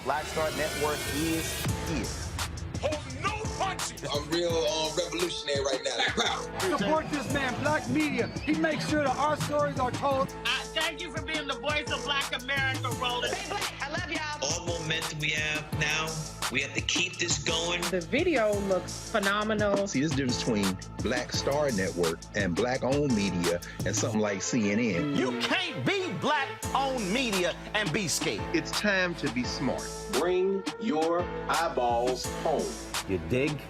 Black Star Network is here. Hold no punches. I'm real revolutionary right now. Support this man, Black Media. He makes sure that our stories are told. Thank you for being the voice of Black America, Roland. Stay black. I love y'all. All momentum we have now, we have to keep this going. The video looks phenomenal. See, there's a difference between Black Star Network and Black-owned media and something like CNN. You can't be Black-owned media and be scared. It's time to be smart. Bring your eyeballs home. You dig?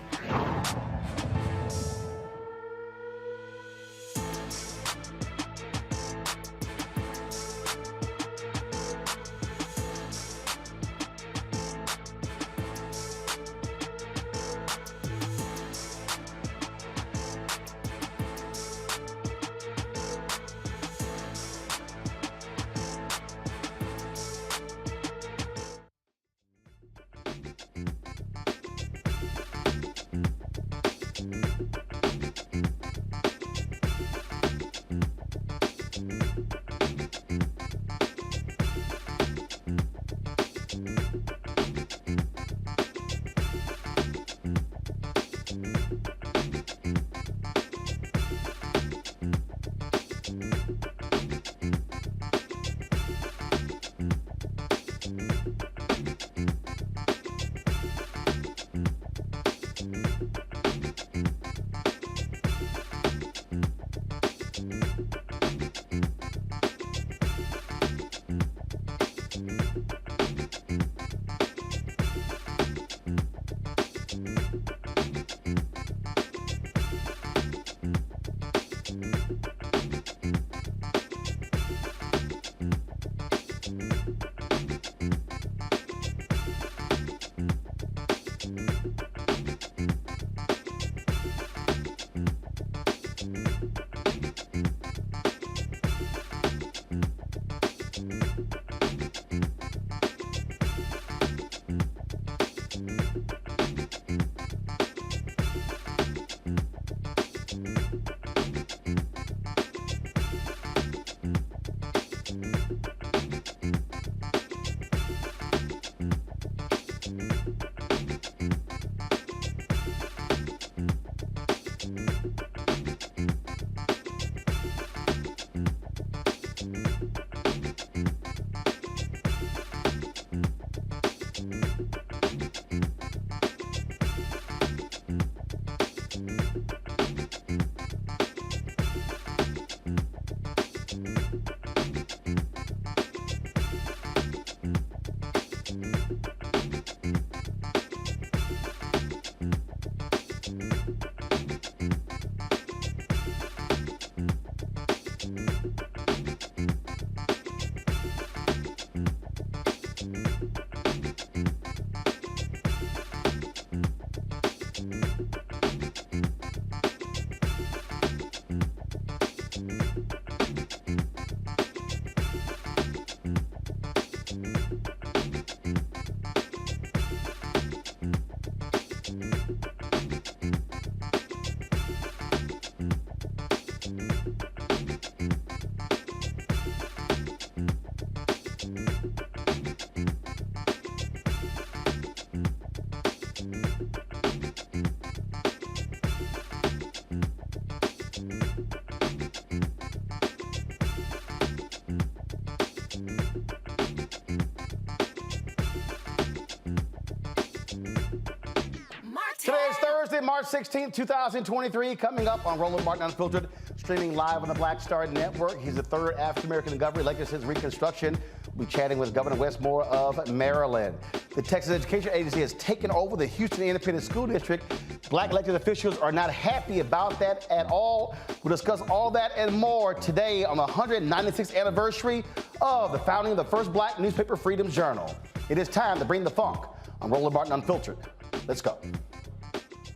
Today is Thursday, March 16th, 2023. Coming up on Roland Martin Unfiltered, streaming live on the Black Star Network. He's the third African-American governor elected since Reconstruction. We'll be chatting with Governor Wes Moore of Maryland. The Texas Education Agency has taken over the Houston Independent School District. Black elected officials are not happy about that at all. We'll discuss all that and more today on the 196th anniversary of the founding of the first Black newspaper, Freedom Journal. It is time to bring the funk on Roland Martin Unfiltered. Let's go.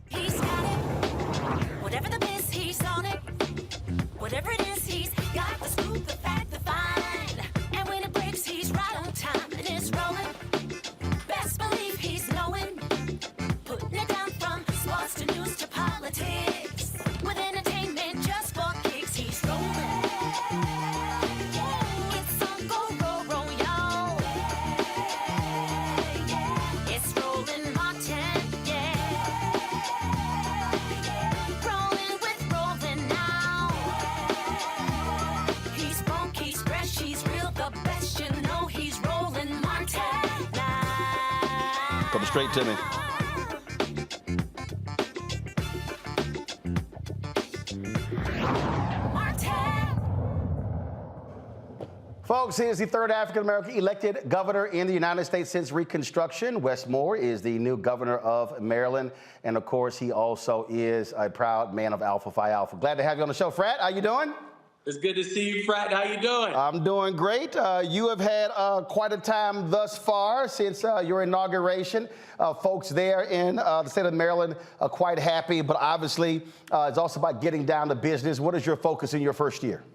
He's got it. Whatever the biz, he's on it. Whatever it is, he's got the scoop, the fact, the find. And when it breaks, he's right on time and it's rolling. Best believe he's knowing. Putting it down from sports to news to politics. With entertainment just for kicks, he's rolling. It's on go, roll, roll, y'all. It's Roland Martin, rolling with Roland now. He's funky, he's fresh, he's real, the best, you know he's Roland Martin now. Come straight to me. Folks, he is the third African-American elected governor in the United States since Reconstruction. Wes Moore is the new governor of Maryland. And of course, he also is a proud man of Alpha Phi Alpha. Glad to have you on the show. Frat, how you doing? It's good to see you, Frat. How you doing? I'm doing great. You have had quite a time thus far since your inauguration. Folks there in the state of Maryland are quite happy, but obviously it's also about getting down to business. What is your focus in your first year?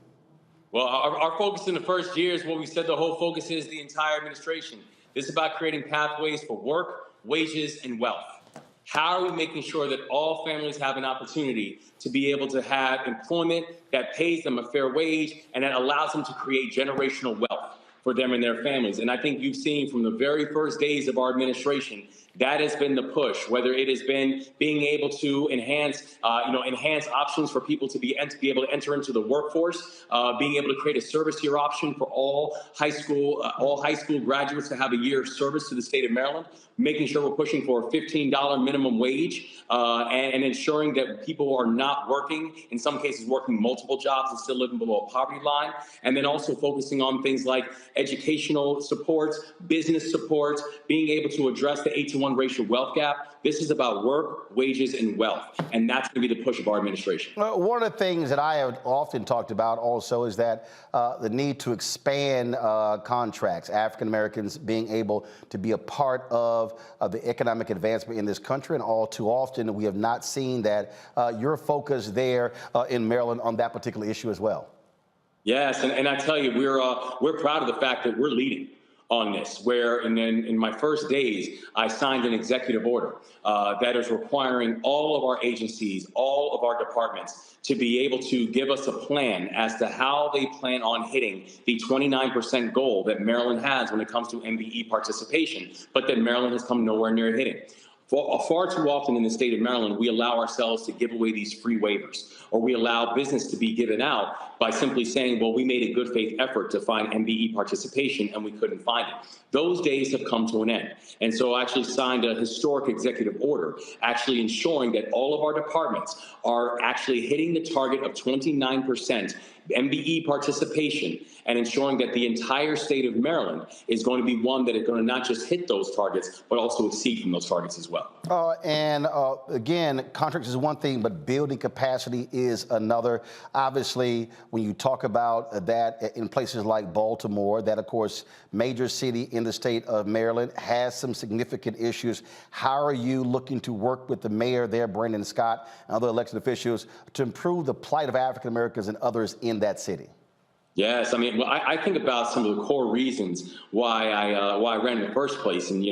Well, our focus in the first year is what we said the whole focus is the entire administration. This is about creating pathways for work, wages, and wealth. How are we making sure that all families have an opportunity to be able to have employment that pays them a fair wage and that allows them to create generational wealth for them and their families? And I think you've seen from the very first days of our administration That has been the push, whether it has been being able to enhance options for people to be able to enter into the workforce, being able to create a service year option for all high school graduates to have a year of service to the state of Maryland, making sure we're pushing for a $15 minimum wage, and ensuring that people are not working, in some cases working multiple jobs and still living below a poverty line, and then also focusing on things like educational supports, business supports, being able to address the 8-to-1 racial wealth gap. This is about work, wages, and wealth, and that's going to be the push of our administration. One of the things that I have often talked about also is that the need to expand contracts, African Americans being able to be a part of the economic advancement in this country, and all too often we have not seen that. Your focus there in Maryland on that particular issue as well. Yes, and I tell you, we're proud of the fact that we're leading on this, where in my first days, I signed an executive order that is requiring all of our agencies, all of our departments to be able to give us a plan as to how they plan on hitting the 29% goal that Maryland has when it comes to MBE participation, but that Maryland has come nowhere near hitting. Far too often in the state of Maryland, we allow ourselves to give away these free waivers, or we allow business to be given out by simply saying, well, we made a good faith effort to find MBE participation and we couldn't find it. Those days have come to an end. And so I actually signed a historic executive order, actually ensuring that all of our departments are actually hitting the target of 29% MBE participation, and ensuring that the entire state of Maryland is going to be one that is going to not just hit those targets, but also exceed from those targets as well. Again, contracts is one thing, but building capacity is another. Obviously, when you talk about that in places like Baltimore, that, of course, major city in the state of Maryland, has some significant issues. How are you looking to work with the mayor there, Brandon Scott, and other elected officials to improve the plight of African Americans and others in that city? Yes, I mean, well, I think about some of the core reasons why I ran in the first place, and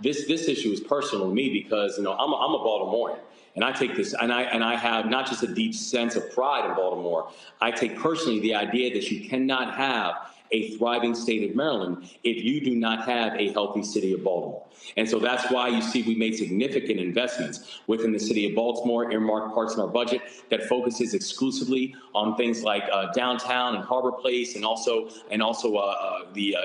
this issue is personal to me because I'm a Baltimorean, and I take this, and I have not just a deep sense of pride in Baltimore. I take personally the idea that you cannot have a thriving state of Maryland if you do not have a healthy city of Baltimore. And so that's why you see we made significant investments within the city of Baltimore, earmarked parts in our budget that focuses exclusively on things like downtown and Harbor Place, and also the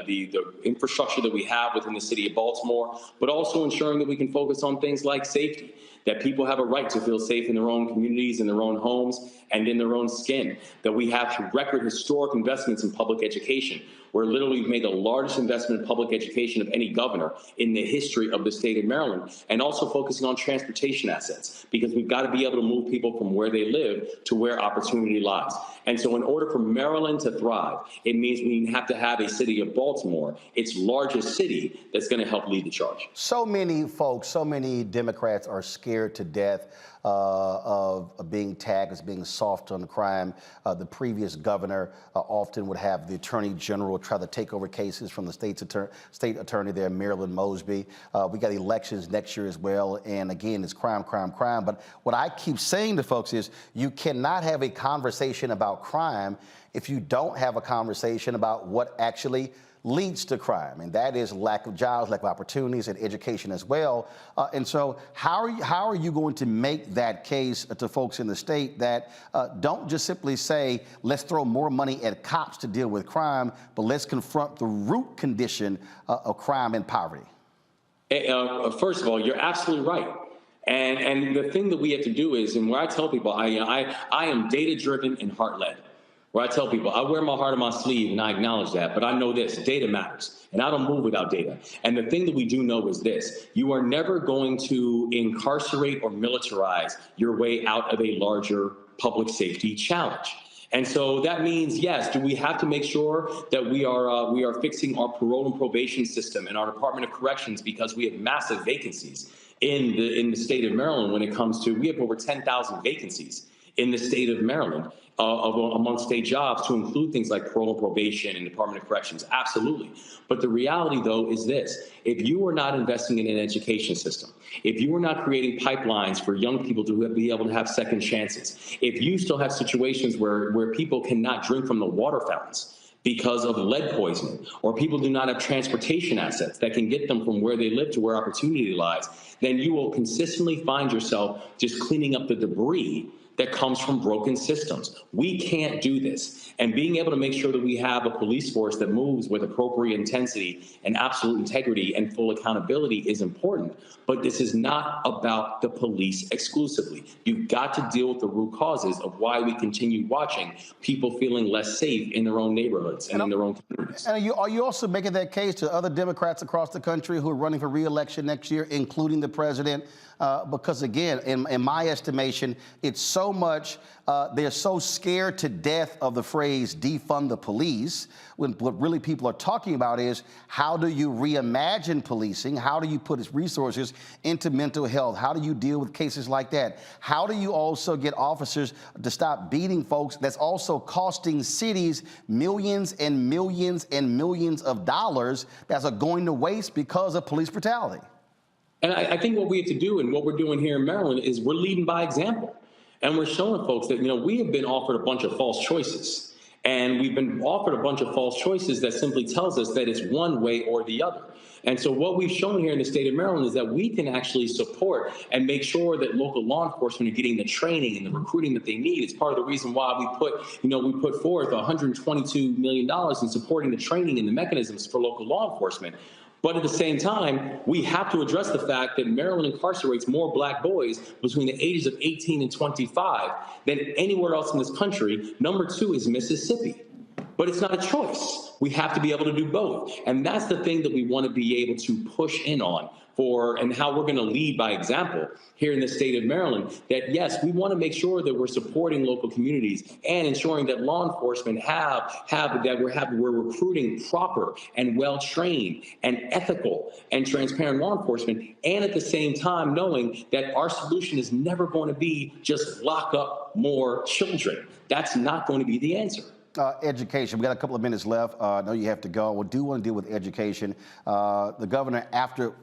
infrastructure that we have within the city of Baltimore, but also ensuring that we can focus on things like safety, that people have a right to feel safe in their own communities, in their own homes, and in their own skin, that we have record historic investments in public education, where literally we've made the largest investment in public education of any governor in the history of the state of Maryland, and also focusing on transportation assets, because we've got to be able to move people from where they live to where opportunity lies. And so in order for Maryland to thrive, it means we have to have a city of Baltimore, its largest city, that's going to help lead the charge. So many folks, so many Democrats are scared to death of being tagged as being soft on crime. The previous governor often would have the attorney general try to take over cases from the state attorney there, Marilyn Mosby. We got elections next year as well. And again, it's crime, crime, crime. But what I keep saying to folks is you cannot have a conversation about crime if you don't have a conversation about what actually leads to crime, and that is lack of jobs, lack of opportunities, and education as well. And so how are you going to make that case to folks in the state that don't just simply say, let's throw more money at cops to deal with crime, but let's confront the root condition of crime and poverty? First of all, you're absolutely right. And the thing that we have to do is, and where I tell people, I am data-driven and heart-led. Where I tell people, I wear my heart on my sleeve, and I acknowledge that, but I know this, data matters, and I don't move without data. And the thing that we do know is this: you are never going to incarcerate or militarize your way out of a larger public safety challenge. And so that means, yes, do we have to make sure that we are fixing our parole and probation system and our Department of Corrections, because we have massive vacancies in the state of Maryland when it comes to, we have over 10,000 vacancies in the state of Maryland among state jobs, to include things like parole and probation and Department of Corrections. Absolutely. But the reality, though, is this: if you are not investing in an education system, if you are not creating pipelines for young people to be able to have second chances, if you still have situations where people cannot drink from the water fountains because of lead poisoning, or people do not have transportation assets that can get them from where they live to where opportunity lies, then you will consistently find yourself just cleaning up the debris that comes from broken systems. We can't do this. And being able to make sure that we have a police force that moves with appropriate intensity and absolute integrity and full accountability is important. But this is not about the police exclusively. You've got to deal with the root causes of why we continue watching people feeling less safe in their own neighborhoods and in their own communities. And are you also making that case to other Democrats across the country who are running for re-election next year, including the president? Because again, in my estimation, it's so much, they're so scared to death of the phrase defund the police, when what really people are talking about is how do you reimagine policing? How do you put resources into mental health? How do you deal with cases like that? How do you also get officers to stop beating folks? That's also costing cities millions and millions and millions of dollars that's going to waste because of police brutality. And I think what we have to do, and what we're doing here in Maryland, is we're leading by example. And we're showing folks that, we have been offered a bunch of false choices. And we've been offered a bunch of false choices that simply tells us that it's one way or the other. And so what we've shown here in the state of Maryland is that we can actually support and make sure that local law enforcement are getting the training and the recruiting that they need. It's part of the reason why we put forth $122 million in supporting the training and the mechanisms for local law enforcement. But at the same time, we have to address the fact that Maryland incarcerates more black boys between the ages of 18 and 25 than anywhere else in this country. Number 2 is Mississippi. But it's not a choice. We have to be able to do both. And that's the thing that we want to be able to push in on and how we're going to lead by example here in the state of Maryland, that yes, we want to make sure that we're supporting local communities and ensuring that law enforcement we're recruiting proper and well-trained and ethical and transparent law enforcement, and at the same time knowing that our solution is never going to be just lock up more children. That's not going to be the answer. Education. We got a couple of minutes left. I know you have to go. We do want to deal with education. The governor, after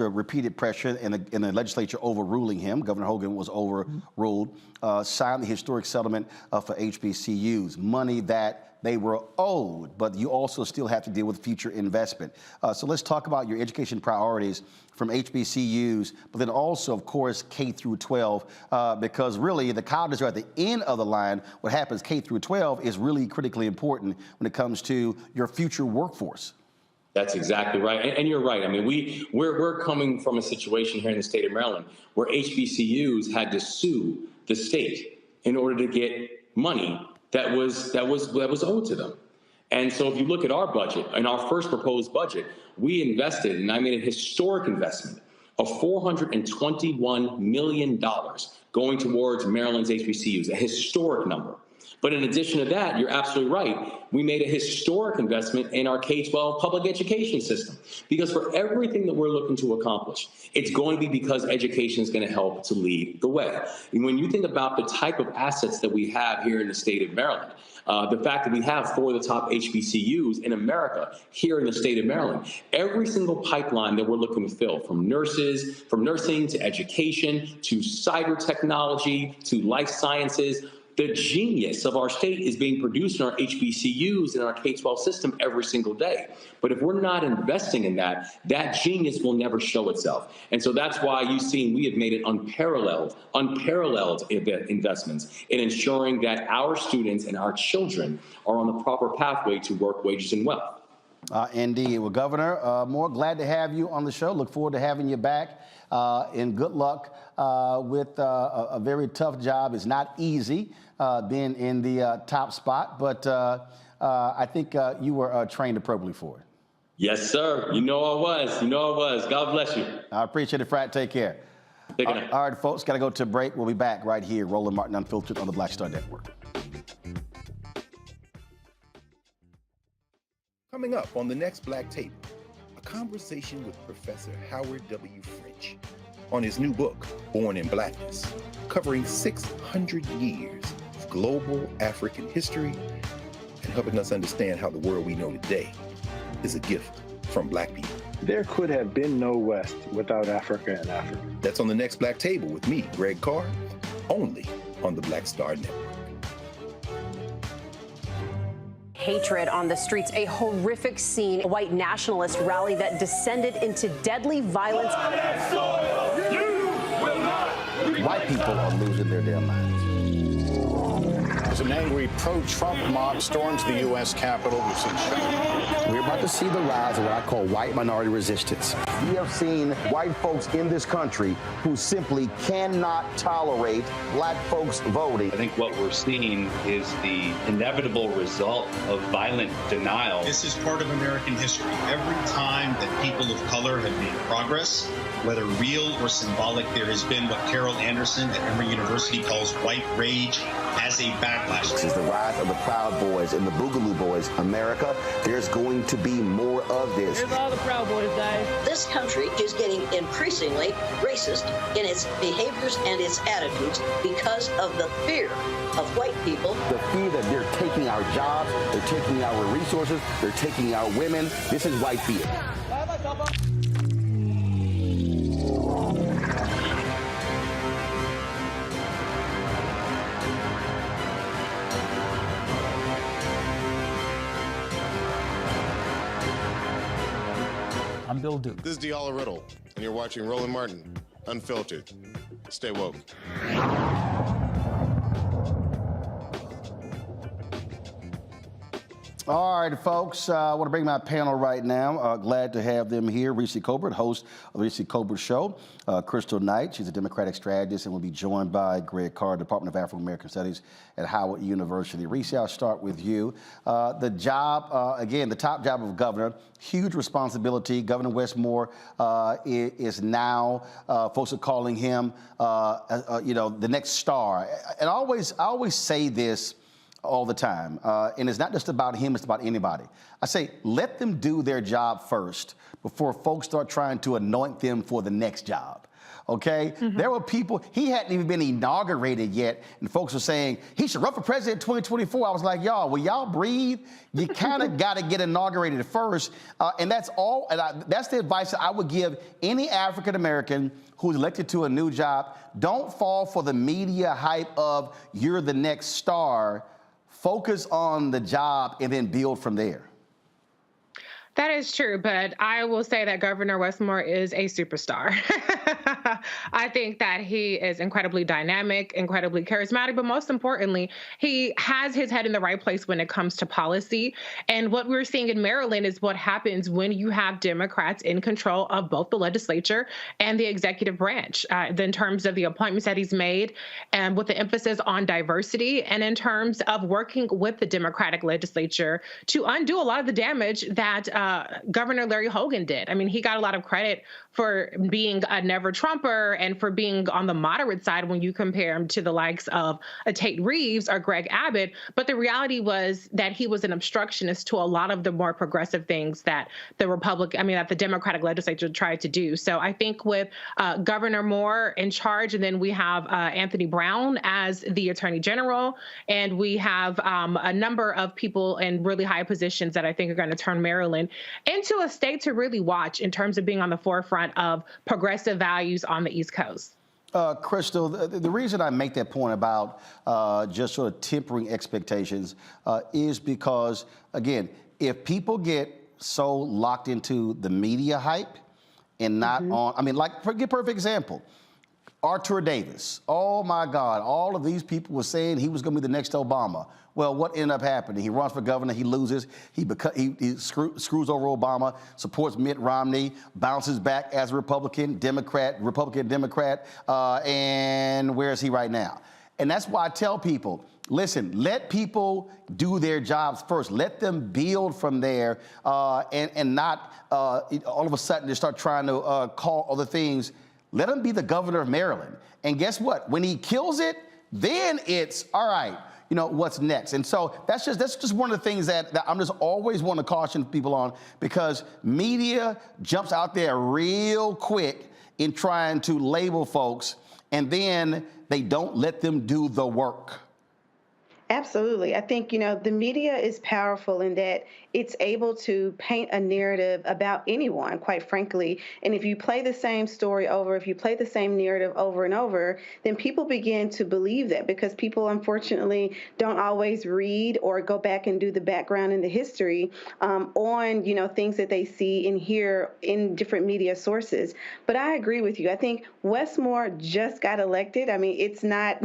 repeated pressure and the legislature overruling him, Governor Hogan was overruled, signed the historic settlement for HBCUs, money that they were owed, but you also still have to deal with future investment. So let's talk about your education priorities from HBCUs, but then also, of course, K through 12, because really the colleges are at the end of the line. What happens K through 12 is really critically important when it comes to your future workforce. That's exactly right. And you're right. I mean, we're coming from a situation here in the state of Maryland where HBCUs had to sue the state in order to get money that was owed to them. And so if you look at our budget, in our first proposed budget, we invested, and I made a historic investment of $421 million going towards Maryland's HBCUs, a historic number. But in addition to that, you're absolutely right. We made a historic investment in our K-12 public education system, because for everything that we're looking to accomplish, it's going to be because education is going to help to lead the way. And when you think about the type of assets that we have here in the state of Maryland, the fact that we have 4 of the top HBCUs in America here in the state of Maryland, every single pipeline that we're looking to fill, from nursing to education to cyber technology to life sciences, the genius of our state is being produced in our HBCUs and our K-12 system every single day. But if we're not investing in that, that genius will never show itself. And so that's why you've seen we have made it unparalleled investments in ensuring that our students and our children are on the proper pathway to work, wages, and wealth. Indeed. Well, Governor Moore, glad to have you on the show. Look forward to having you back. And good luck with a very tough job. It's not easy being in the top spot, but I think you were trained appropriately for it. Yes, sir. You know I was. God bless you. I appreciate it, Frat. Take care. Take care. All right, folks, got to go to a break. We'll be back right here, Roland Martin Unfiltered on the Black Star Network. Coming up on the next Black Table, a conversation with Professor Howard W. French on his new book, Born in Blackness, covering 600 years of global African history and helping us understand how the world we know today is a gift from Black people. There could have been no West without Africa and Africa. That's on the next Black Table with me, Greg Carr, only on the Black Star Network. hatred on the streets. A horrific scene, a white nationalist rally that descended into deadly violence. White people are losing their damn minds. As an angry pro-Trump mob storms the U.S. Capitol, we're about to see the rise of what I call white minority resistance. We have seen white folks in this country who simply cannot tolerate black folks voting. I think what we're seeing is the inevitable result of violent denial. This is part of American history. Every time that people of color have made progress, whether real or symbolic, there has been what Carol Anderson at Emory University calls white rage as a backlash. This is the rise of the Proud Boys and the Boogaloo Boys. America, there's going to be more of this. Here's all the Proud Boys, guys. This country is getting increasingly racist in its behaviors and its attitudes because of the fear of white people. The fear that they're taking our jobs, they're taking our resources, they're taking our women. This is white fear. I'm Bill Duke. This is Diala Riddle, and you're watching Roland Martin, Unfiltered. Stay woke. All right, folks, I want to bring my panel right now. Glad to have them here. Reese Colbert, host of the Reese Colbert Show. Crystal Knight, she's a Democratic strategist, and will be joined by Greg Carr, Department of African American Studies at Howard University. Reese, I'll start with you. The job, again, the top job of governor, huge responsibility. Governor Wes Moore is now, folks are calling him, the next star. And I always say this all the time. And it's not just about him, it's about anybody. I say, let them do their job first before folks start trying to anoint them for the next job. Okay? Mm-hmm. There were people, he hadn't even been inaugurated yet, and folks were saying, he should run for president in 2024. I was like, y'all, will y'all breathe? You kind of got to get inaugurated first. And that's all, and that's the advice that I would give any African American who's elected to a new job. Don't fall for the media hype of you're the next star. Focus on the job and then build from there. That is true, but I will say that Governor Wes Moore is a superstar. I think that he is incredibly dynamic, incredibly charismatic, but most importantly, he has his head in the right place when it comes to policy. And what we're seeing in Maryland is what happens when you have Democrats in control of both the legislature and the executive branch, in terms of the appointments that he's made and with the emphasis on diversity, and in terms of working with the Democratic legislature to undo a lot of the damage that Governor Larry Hogan did. I mean, he got a lot of credit for being a never Trumper and for being on the moderate side when you compare him to the likes of Tate Reeves or Greg Abbott. But the reality was that he was an obstructionist to a lot of the more progressive things that the Democratic legislature tried to do. So I think with Governor Moore in charge, and then we have Anthony Brown as the Attorney General, and we have a number of people in really high positions that I think are going to turn Maryland into a state to really watch in terms of being on the forefront of progressive values on the East Coast. Crystal, the reason I make that point about just sort of tempering expectations is because, again, if people get so locked into the media hype and not give perfect example. Arthur Davis. Oh, my God. All of these people were saying he was going to be the next Obama. Well, what ended up happening? He runs for governor. He loses. He screws over Obama, supports Mitt Romney, bounces back as a Republican, Democrat, and where is he right now? And that's why I tell people, listen, let people do their jobs first. Let them build from there and not all of a sudden just start trying to call other things. Let him be the governor of Maryland. And guess what? When he kills it, then it's, all right, what's next? And so that's just one of the things that I'm just always want to caution people on, because media jumps out there real quick in trying to label folks, and then they don't let them do the work. Absolutely. I think, the media is powerful in that it's able to paint a narrative about anyone, quite frankly. And if you play the same story over, if you play the same narrative over and over, then people begin to believe that because people, unfortunately, don't always read or go back and do the background and the history on, things that they see and hear in different media sources. But I agree with you. I think Wes Moore just got elected. I mean, it's not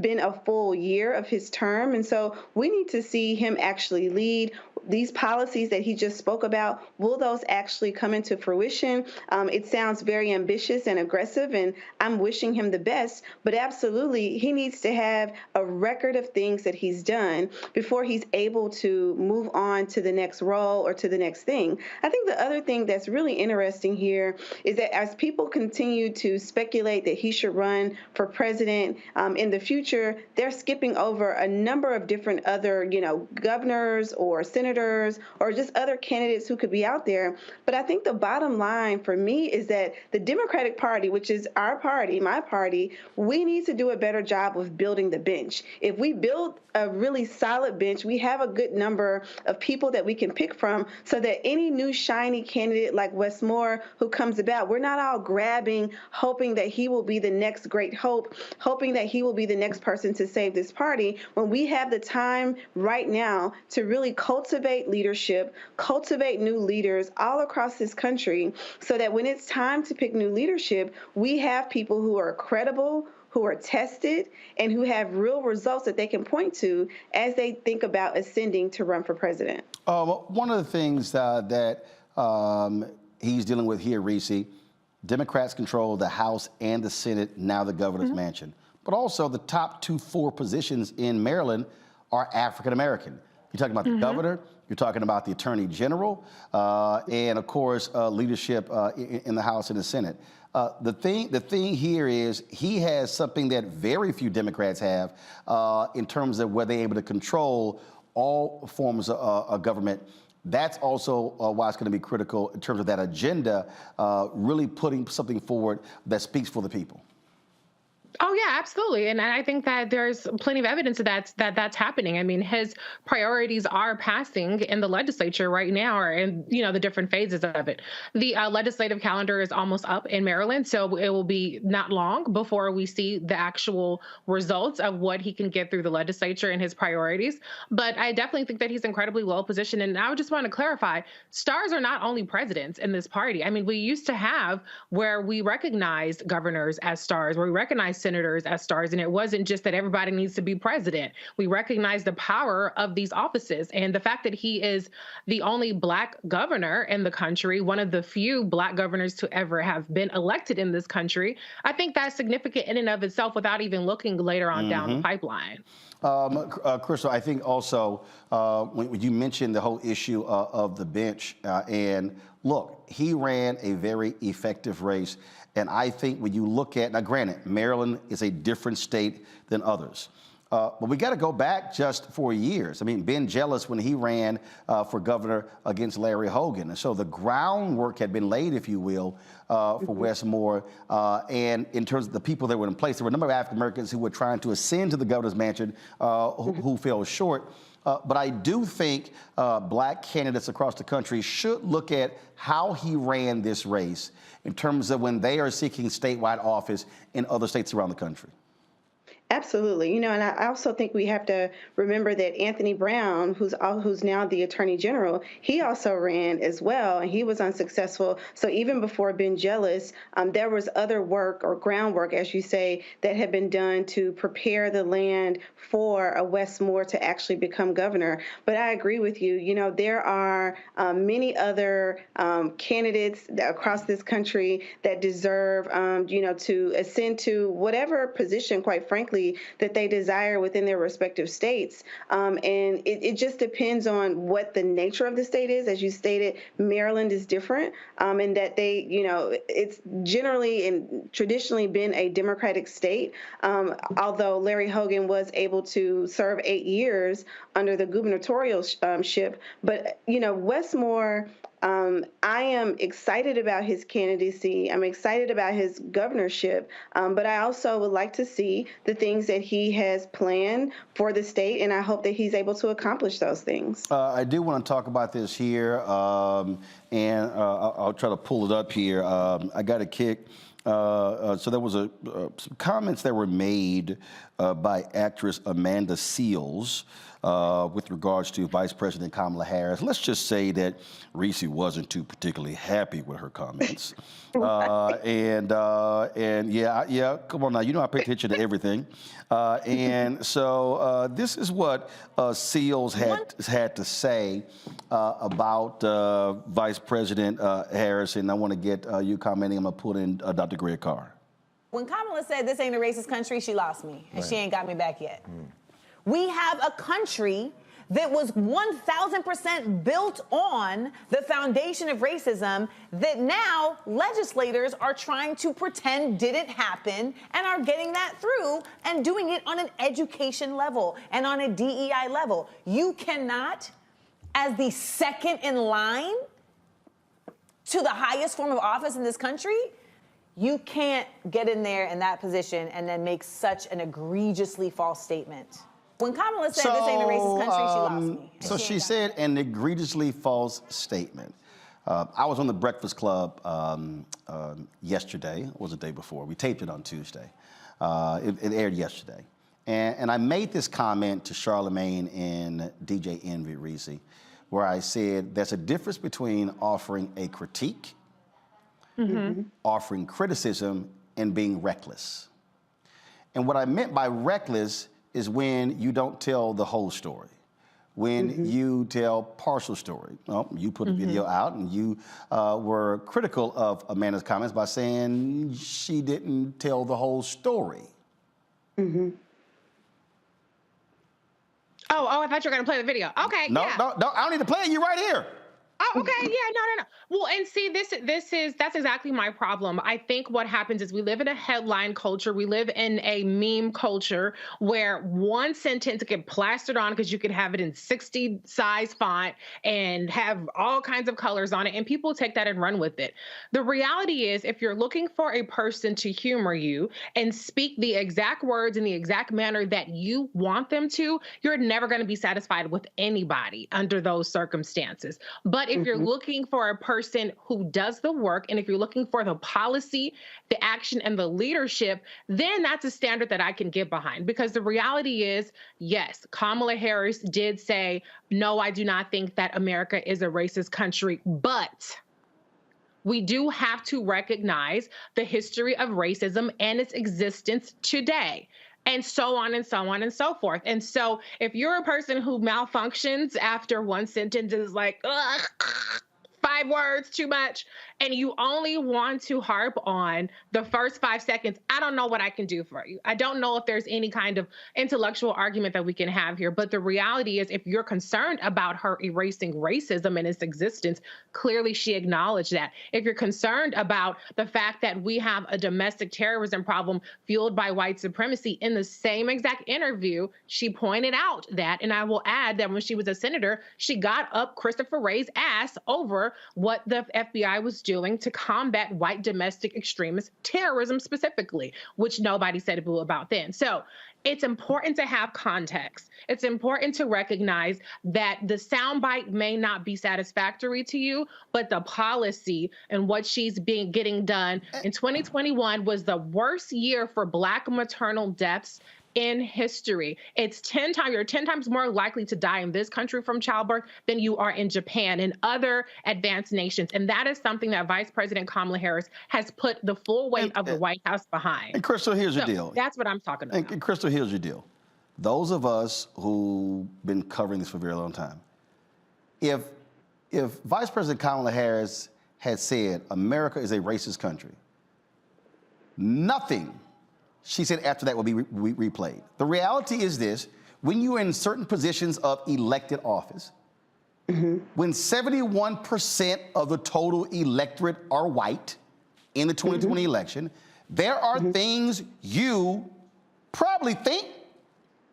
been a full year of his term. And so we need to see him actually lead. These policies that he just spoke about, will those actually come into fruition? It sounds very ambitious and aggressive, and I'm wishing him the best. But absolutely, he needs to have a record of things that he's done before he's able to move on to the next role or to the next thing. I think the other thing that's really interesting here is that as people continue to speculate that he should run for president in the future, they're skipping over a number of different other, governors or senators or just other candidates who could be out there. But I think the bottom line for me is that the Democratic Party, which is our party, my party, we need to do a better job of building the bench. If we build a really solid bench, we have a good number of people that we can pick from so that any new shiny candidate like Wes Moore who comes about, we're not all grabbing, hoping that he will be the next great hope, hoping that he will be the next person to save this party, when we have the time right now to really cultivate leadership, cultivate new leaders all across this country so that when it's time to pick new leadership, we have people who are credible, who are tested, and who have real results that they can point to as they think about ascending to run for president. One of the things that he's dealing with here, Reese, Democrats control the House and the Senate, now the governor's mansion. But also the top 4 positions in Maryland are African American. You're talking about the governor, you're talking about the attorney general, and of course, leadership in the House and the Senate. The thing here is he has something that very few Democrats have in terms of where they're able to control all forms of government. That's also why it's going to be critical in terms of that agenda, really putting something forward that speaks for the people. Oh, yeah, absolutely. And I think that there's plenty of evidence that that's happening. I mean, his priorities are passing in the legislature right now, or in, the different phases of it. The legislative calendar is almost up in Maryland, so it will be not long before we see the actual results of what he can get through the legislature and his priorities. But I definitely think that he's incredibly well positioned. And I would just want to clarify, stars are not only presidents in this party. I mean, we used to have where we recognized governors as stars, where we recognized senators as stars, and it wasn't just that everybody needs to be president. We recognize the power of these offices, and the fact that he is the only Black governor in the country, one of the few Black governors to ever have been elected in this country, I think that's significant in and of itself without even looking later on down the pipeline. Crystal, I think also when you mentioned the whole issue of the bench, and look, he ran a very effective race. And I think when you look at, now granted, Maryland is a different state than others. But we got to go back just 4 years. I mean, Ben Jealous, when he ran for governor against Larry Hogan. And so the groundwork had been laid, if you will, for Wes Moore. And in terms of the people that were in place, there were a number of African Americans who were trying to ascend to the governor's mansion who fell short. But I do think Black candidates across the country should look at how he ran this race in terms of when they are seeking statewide office in other states around the country. Absolutely. And I also think we have to remember that Anthony Brown, who's now the Attorney General, he also ran as well, and he was unsuccessful. So even before Ben Jealous, there was other work or groundwork, as you say, that had been done to prepare the land for a Wes Moore to actually become governor. But I agree with you. There are many other candidates across this country that deserve, to ascend to whatever position, quite frankly, that they desire within their respective states. And it just depends on what the nature of the state is. As you stated, Maryland is different in that they, it's generally and traditionally been a Democratic state, although Larry Hogan was able to serve 8 years under the gubernatorialship. But, Wes Moore, I am excited about his candidacy. I'm excited about his governorship, but I also would like to see the things that he has planned for the state, and I hope that he's able to accomplish those things. I do want to talk about this here, and I'll try to pull it up here. I got a kick. So there was some comments that were made by actress Amanda Seales with regards to Vice President Kamala Harris. Let's just say that Reese wasn't too particularly happy with her comments. And yeah, come on now, you know I pay attention to everything. And so this is what Seales had to say about Vice President Harris, and I want to get you commenting. I'm going to put in Dr. Greg Carr. When Kamala said this ain't a racist country, she lost me, and she ain't got me back yet. We have a country that was 1,000% built on the foundation of racism that now legislators are trying to pretend didn't happen and are getting that through and doing it on an education level and on a DEI level. You cannot, as the second in line to the highest form of office in this country, you can't get in there in that position and then make such an egregiously false statement. When Kamala said this ain't a racist country, she lost me. So she said an egregiously false statement. I was on the Breakfast Club yesterday, or was it the day before? We taped it on Tuesday. It aired yesterday. And I made this comment to Charlemagne and DJ Envy Reese, where I said there's a difference between offering a critique, offering criticism, and being reckless. And what I meant by reckless is when you don't tell the whole story, when you tell partial story. Well, you put a video out and you were critical of Amanda's comments by saying she didn't tell the whole story. Oh, I thought you were going to play the video. Okay, no, I don't need to play it. You right here. Oh, okay. Yeah, no. Well, and see, that's exactly my problem. I think what happens is we live in a headline culture. We live in a meme culture where one sentence get plastered on because you can have it in 60 size font and have all kinds of colors on it, and people take that and run with it. The reality is, if you're looking for a person to humor you and speak the exact words in the exact manner that you want them to, you're never going to be satisfied with anybody under those circumstances. But if you're looking for a person who does the work, and if you're looking for the policy, the action, and the leadership, then that's a standard that I can get behind. Because the reality is, yes, Kamala Harris did say, no, I do not think that America is a racist country, but we do have to recognize the history of racism and its existence today. And so on and so on and so forth. And so if you're a person who malfunctions after one sentence is like, ugh, 5 words too much, and you only want to harp on the first 5 seconds, I don't know what I can do for you. I don't know if there's any kind of intellectual argument that we can have here. But the reality is, if you're concerned about her erasing racism and its existence, clearly she acknowledged that. If you're concerned about the fact that we have a domestic terrorism problem fueled by white supremacy, in the same exact interview, she pointed out that, and I will add that when she was a senator, she got up Christopher Wray's ass over what the FBI was doing to combat white domestic extremist terrorism specifically, which nobody said a boo about then. So it's important to have context. It's important to recognize that the soundbite may not be satisfactory to you, but the policy and what she's getting done in 2021 was the worst year for Black maternal deaths in history. It's 10 times, you're 10 times more likely to die in this country from childbirth than you are in Japan and other advanced nations. And that is something that Vice President Kamala Harris has put the full weight of the White House behind. And Crystal, here's the deal. That's what I'm talking about. And Crystal, here's your deal. Those of us who've been covering this for a very long time, if Vice President Kamala Harris had said America is a racist country, nothing she said after that will be replayed. The reality is this: when you're in certain positions of elected office, when 71% of the total electorate are white in the 2020 election, there are things you probably think,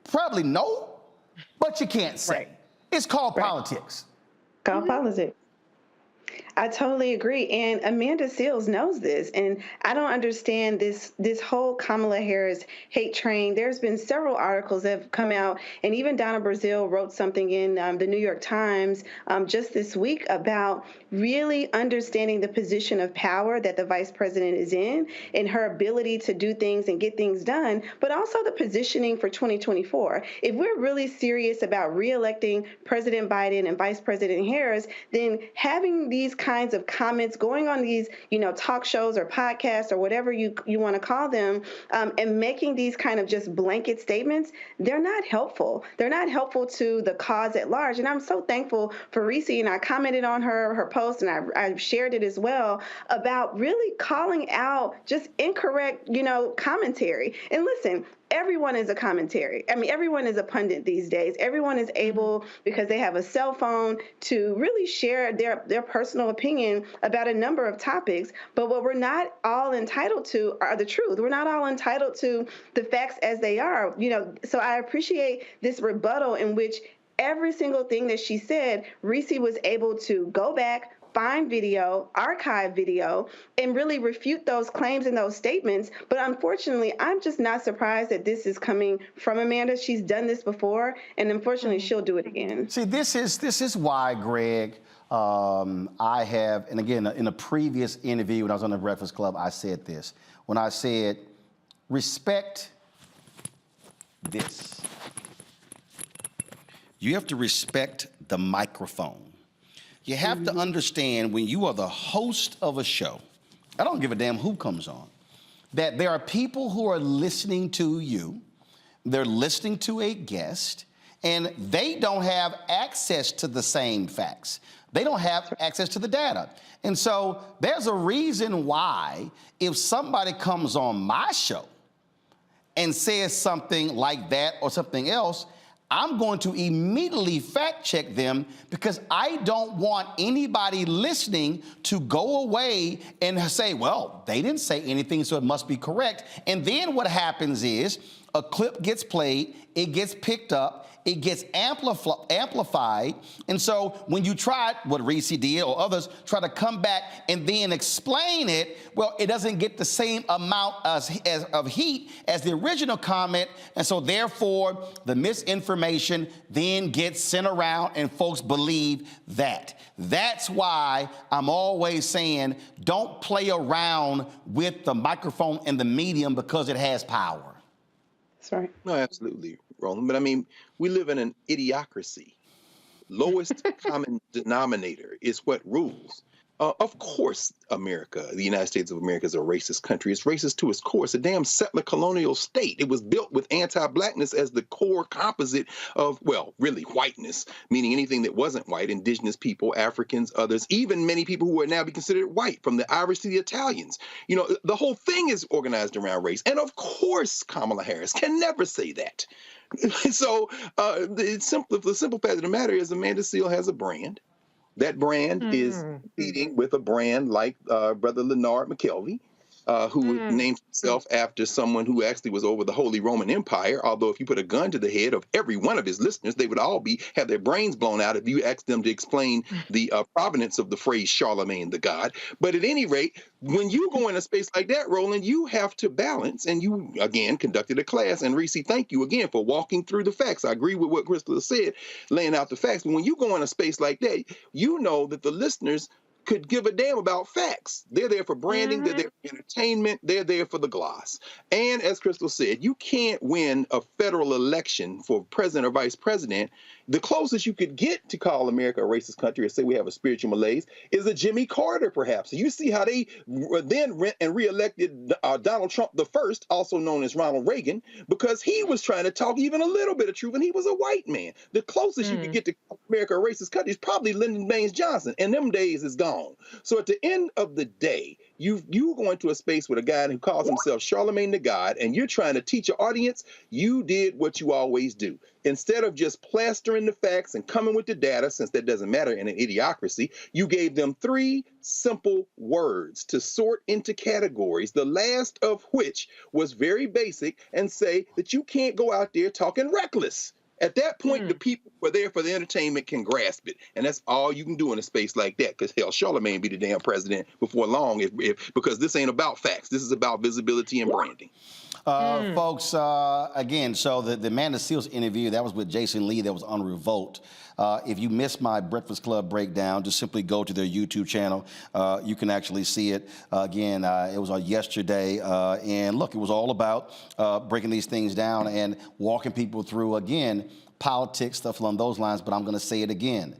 probably know, but you can't say. It's called politics. Called politics. I totally agree. And Amanda Seales knows this. And I don't understand this whole Kamala Harris hate train. There's been several articles that have come out, and even Donna Brazile wrote something in the New York Times just this week about really understanding the position of power that the vice president is in and her ability to do things and get things done, but also the positioning for 2024. If we're really serious about reelecting President Biden and Vice President Harris, then having these kinds of comments going on these, talk shows or podcasts or whatever you want to call them, and making these kind of just blanket statements, they're not helpful. They're not helpful to the cause at large. And I'm so thankful for Reese, and I commented on her post, and I shared it as well, about really calling out just incorrect, commentary. And listen, everyone is a commentary. I mean, everyone is a pundit these days. Everyone is able, because they have a cell phone, to really share their personal opinion about a number of topics. But what we're not all entitled to are the truth. We're not all entitled to the facts as they are. So I appreciate this rebuttal in which every single thing that she said, Reese was able to go back, find video, archive video, and really refute those claims and those statements. But unfortunately, I'm just not surprised that this is coming from Amanda. She's done this before, and unfortunately, she'll do it again. See, this is why, Greg, I have, and again, in a previous interview when I was on the Breakfast Club, I said this. When I said, respect this. You have to respect the microphone. You have to understand, when you are the host of a show, I don't give a damn who comes on, that there are people who are listening to you, they're listening to a guest, and they don't have access to the same facts. They don't have access to the data. And so there's a reason why if somebody comes on my show and says something like that or something else, I'm going to immediately fact check them, because I don't want anybody listening to go away and say, well, they didn't say anything, so it must be correct. And then what happens is a clip gets played, it gets picked up, it gets amplified. And so when you try, what Reese did or others try to come back and then explain it, well, it doesn't get the same amount of heat as the original comment. And so therefore, the misinformation then gets sent around and folks believe that. That's why I'm always saying, don't play around with the microphone and the medium because it has power. That's right. No, absolutely, Roland. But I mean, we live in an idiocracy. Lowest common denominator is what rules. Of course, America, the United States of America, is a racist country. It's racist to its core. It's a damn settler colonial state. It was built with anti-blackness as the core composite of, well, really whiteness, meaning anything that wasn't white, indigenous people, Africans, others, even many people who are now be considered white, from the Irish to the Italians. The whole thing is organized around race. And of course, Kamala Harris can never say that. So the simple fact of the matter is Amanda Seales has a brand. That brand is competing with a brand like Brother Leonard McKelvey, who named himself after someone who actually was over the Holy Roman Empire. Although if you put a gun to the head of every one of his listeners, they would all have their brains blown out if you asked them to explain the provenance of the phrase Charlemagne the God. But at any rate, when you go in a space like that, Roland, you have to balance. And you, again, conducted a class. And Reese, thank you again for walking through the facts. I agree with what Crystal said, laying out the facts. But when you go in a space like that, you know that the listeners could give a damn about facts. They're there for branding, they're there for entertainment, they're there for the gloss. And as Crystal said, you can't win a federal election for president or vice president. The closest you could get to call America a racist country or say we have a spiritual malaise is a Jimmy Carter, perhaps. You see how they then went and reelected Donald Trump the first, also known as Ronald Reagan, because he was trying to talk even a little bit of truth, and he was a white man. The closest you could get to America a racist country is probably Lyndon Baines Johnson, and them days is gone. So at the end of the day, you go into a space with a guy who calls himself Charlemagne the God, and you're trying to teach your audience, you did what you always do. Instead of just plastering the facts and coming with the data, since that doesn't matter in an idiocracy, you gave them 3 simple words to sort into categories, the last of which was very basic, and say that you can't go out there talking reckless. At that point, the people who are there for the entertainment can grasp it, and that's all you can do in a space like that. Because hell, Charlemagne be the damn president before long, because this ain't about facts. This is about visibility and branding. Folks, again, so the Amanda Seals interview, that was with Jason Lee, that was on Revolt. If you missed my Breakfast Club breakdown, just simply go to their YouTube channel. You can actually see it. Again, it was on yesterday. And look, it was all about breaking these things down and walking people through, again, politics, stuff along those lines. But I'm going to say it again.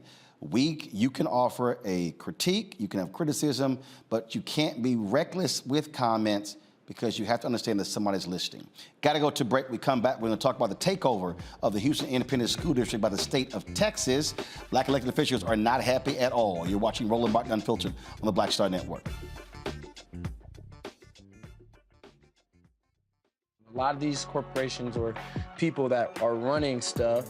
You can offer a critique, you can have criticism, but you can't be reckless with comments, because you have to understand that somebody's listening. Got to go to break. We come back. We're going to talk about the takeover of the Houston Independent School District by the state of Texas. Black elected officials are not happy at all. You're watching Roland Martin Unfiltered on the Black Star Network. A lot of these corporations or people that are running stuff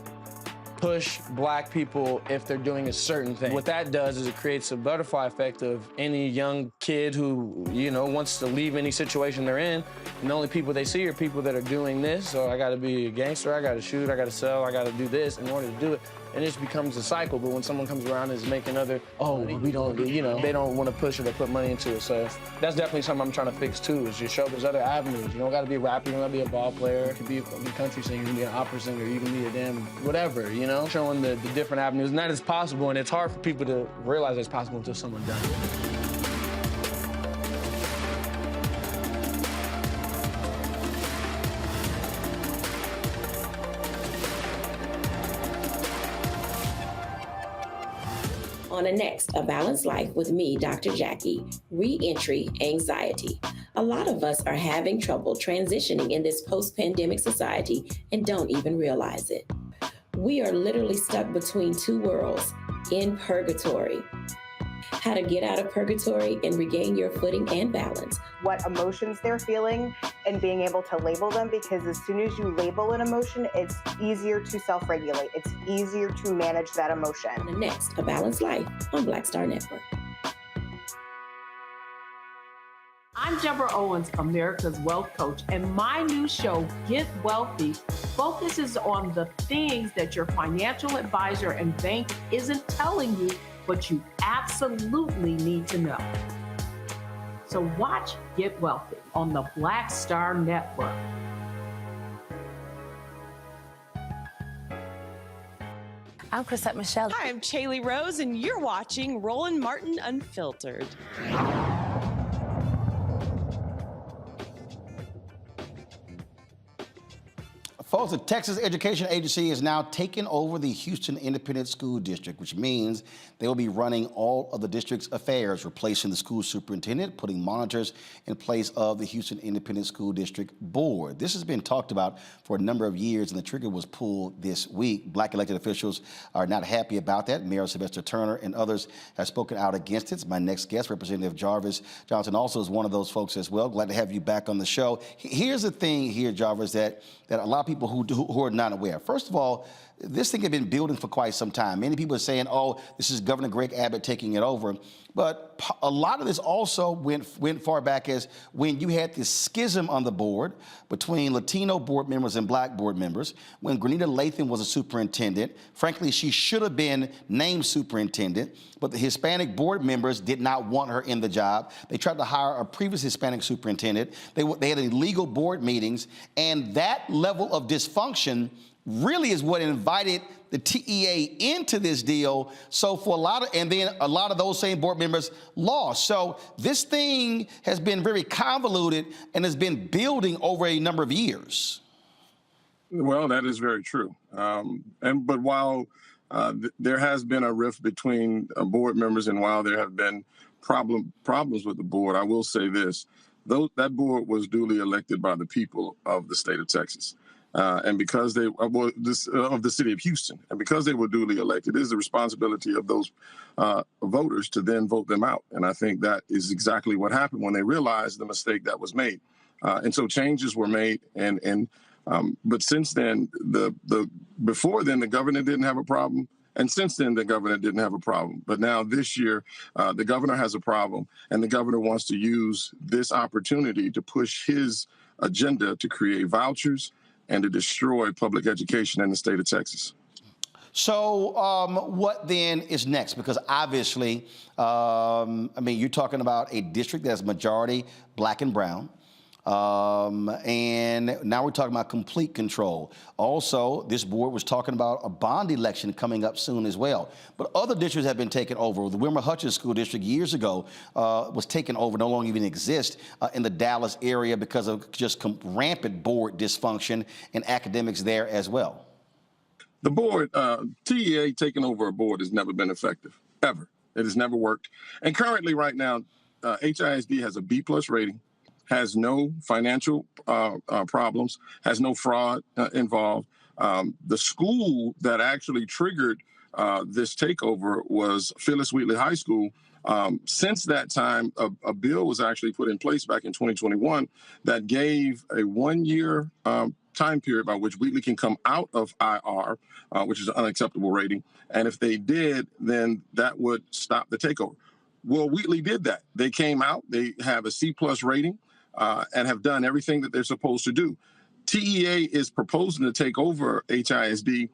push black people if they're doing a certain thing. What that does is it creates a butterfly effect of any young kid who, wants to leave any situation they're in, and the only people they see are people that are doing this. So I gotta be a gangster, I gotta shoot, I gotta sell, I gotta do this in order to do it. And it just becomes a cycle. But when someone comes around and is making we don't, they don't want to push it or put money into it. So that's definitely something I'm trying to fix too, is just show there's other avenues. You don't gotta be a rapper, you don't gotta be a ball player, you can be a country singer, you can be an opera singer, you can be a damn whatever, showing the different avenues. And that is possible, and it's hard for people to realize it's possible until someone does it. On the next, A Balanced Life with me, Dr. Jackie, Re-Entry Anxiety. A lot of us are having trouble transitioning in this post-pandemic society and don't even realize it. We are literally stuck between two worlds, in purgatory. How to get out of purgatory and regain your footing and balance. What emotions they're feeling and being able to label them, because as soon as you label an emotion, it's easier to self-regulate. It's easier to manage that emotion. The next, A Balanced Life on Black Star Network. I'm Deborah Owens, America's Wealth Coach, and my new show, Get Wealthy, focuses on the things that your financial advisor and bank isn't telling you, but you absolutely need to know. So watch Get Wealthy on the Black Star Network. I'm Chrisette Michelle. Hi, I'm Chaley Rose, and you're watching Roland Martin Unfiltered. Folks, the Texas Education Agency is now taking over the Houston Independent School District, which means they will be running all of the district's affairs, replacing the school superintendent, putting monitors in place of the Houston Independent School District Board. This has been talked about for a number of years, and the trigger was pulled this week. Black elected officials are not happy about that. Mayor Sylvester Turner and others have spoken out against it. My next guest, Representative Jarvis Johnson, also is one of those folks as well. Glad to have you back on the show. Here's the thing here, Jarvis, that a lot of people who are not aware. First of all, this thing had been building for quite some time. Many people are saying, oh, this is Governor Greg Abbott taking it over. But a lot of this also went far back as when you had this schism on the board between Latino board members and black board members. When Grenita Latham was a superintendent, frankly, she should have been named superintendent, but the Hispanic board members did not want her in the job. They tried to hire a previous Hispanic superintendent. They had illegal board meetings, and that level of dysfunction really is what invited the TEA into this deal. So for a lot of those same board members lost. So this thing has been very convoluted and has been building over a number of years. Well, that is very true. But while there has been a rift between board members, and while there have been problems with the board, I will say this: that board was duly elected by the people of the state of Texas. And because they of the city of Houston, and because they were duly elected, it is the responsibility of those voters to then vote them out. And I think that is exactly what happened when they realized the mistake that was made. And so changes were made. But since then, before then, the governor didn't have a problem. And since then, the governor didn't have a problem. But now this year, the governor has a problem, and the governor wants to use this opportunity to push his agenda to create vouchers, and to destroy public education in the state of Texas. So what then is next? Because obviously, I mean, you're talking about a district that's majority black and brown. And now we're talking about complete control. Also, this board was talking about a bond election coming up soon as well. But other districts have been taken over. The Wilmer Hutchins School District years ago was taken over, no longer even exists in the Dallas area because of just rampant board dysfunction and academics there as well. The board, TEA taking over a board has never been effective, ever. It has never worked. And currently right now, HISD has a B+ rating, has no financial problems, has no fraud involved. The school that actually triggered this takeover was Phyllis Wheatley High School. Since that time, a bill was actually put in place back in 2021 that gave a 1-year time period by which Wheatley can come out of IR, which is an unacceptable rating. And if they did, then that would stop the takeover. Well, Wheatley did that. They came out, they have a C+ rating and have done everything that they're supposed to do. TEA is proposing to take over HISD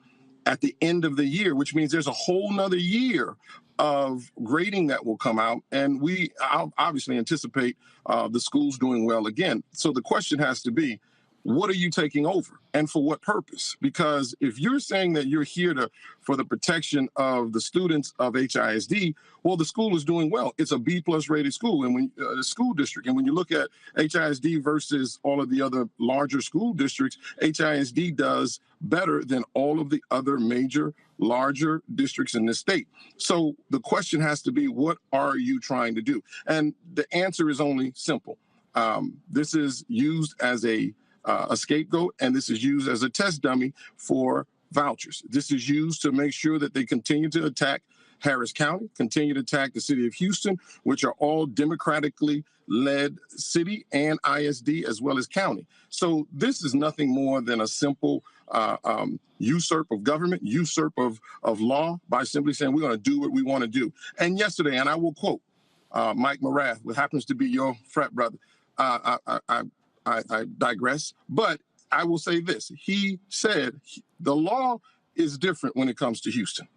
at the end of the year, which means there's a whole nother year of grading that will come out. And we obviously anticipate the schools doing well again. So the question has to be, what are you taking over and for what purpose? Because if you're saying that you're here for the protection of the students of HISD, well, the school is doing well. It's a B+ rated school, and when the school district, and when you look at HISD versus all of the other larger school districts, HISD does better than all of the other major larger districts in the state. So the question has to be, what are you trying to do? And the answer is only simple. This is used as a scapegoat, and this is used as a test dummy for vouchers. This is used to make sure that they continue to attack Harris County, continue to attack the city of Houston, which are all democratically led city and ISD as well as county. So this is nothing more than a simple usurp of government, usurp of law by simply saying we're going to do what we want to do. And yesterday, and I will quote Mike Morath, who happens to be your frat brother, I digress, but I will say this. He said the law is different when it comes to Houston.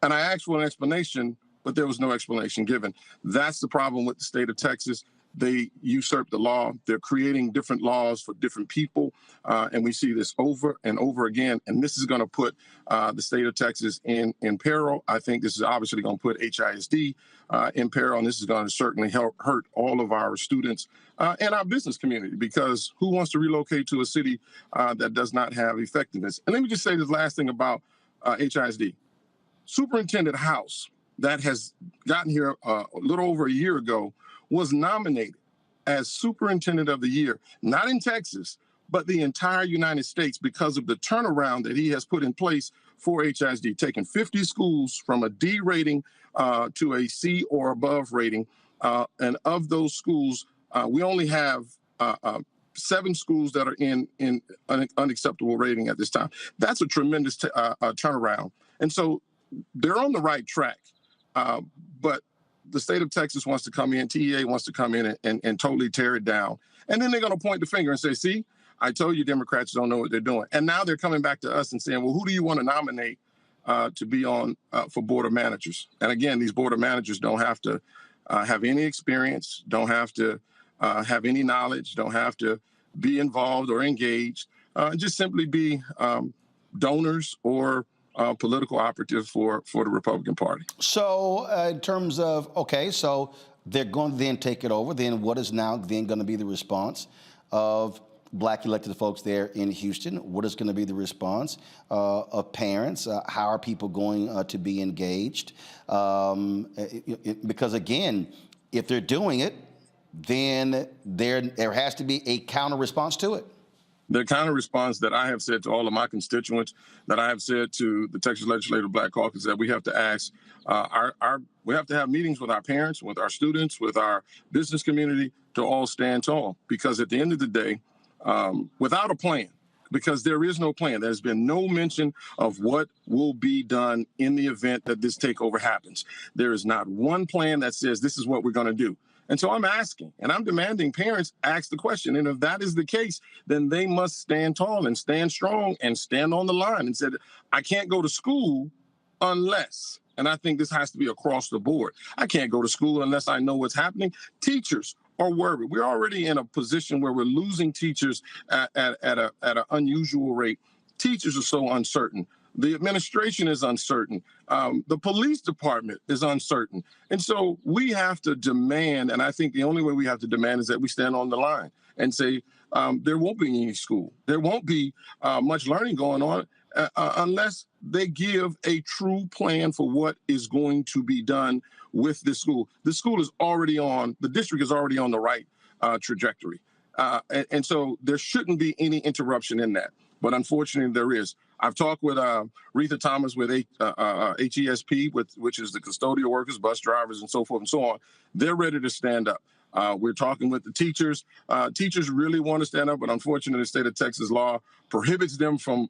And I asked for an explanation, but there was no explanation given. That's the problem with the state of Texas. They usurp the law. They're creating different laws for different people. And we see this over and over again. And this is going to put the state of Texas in peril. I think this is obviously going to put HISD in peril. And this is going to certainly hurt all of our students and our business community, because who wants to relocate to a city that does not have effectiveness? And let me just say this last thing about HISD. Superintendent House, that has gotten here a little over a year ago, was nominated as Superintendent of the Year, not in Texas, but the entire United States, because of the turnaround that he has put in place for HISD, taking 50 schools from a D rating to a C or above rating. And of those schools, we only have 7 schools that are in unacceptable rating at this time. That's a tremendous turnaround. And so they're on the right track. But the state of Texas wants to come in, TEA wants to come in and totally tear it down. And then they're going to point the finger and say, see, I told you Democrats don't know what they're doing. And now they're coming back to us and saying, well, who do you want to nominate to be on for board of managers? And again, these board of managers don't have to have any experience, don't have to have any knowledge, don't have to be involved or engaged, just simply be donors or political operatives for the Republican Party. So in terms of, okay, so they're going to then take it over. Then what is now then going to be the response of Black elected folks there in Houston? What is going to be the response of parents? How are people going to be engaged? Because again, if they're doing it, then there has to be a counter response to it. The counter response that I have said to all of my constituents, that I have said to the Texas Legislative Black Caucus, that we have to ask we have to have meetings with our parents, with our students, with our business community to all stand tall. Because at the end of the day, without a plan, because there is no plan, there's been no mention of what will be done in the event that this takeover happens. There is not one plan that says this is what we're going to do. And so I'm asking, and I'm demanding parents ask the question. And if that is the case, then they must stand tall and stand strong and stand on the line and said, I can't go to school unless, and I think this has to be across the board, I can't go to school unless I know what's happening. Teachers are worried. We're already in a position where we're losing teachers at an unusual rate. Teachers are so uncertain. The administration is uncertain. The police department is uncertain. And so we have to demand, and I think the only way we have to demand is that we stand on the line and say, there won't be any school. There won't be much learning going on unless they give a true plan for what is going to be done with this school. The school is already on, the district is already on the right trajectory. And so there shouldn't be any interruption in that. But unfortunately, there is. I've talked with Retha Thomas with HISD, which is the custodial workers, bus drivers, and so forth and so on. They're ready to stand up. We're talking with the teachers. Teachers really want to stand up, but unfortunately, the state of Texas law prohibits them from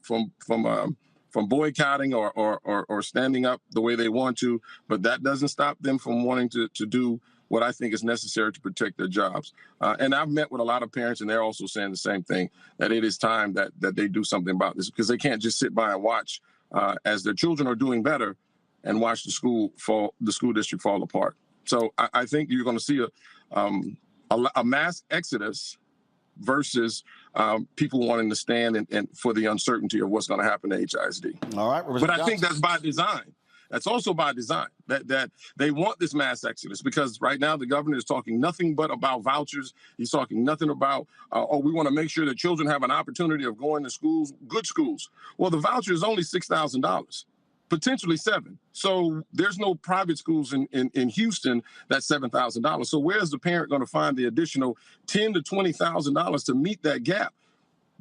boycotting or standing up the way they want to. But that doesn't stop them from wanting to do what I think is necessary to protect their jobs. And I've met with a lot of parents, and they're also saying the same thing, that it is time that they do something about this, because they can't just sit by and watch as their children are doing better and watch the school district fall apart. So I think you're going to see a mass exodus versus people wanting to stand and for the uncertainty of what's going to happen to HISD. All right, but I think that's by design. That's also by design, that they want this mass exodus, because right now the governor is talking nothing but about vouchers. He's talking nothing about, we want to make sure that children have an opportunity of going to schools, good schools. Well, the voucher is only $6,000, potentially $7,000. So there's no private schools in Houston that's $7,000. So where's the parent going to find the additional $10,000 to $20,000 to meet that gap?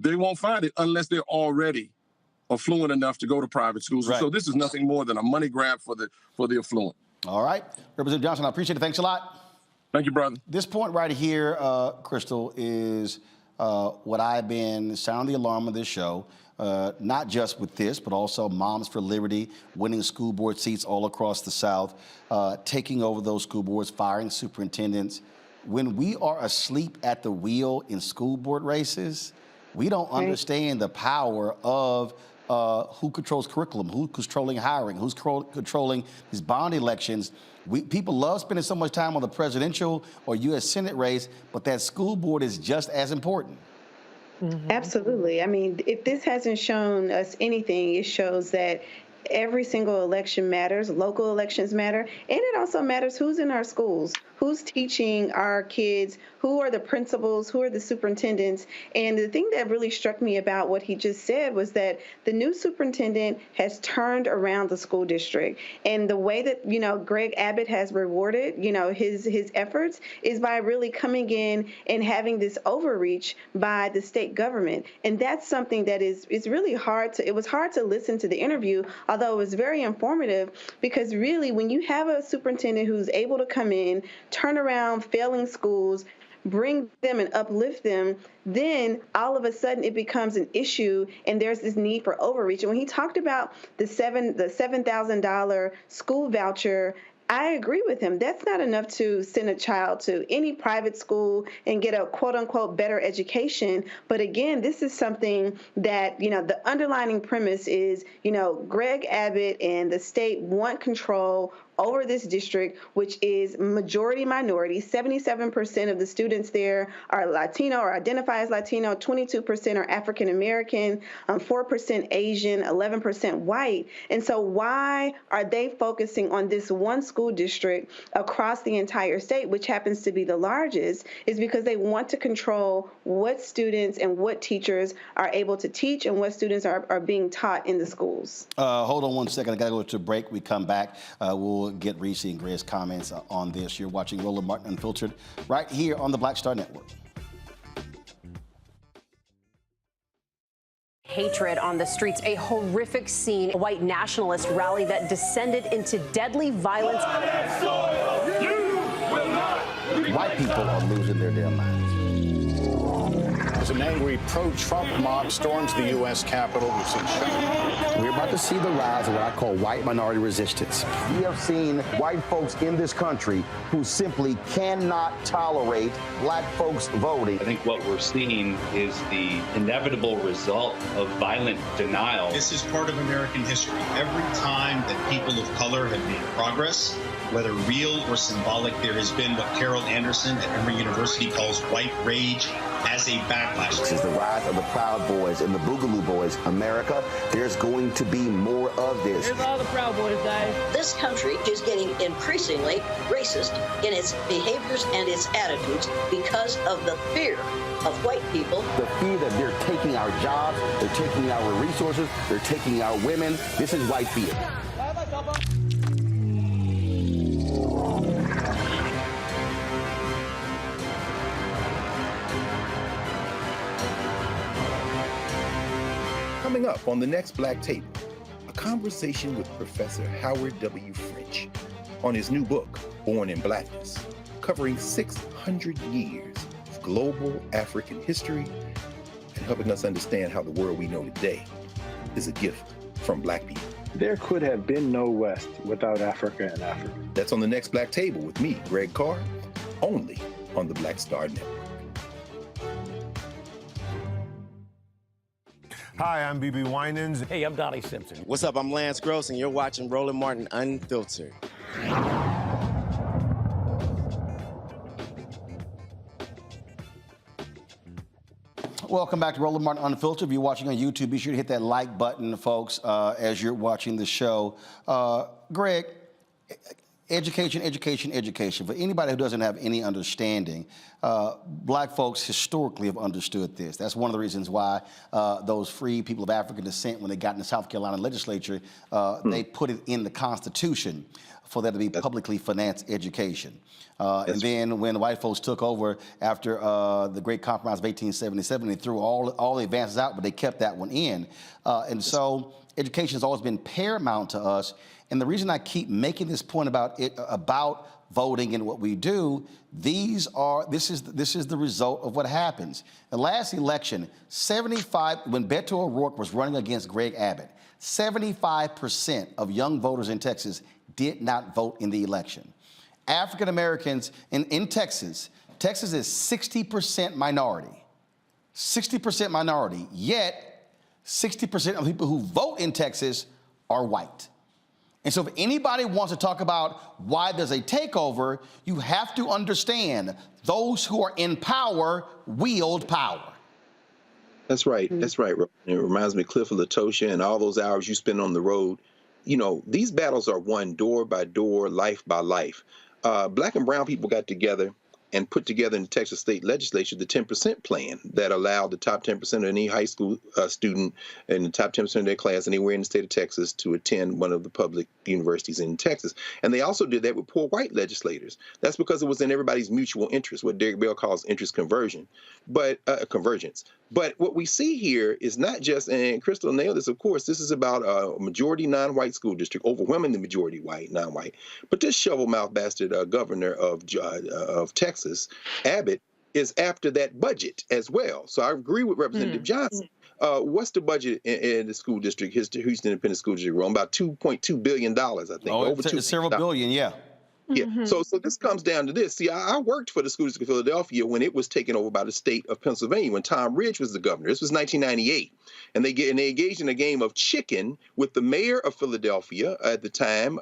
They won't find it unless they're already affluent enough to go to private schools. Right. So this is nothing more than a money grab for the affluent. All right. Representative Johnson, I appreciate it. Thanks a lot. Thank you, brother. This point right here, Crystal, is what I've been sounding the alarm on this show, not just with this, but also Moms for Liberty, winning school board seats all across the South, taking over those school boards, firing superintendents. When we are asleep at the wheel in school board races, we don't understand the power of who controls curriculum, who's controlling hiring, who's controlling these bond elections. People love spending so much time on the presidential or U.S. Senate race, but that school board is just as important. Mm-hmm. Absolutely. I mean, if this hasn't shown us anything, it shows that every single election matters, local elections matter, and it also matters who's in our schools, who's teaching our kids, who are the principals, who are the superintendents. And the thing that really struck me about what he just said was that the new superintendent has turned around the school district. And the way that, Greg Abbott has rewarded, his efforts is by really coming in and having this overreach by the state government. And that's something that is really hard it was hard to listen to the interview, although it was very informative, because really when you have a superintendent who's able to come in, turn around failing schools, bring them and uplift them, then all of a sudden it becomes an issue and there's this need for overreach. And when he talked about the $7,000 school voucher, I agree with him. That's not enough to send a child to any private school and get a quote unquote better education. But again, this is something that, the underlying premise is, Greg Abbott and the state want control over this district, which is majority minority. 77% of the students there are Latino or identify as Latino, 22% are African American, 4% Asian, 11% white. And so why are they focusing on this one school district across the entire state, which happens to be the largest, is because they want to control what students and what teachers are able to teach and what students are being taught in the schools. Hold on one second. I got to go to a break. We come back. We'll get Reese and Greg's comments on this. You're watching Roland Martin Unfiltered right here on the Black Star Network. Hatred on the streets, a horrific scene, a white nationalist rally that descended into deadly violence. White people are losing their damn minds. As an angry pro-Trump mob storms the U.S. Capitol, we've seen We're about to see the rise of what I call white minority resistance. We have seen white folks in this country who simply cannot tolerate black folks voting. I think what we're seeing is the inevitable result of violent denial. This is part of American history. Every time that people of color have made progress, whether real or symbolic, there has been what Carol Anderson at Emory University calls white rage as a backlash. This is the rise of the Proud Boys and the Boogaloo Boys. America, there's going to be more of this. Here's all the Proud Boys, guys. This country is getting increasingly racist in its behaviors and its attitudes because of the fear of white people. The fear that they're taking our jobs, they're taking our resources, they're taking our women. This is white fear. Coming up on the next Black Table, a conversation with Professor Howard W. French on his new book, Born in Blackness, covering 600 years of global African history and helping us understand how the world we know today is a gift from Black people. There could have been no West without Africa and Africa. That's on the next Black Table with me, Greg Carr, only on the Black Star Network. Hi, I'm BB Winans. Hey, I'm Donnie Simpson. What's up? I'm Lance Gross, and you're watching Roland Martin Unfiltered. Welcome back to Roland Martin Unfiltered. If you're watching on YouTube, be sure to hit that like button, folks, as you're watching the show. Greg, education. For anybody who doesn't have any understanding, black folks historically have understood this. That's one of the reasons why those free people of African descent, when they got in the South Carolina legislature, they put it in the Constitution for there to be publicly financed education. And then when the white folks took over after the Great Compromise of 1877, they threw all the advances out, but they kept that one in. And so education has always been paramount to us. And the reason I keep making this point about voting and what we do, this is the result of what happens. The last election, when Beto O'Rourke was running against Greg Abbott, 75% of young voters in Texas did not vote in the election. African Americans in Texas is 60% minority. 60% minority, yet 60% of the people who vote in Texas are white. And so if anybody wants to talk about why there's a takeover, you have to understand those who are in power wield power. That's right. That's right. It reminds me of Cliff Latosha and all those hours you spend on the road. You know, these battles are won door by door, life by life. Black and brown people got together and put together in the Texas state legislature the 10% plan that allowed the top 10% of any high school student in the top 10% of their class anywhere in the state of Texas to attend one of the public universities in Texas. And they also did that with poor white legislators. That's because it was in everybody's mutual interest, what Derek Bell calls interest convergence. But what we see here is not just, and Crystal nailed this, of course, this is about a majority non-white school district, overwhelmingly majority white, non-white. But this shovel-mouthed bastard governor of Texas, Abbott, is after that budget as well. So I agree with Representative Johnson. What's the budget in the school district, Houston Independent School District? We're on about $2.2 billion, I think. Over several billion, yeah. Yeah. So this comes down to this. See, I worked for the School District of Philadelphia when it was taken over by the state of Pennsylvania, when Tom Ridge was the governor. This was 1998. And they engaged in a game of chicken with the mayor of Philadelphia at the time,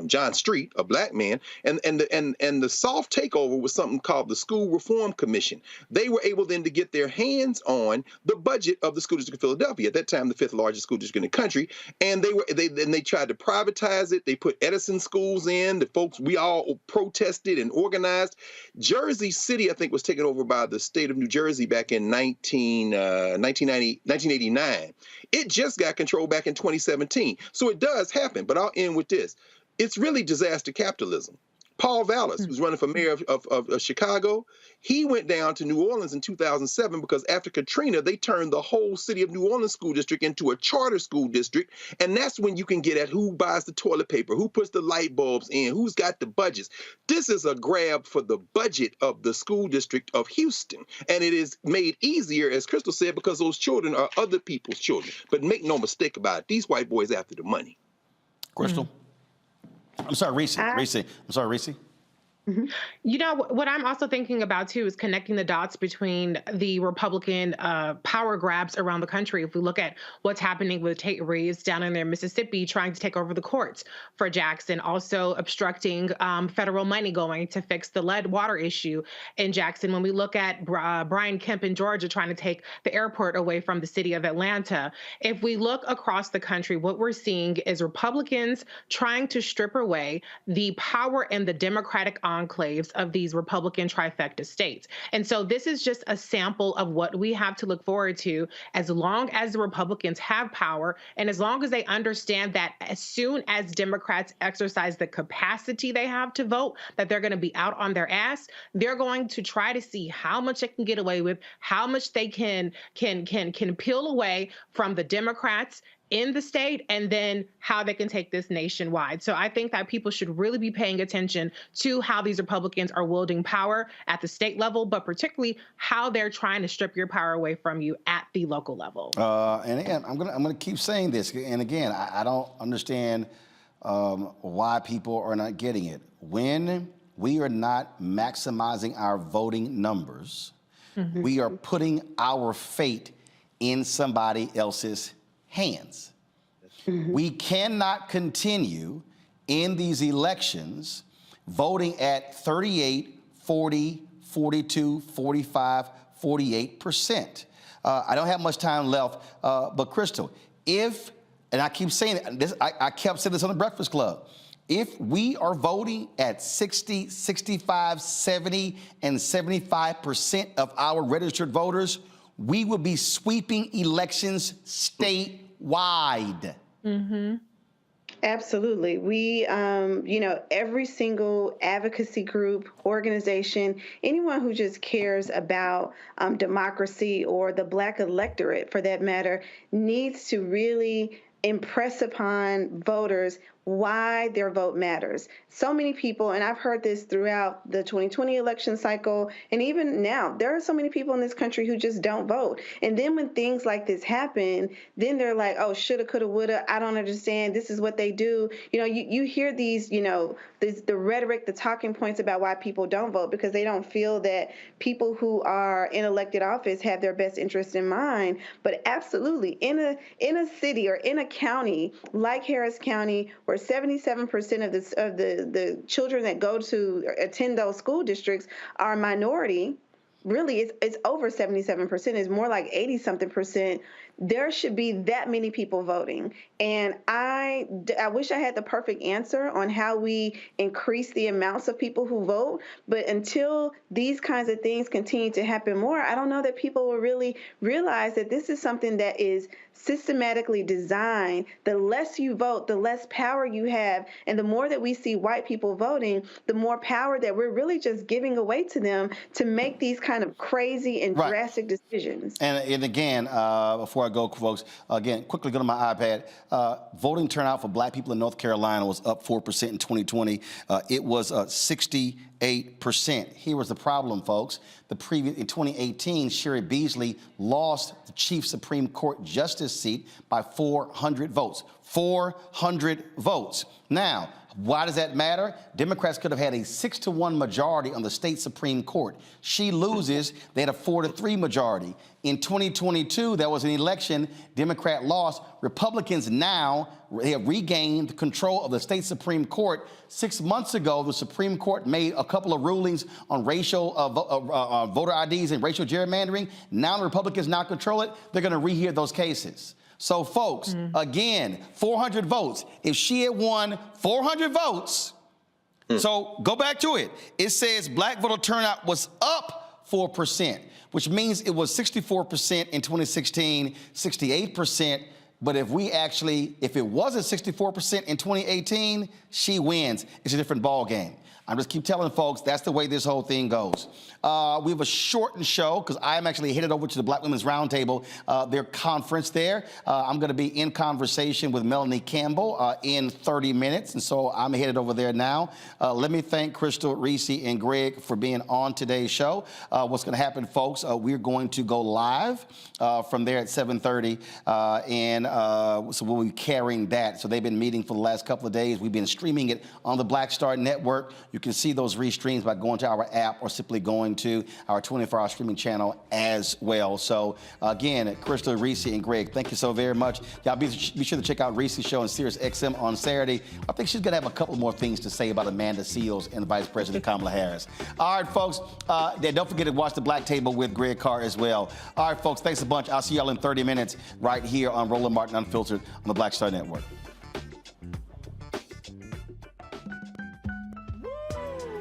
John Street, a black man. And the soft takeover was something called the School Reform Commission. They were able then to get their hands on the budget of the School District of Philadelphia, at that time the 5th largest school district in the country. And they tried to privatize it. They put Edison schools in. The folks, we all protested and organized. Jersey City, I think, was taken over by the state of New Jersey back in 1989. It just got controlled back in 2017. So it does happen, but I'll end with this. It's really disaster capitalism. Paul Vallis was running for mayor of Chicago. He went down to New Orleans in 2007 because after Katrina, they turned the whole city of New Orleans school district into a charter school district. And that's when you can get at who buys the toilet paper, who puts the light bulbs in, who's got the budgets. This is a grab for the budget of the school district of Houston. And it is made easier, as Crystal said, because those children are other people's children. But make no mistake about it, these white boys after the money. Crystal? I'm sorry, Reese. I'm sorry, Reese. You know, what I'm also thinking about, too, is connecting the dots between the Republican power grabs around the country. If we look at what's happening with Tate Reeves down in there in Mississippi trying to take over the courts for Jackson, also obstructing federal money going to fix the lead water issue in Jackson. When we look at Brian Kemp in Georgia trying to take the airport away from the city of Atlanta, if we look across the country, what we're seeing is Republicans trying to strip away the power and the Democratic enclaves of these Republican trifecta states. And so this is just a sample of what we have to look forward to as long as the Republicans have power and as long as they understand that as soon as Democrats exercise the capacity they have to vote, that they're going to be out on their ass. They're going to try to see how much they can get away with, how much they can peel away from the Democrats in the state, and then how they can take this nationwide. So I think that people should really be paying attention to how these Republicans are wielding power at the state level, but particularly how they're trying to strip your power away from you at the local level. And again, I'm gonna keep saying this. And again, I don't understand why people are not getting it. When we are not maximizing our voting numbers, we are putting our fate in somebody else's hands. We cannot continue in these elections voting at 38, 40, 42, 45, 48%. I don't have much time left, but Crystal, if, and I keep saying this, I kept saying this on the Breakfast Club, if we are voting at 60, 65, 70, and 75% of our registered voters, we will be sweeping elections statewide. Absolutely. We, every single advocacy group, organization, anyone who just cares about democracy or the Black electorate, for that matter, needs to really impress upon voters why their vote matters. So many people, and I've heard this throughout the 2020 election cycle, and even now, there are so many people in this country who just don't vote. And then when things like this happen, then they're like, oh, shoulda, coulda, woulda, I don't understand, this is what they do. You hear these, the rhetoric, the talking points about why people don't vote, because they don't feel that people who are in elected office have their best interest in mind. But absolutely, in a city or in a county like Harris County, where 77% of the children that go to attend those school districts are minority, really it's over 77%, it's more like 80-something%. There should be that many people voting. And I wish I had the perfect answer on how we increase the amounts of people who vote. But until these kinds of things continue to happen more, I don't know that people will really realize that this is something that is systematically designed. The less you vote, the less power you have. And the more that we see white people voting, the more power that we're really just giving away to them to make these kind of crazy and drastic decisions. And again, before I go, folks, again, quickly go to my iPad. Voting turnout for Black people in North Carolina was up 4% in 2020. It was 68%. Here was the problem, folks. In 2018, Sherry Beasley lost the Chief Supreme Court Justice seat by 400 votes. 400 votes. Now, why does that matter? Democrats could have had a 6-1 majority on the state Supreme Court. She loses, they had a 4-3 majority. In 2022, there was an election, Democrat lost. Republicans now, they have regained control of the state Supreme Court. 6 months ago, the Supreme Court made a couple of rulings on racial voter IDs and racial gerrymandering. Now the Republicans now control it. They're going to rehear those cases. So, folks, again, 400 votes. If she had won 400 votes, so go back to it. It says Black voter turnout was up 4%, which means it was 64% in 2016, 68%. But if it wasn't 64% in 2018, she wins. It's a different ball game. I'm just keep telling folks that's the way this whole thing goes. We have a shortened show because I'm actually headed over to the Black Women's Roundtable, their conference there. I'm going to be in conversation with Melanie Campbell in 30 minutes, and so I'm headed over there now. Let me thank Crystal, Reese, and Greg for being on today's show. What's going to happen, folks, we're going to go live from there at 7:30, so we'll be carrying that. So they've been meeting for the last couple of days. We've been streaming it on the Black Star Network. You can see those restreams by going to our app or simply going to our 24-hour streaming channel as well. So again, Crystal, Reese, and Greg, thank you so very much. Y'all be sure to check out Reese's show on Sirius XM on Saturday. I think she's going to have a couple more things to say about Amanda Seals and Vice President Kamala Harris. All right, folks, don't forget to watch the Black Table with Greg Carr as well. All right, folks, thanks a bunch. I'll see y'all in 30 minutes right here on Roland Martin Unfiltered on the Black Star Network.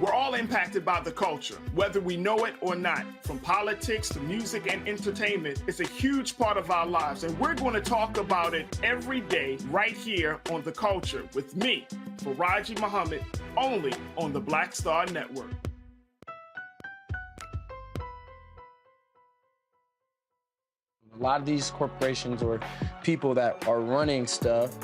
We're all impacted by the culture, whether we know it or not. From politics to music and entertainment, it's a huge part of our lives, and we're going to talk about it every day right here on The Culture with me, Faraji Muhammad, only on the Black Star Network. A lot of these corporations or people that are running stuff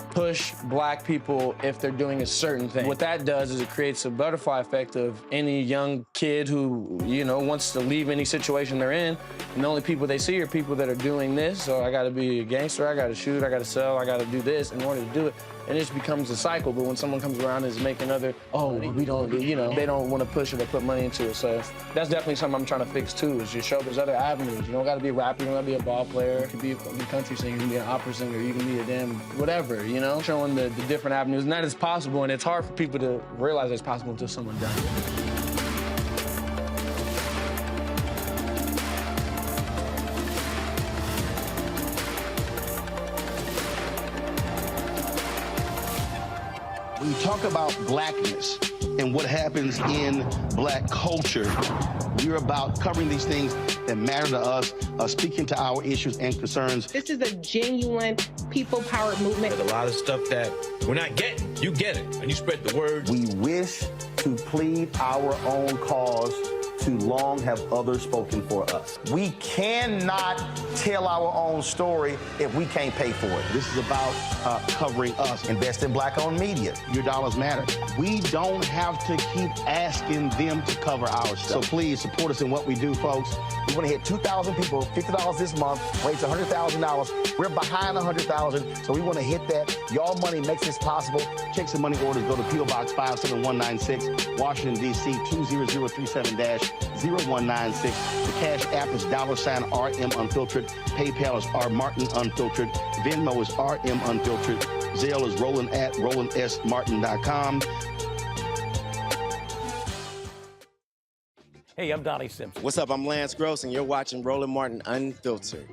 push black people if they're doing a certain thing. What that does is it creates a butterfly effect of any young kid who, wants to leave any situation they're in, and the only people they see are people that are doing this. So I gotta be a gangster, I gotta shoot, I gotta sell, I gotta do this in order to do it. And it just becomes a cycle. But when someone comes around and is making we don't, they don't want to push it or put money into it. So that's definitely something I'm trying to fix too, is just show there's other avenues. You don't gotta be a rapper, you don't gotta be a ball player, you can be a country singer, you can be an opera singer, you can be a damn whatever, showing the different avenues. And that is possible, and it's hard for people to realize it's possible until someone does it. When you talk about blackness and what happens in black culture, we're about covering these things that matter to us, speaking to our issues and concerns. This is a genuine people-powered movement. There's a lot of stuff that we're not getting. You get it, and you spread the word. We wish to plead our own cause. Too long have others spoken for us. We cannot tell our own story if we can't pay for it. This is about covering us. Invest in black-owned media. Your dollars matter. We don't have to keep asking them to cover our stuff. So please support us in what we do, folks. We want to hit 2,000 people, $50 this month, raise $100,000. We're behind $100,000, so we want to hit that. Y'all money makes this possible. Check some money orders. Go to P.O. Box 57196, Washington, D.C. 20037-0196. The Cash App is $RM Unfiltered. PayPal is R Martin Unfiltered. Venmo is RM Unfiltered. Zelle is Roland at RolandSMartin.com. Hey, I'm Donnie Simpson. What's up? I'm Lance Gross, and you're watching Roland Martin Unfiltered.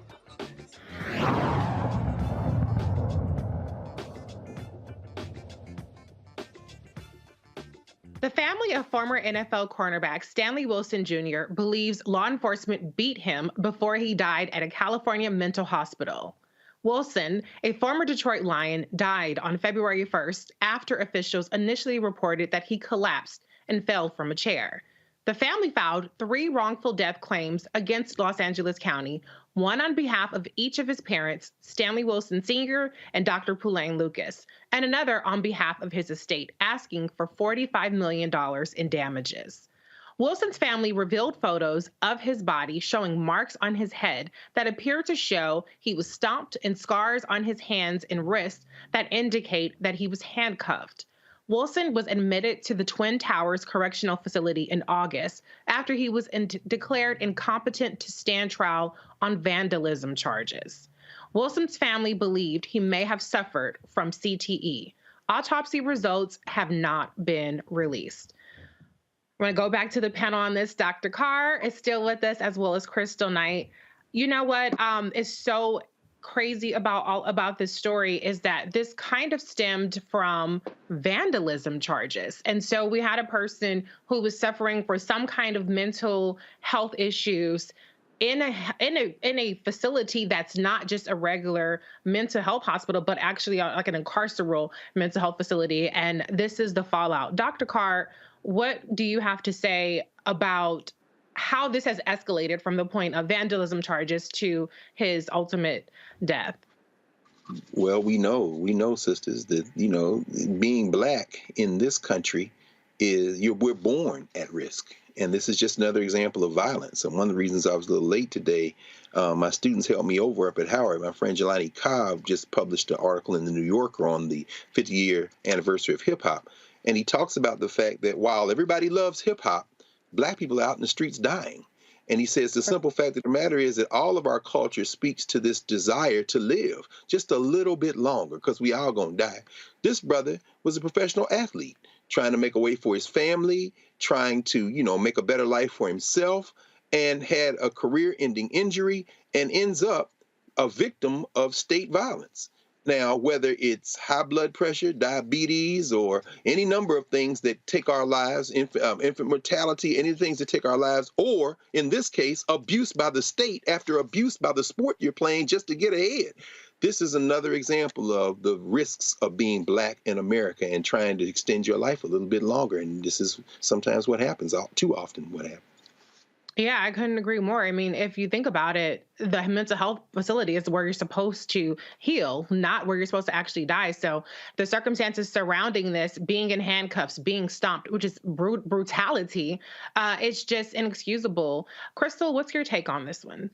The family of former NFL cornerback Stanley Wilson Jr. believes law enforcement beat him before he died at a California mental hospital. Wilson, a former Detroit Lion, died on February 1st after officials initially reported that he collapsed and fell from a chair. The family filed 3 wrongful death claims against Los Angeles County, one on behalf of each of his parents, Stanley Wilson Sr. and Dr. Pulaine Lucas, and another on behalf of his estate, asking for $45 million in damages. Wilson's family revealed photos of his body showing marks on his head that appear to show he was stomped and scars on his hands and wrists that indicate that he was handcuffed. Wilson was admitted to the Twin Towers Correctional Facility in August after he was declared incompetent to stand trial on vandalism charges. Wilson's family believed he may have suffered from CTE. Autopsy results have not been released. I'm going to go back to the panel on this. Dr. Carr is still with us, as well as Crystal Knight. You know what is so crazy about this story is that this kind of stemmed from vandalism charges. And so we had a person who was suffering for some kind of mental health issues in a facility that's not just a regular mental health hospital, but actually like an incarceral mental health facility. And this is the fallout. Dr. Carr, what do you have to say about how this has escalated from the point of vandalism charges to his ultimate death? Well, we know, sisters, that, being black in this country we're born at risk. And this is just another example of violence. And one of the reasons I was a little late today, my students helped me over up at Howard. My friend Jelani Cobb just published an article in the New Yorker on the 50-year anniversary of hip hop. And he talks about the fact that while everybody loves hip hop, black people are out in the streets dying. And he says the simple fact of the matter is that all of our culture speaks to this desire to live just a little bit longer, because we all gonna die. This brother was a professional athlete trying to make a way for his family, trying to, make a better life for himself, and had a career-ending injury and ends up a victim of state violence. Now, whether it's high blood pressure, diabetes, or any number of things that take our lives, infant mortality, any things that take our lives, or in this case, abuse by the state after abuse by the sport you're playing just to get ahead. This is another example of the risks of being black in America and trying to extend your life a little bit longer. And this is sometimes what happens, too often what happens. Yeah, I couldn't agree more. I mean, if you think about it, the mental health facility is where you're supposed to heal, not where you're supposed to actually die. So the circumstances surrounding this, being in handcuffs, being stomped, which is brutality, it's just inexcusable. Crystal, what's your take on this one?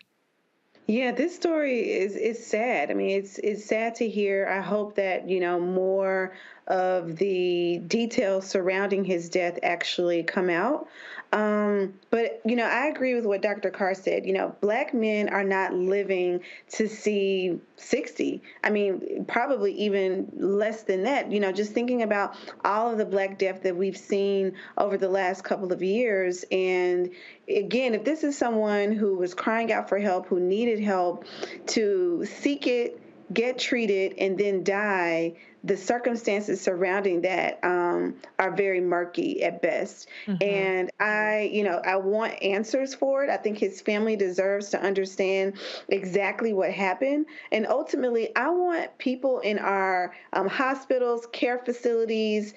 Yeah, this story is sad. I mean, it's sad to hear. I hope that, more of the details surrounding his death actually come out. But, I agree with what Dr. Carr said. Black men are not living to see 60. I mean, probably even less than that. Just thinking about all of the Black death that we've seen over the last couple of years. And again, if this is someone who was crying out for help, who needed help, to seek it, get treated, and then die, the circumstances surrounding that are very murky at best. Mm-hmm. And I want answers for it. I think his family deserves to understand exactly what happened. And ultimately, I want people in our hospitals, care facilities,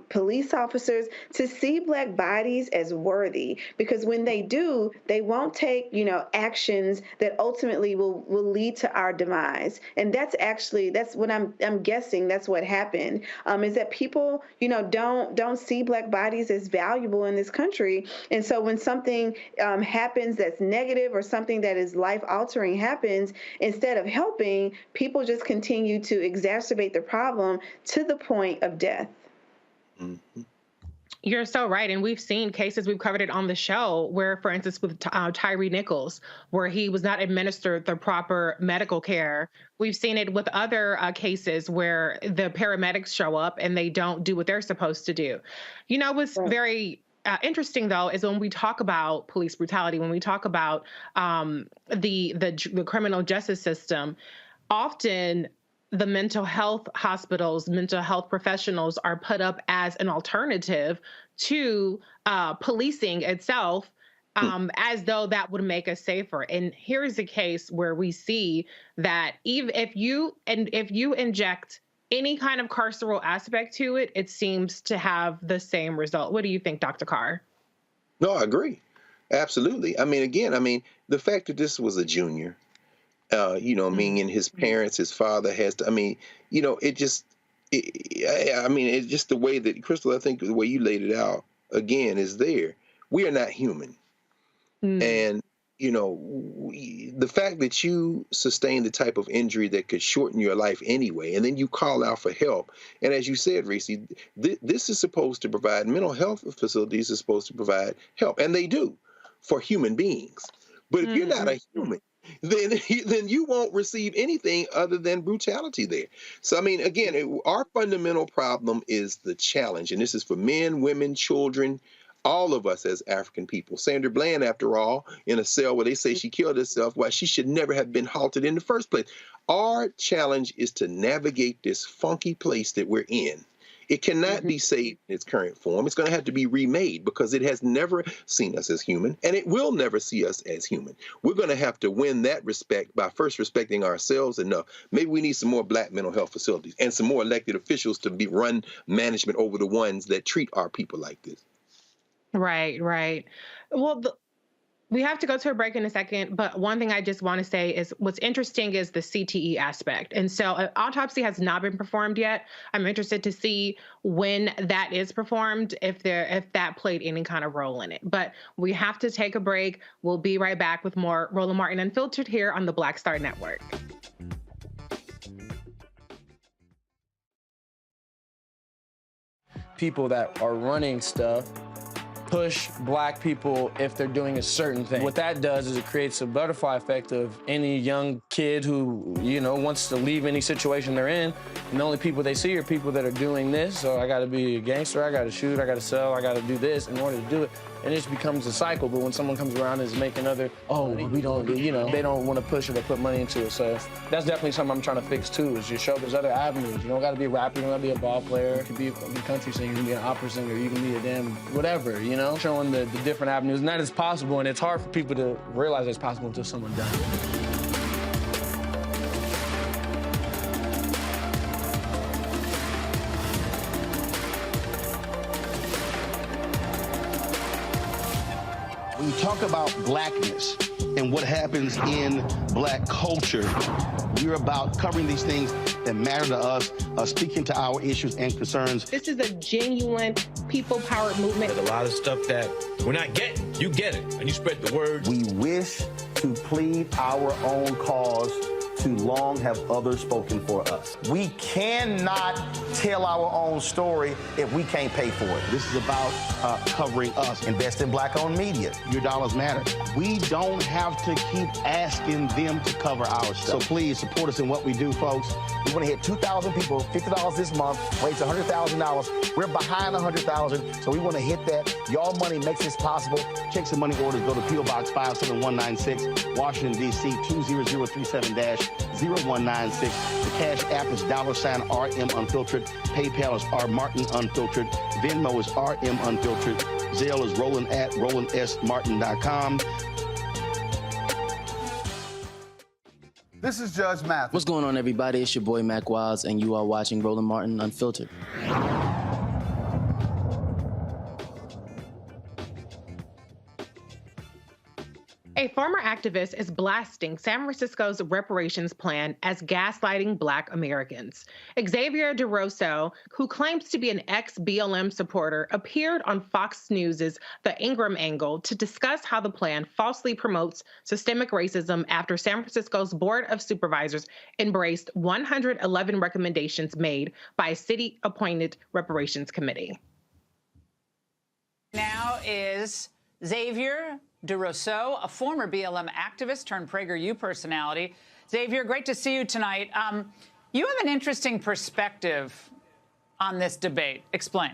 police officers to see Black bodies as worthy, because when they do, they won't take, actions that ultimately will lead to our demise. And that's what I'm guessing. That's what happened, is that people, don't see Black bodies as valuable in this country. And so when something happens that's negative or something that is life-altering happens, instead of helping, people just continue to exacerbate the problem to the point of death. Mm-hmm. You're so right. And we've seen cases, we've covered it on the show, where, for instance, with Tyree Nichols, where he was not administered the proper medical care. We've seen it with other cases where the paramedics show up and they don't do what they're supposed to do. What's very interesting, though, is when we talk about police brutality, when we talk about the criminal justice system, often the mental health hospitals, mental health professionals are put up as an alternative to policing itself, as though that would make us safer. And here's a case where we see that even if you inject any kind of carceral aspect to it, it seems to have the same result. What do you think, Dr. Carr? No, I agree. Absolutely. I mean, the fact that this was a junior, meaning his parents, his father has to, it's just the way that, Crystal, I think the way you laid it out, again, is there. We are not human. And, the fact that you sustained the type of injury that could shorten your life anyway, and then you call out for help. And as you said, Reese, this is supposed to provide, mental health facilities are supposed to provide help, and they do, for human beings. But if you're not a human, then you won't receive anything other than brutality there. So, again, our fundamental problem is the challenge. And this is for men, women, children, all of us as African people. Sandra Bland, after all, in a cell where they say she killed herself, why she should never have been halted in the first place. Our challenge is to navigate this funky place that we're in It cannot be saved in its current form. It's going to have to be remade because it has never seen us as human, and it will never see us as human. We're going to have to win that respect by first respecting ourselves enough. Maybe we need some more Black mental health facilities and some more elected officials to run management over the ones that treat our people like this. Right, right. Well, we have to go to a break in a second, but one thing I just want to say is what's interesting is the CTE aspect. And so an autopsy has not been performed yet. I'm interested to see when that is performed, if that played any kind of role in it. But we have to take a break. We'll be right back with more Roland Martin Unfiltered here on the Black Star Network. People that are running stuff push black people if they're doing a certain thing. What that does is it creates a butterfly effect of any young kid who, wants to leave any situation they're in, and the only people they see are people that are doing this. So I gotta be a gangster, I gotta shoot, I gotta sell, I gotta do this in order to do it. And it just becomes a cycle. But when someone comes around and is making we don't do, they don't want to push it or put money into it. So that's definitely something I'm trying to fix too, is just show there's other avenues. You don't gotta be a rapper, you don't gotta be a ball player, you can be a country singer, you can be an opera singer, you can be a damn whatever, showing the different avenues. And that is possible, and it's hard for people to realize it's possible until someone does. When you talk about blackness and what happens in Black culture, we're about covering these things that matter to us, speaking to our issues and concerns. This is a genuine people-powered movement. There's a lot of stuff that we're not getting. You get it, and you spread the word. We wish to plead our own cause. Too long have others spoken for us. We cannot tell our own story if we can't pay for it. This is about covering us. Invest in Black-owned media. Your dollars matter. We don't have to keep asking them to cover our stuff. So please support us in what we do, folks. We want to hit 2,000 people, $50 this month, raise $100,000. We're behind 100,000, so we want to hit that. Y'all money makes this possible. Check some money orders. Go to P.O. Box 57196, Washington, D.C. 20037-0196. The Cash App is $RM Unfiltered. PayPal is R Martin Unfiltered. Venmo is RM Unfiltered. Zelle is roland@rolandsmartin.com. This is Judge Mathis. What's going on, everybody? It's your boy Mac Wiles, and you are watching Roland Martin Unfiltered. A former activist is blasting San Francisco's reparations plan as gaslighting Black Americans. Xavier DeRosso, who claims to be an ex-BLM supporter, appeared on Fox News' The Ingram Angle to discuss how the plan falsely promotes systemic racism after San Francisco's Board of Supervisors embraced 111 recommendations made by a city-appointed reparations committee. Now is Xavier DeRosso, a former BLM activist turned PragerU personality. Xavier, great to see you tonight. You have an interesting perspective on this debate. Explain.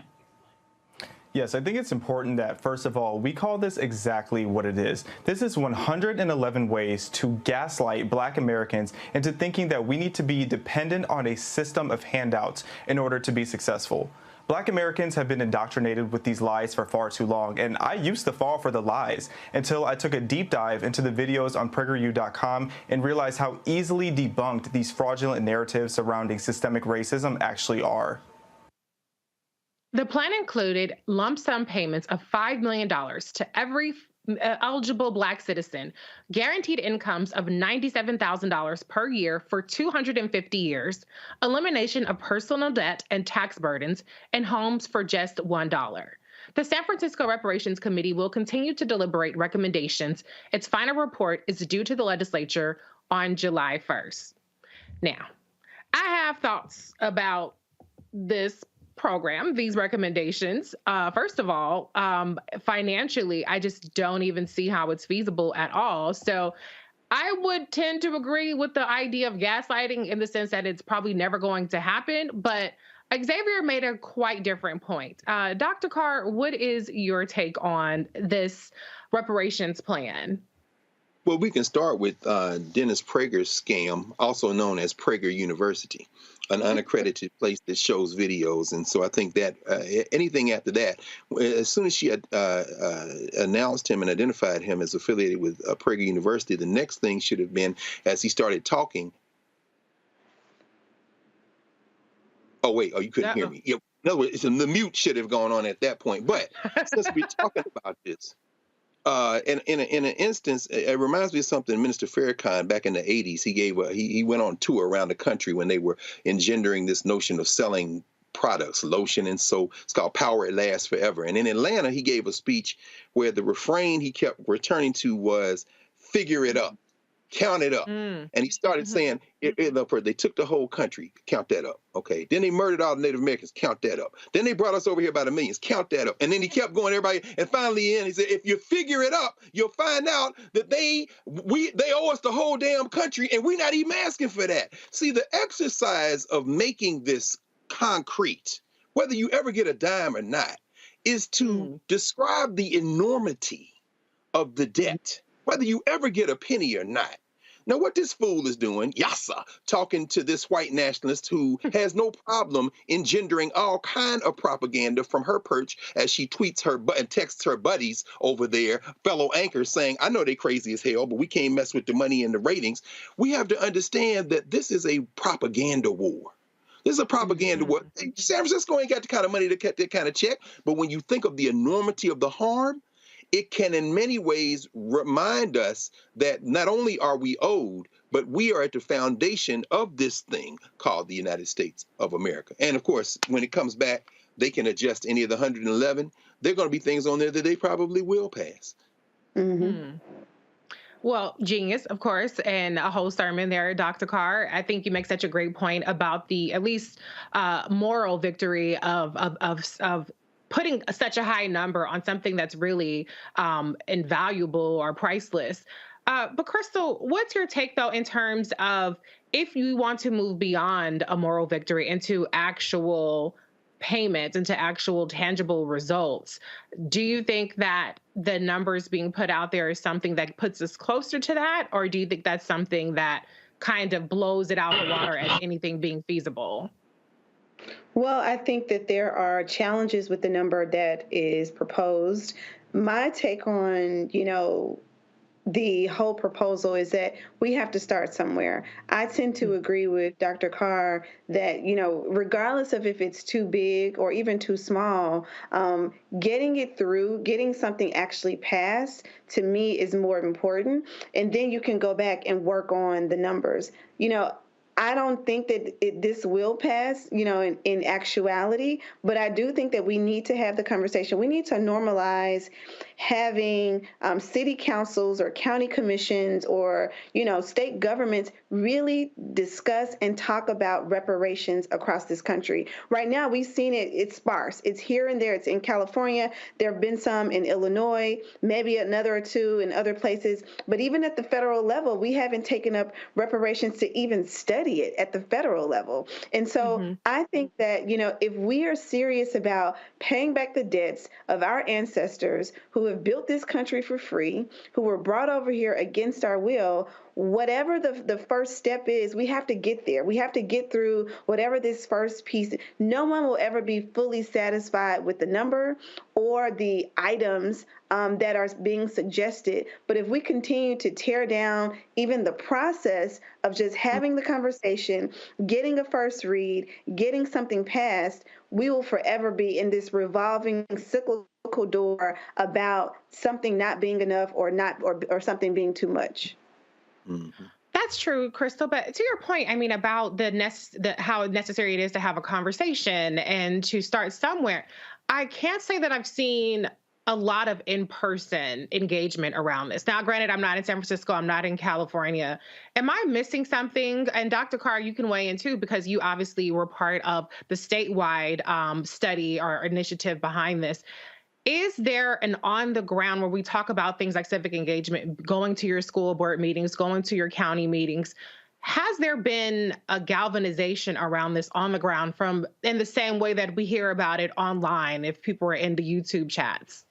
Yes, I think it's important that, first of all, we call this exactly what it is. This is 111 ways to gaslight Black Americans into thinking that we need to be dependent on a system of handouts in order to be successful. Black Americans have been indoctrinated with these lies for far too long, and I used to fall for the lies until I took a deep dive into the videos on PragerU.com and realized how easily debunked these fraudulent narratives surrounding systemic racism actually are. The plan included lump sum payments of $5 million to every eligible Black citizen, guaranteed incomes of $97,000 per year for 250 years, elimination of personal debt and tax burdens, and homes for just $1. The San Francisco Reparations Committee will continue to deliberate recommendations. Its final report is due to the legislature on July 1st. Now, I have thoughts about this program, these recommendations. First of all, financially, I just don't even see how it's feasible at all. So I would tend to agree with the idea of gaslighting in the sense that it's probably never going to happen. But Xavier made a quite different point. Dr. Carr, what is your take on this reparations plan? Well, we can start with Dennis Prager's scam, also known as Prager University, an unaccredited place that shows videos. And so I think that anything after that, as soon as she had announced him and identified him as affiliated with Prager University, the next thing should have been, as he started talking. Oh, wait. Oh, you couldn't hear me. Yeah. In other words, the mute should have gone on at that point. But since we're talking about this, in an instance, it reminds me of something Minister Farrakhan back in the 80s. He went on tour around the country when they were engendering this notion of selling products, lotion and soap. It's called Power It Lasts Forever. And in Atlanta, he gave a speech where the refrain he kept returning to was, figure it up, count it up. And he started saying, they took the whole country, count that up. Okay. Then they murdered all the Native Americans, count that up. Then they brought us over here by the millions, count that up. And then he kept going, everybody, and finally he said, if you figure it up, you'll find out that they owe us the whole damn country, and we're not even asking for that. See, the exercise of making this concrete, whether you ever get a dime or not, is to describe the enormity of the debt, whether you ever get a penny or not. Now, what this fool is doing, Yassa, talking to this white nationalist who has no problem engendering all kind of propaganda from her perch as she tweets her and texts her buddies over there, fellow anchors, saying, I know they crazy as hell, but we can't mess with the money and the ratings. We have to understand that this is a propaganda war. This is a propaganda war. San Francisco ain't got the kind of money to cut that kind of check, but when you think of the enormity of the harm, it can in many ways remind us that not only are we owed, but we are at the foundation of this thing called the United States of America. And of course, when it comes back, they can adjust any of the 111. There are going to be things on there that they probably will pass. Well, genius, of course, and a whole sermon there, Dr. Carr. I think you make such a great point about the at least moral victory of putting such a high number on something that's really invaluable or priceless. But Crystal, what's your take, though, in terms of if you want to move beyond a moral victory into actual payments, into actual tangible results? Do you think that the numbers being put out there is something that puts us closer to that? Or do you think that's something that kind of blows it out the water as anything being feasible? Well, I think that there are challenges with the number that is proposed. My take on, the whole proposal is that we have to start somewhere. I tend to agree with Dr. Carr that, regardless of if it's too big or even too small, getting it through, getting something actually passed, to me is more important. And then you can go back and work on the numbers. I don't think that this will pass, in actuality, but I do think that we need to have the conversation. We need to normalize having city councils or county commissions or, state governments really discuss and talk about reparations across this country. Right now, we've seen it's sparse. It's here and there. It's in California. There have been some in Illinois, maybe another or two in other places. But even at the federal level, we haven't taken up reparations to even study it at the federal level. And so I think that, if we are serious about paying back the debts of our ancestors who have built this country for free, who were brought over here against our will, whatever the first step is, we have to get there. We have to get through whatever this first piece. No one will ever be fully satisfied with the number or the items that are being suggested. But if we continue to tear down even the process of just having the conversation, getting a first read, getting something passed, we will forever be in this revolving cyclical door about something not being enough or something being too much. That's true, Crystal. But to your point, about how necessary it is to have a conversation and to start somewhere, I can't say that I've seen a lot of in-person engagement around this. Now, granted, I'm not in San Francisco. I'm not in California. Am I missing something? And Dr. Carr, you can weigh in too, because you obviously were part of the statewide study or initiative behind this. Is there an on the ground where we talk about things like civic engagement, going to your school board meetings, going to your county meetings? Has there been a galvanization around this on the ground in the same way that we hear about it online if people are in the YouTube chats?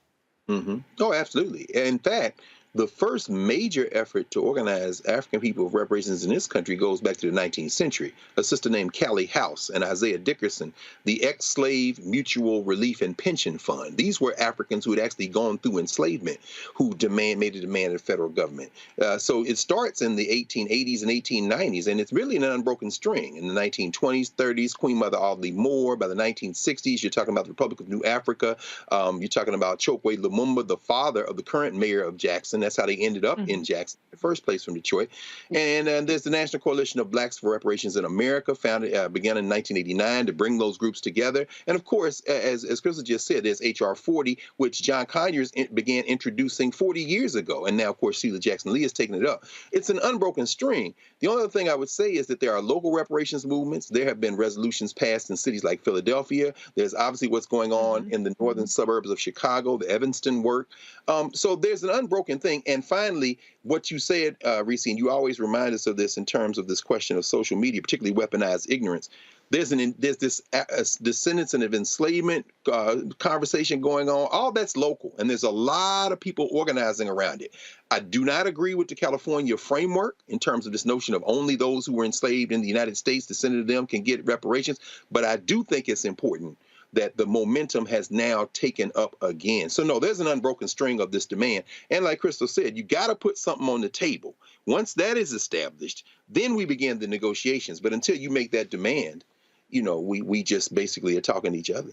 Oh, absolutely. In fact, the first major effort to organize African people of reparations in this country goes back to the 19th century. A sister named Callie House and Isaiah Dickerson, the Ex-Slave Mutual Relief and Pension Fund. These were Africans who had actually gone through enslavement who made a demand of the federal government. So it starts in the 1880s and 1890s, and it's really an unbroken string. In the 1920s, 30s, Queen Mother Audley Moore. By the 1960s, you're talking about the Republic of New Africa. You're talking about Chokwe Lumumba, the father of the current mayor of Jackson. That's how they ended up in Jackson in the first place, from Detroit. And there's the National Coalition of Blacks for Reparations in America, began in 1989 to bring those groups together. And of course, as Crystal just said, there's HR 40, which John Conyers began introducing 40 years ago. And now, of course, Sheila Jackson Lee has taken it up. It's an unbroken string. The only other thing I would say is that there are local reparations movements. There have been resolutions passed in cities like Philadelphia. There's obviously what's going on in the northern suburbs of Chicago, the Evanston work. So there's an unbroken thing. And finally, what you said, Reese, and you always remind us of this in terms of this question of social media, particularly weaponized ignorance. There's this descendants of enslavement conversation going on. All that's local, and there's a lot of people organizing around it. I do not agree with the California framework in terms of this notion of only those who were enslaved in the United States, descended of them, can get reparations. But I do think it's important that the momentum has now taken up again. So no, there's an unbroken string of this demand. And like Crystal said, you got to put something on the table. Once that is established, then we begin the negotiations. But until you make that demand, you know, we just basically are talking to each other.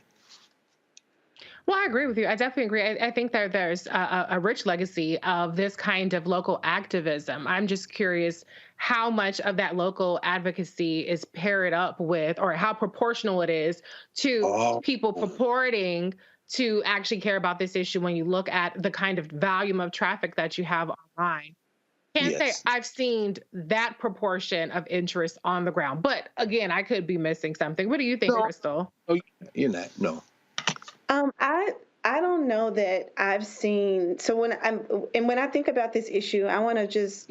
Well, I agree with you. I definitely agree. I think that there's a rich legacy of this kind of local activism. I'm just curious how much of that local advocacy is paired up with, or how proportional it is to people purporting to actually care about this issue when you look at the kind of volume of traffic that you have online. Can't say I've seen that proportion of interest on the ground. But again, I could be missing something. What do you think, Crystal? Oh, you're not. No. I don't know that I've seen. So when I think about this issue, I want to just,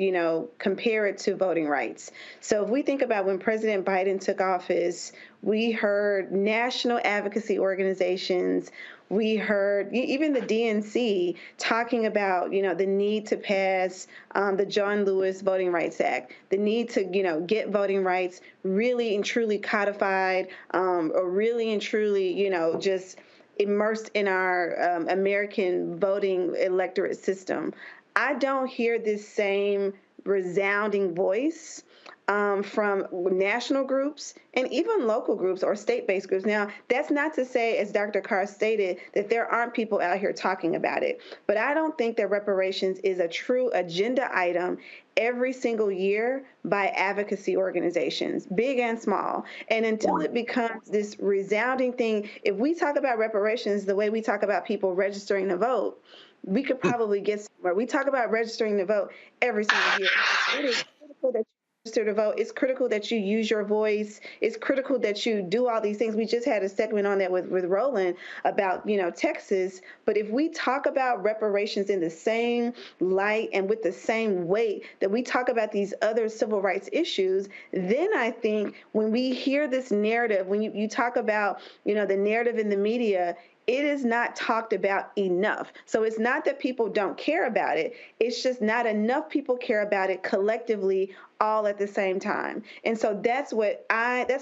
compare it to voting rights. So if we think about when President Biden took office, we heard national advocacy organizations. We heard even the DNC talking about, the need to pass the John Lewis Voting Rights Act, the need to, get voting rights really and truly codified, or really and truly, just immersed in our American voting electorate system. I don't hear this same resounding voice from national groups and even local groups or state-based groups. Now, that's not to say, as Dr. Carr stated, that there aren't people out here talking about it. But I don't think that reparations is a true agenda item every single year by advocacy organizations, big and small. And until it becomes this resounding thing, if we talk about reparations the way we talk about people registering to vote, we could probably get somewhere. We talk about registering to vote every single year. It is critical that you register to vote. It's critical that you use your voice. It's critical that you do all these things. We just had a segment on that with Roland about, Texas. But if we talk about reparations in the same light and with the same weight that we talk about these other civil rights issues, then I think when we hear this narrative, when you talk about, the narrative in the media, it is not talked about enough. So it's not that people don't care about it. It's just not enough people care about it collectively all at the same time. And so that's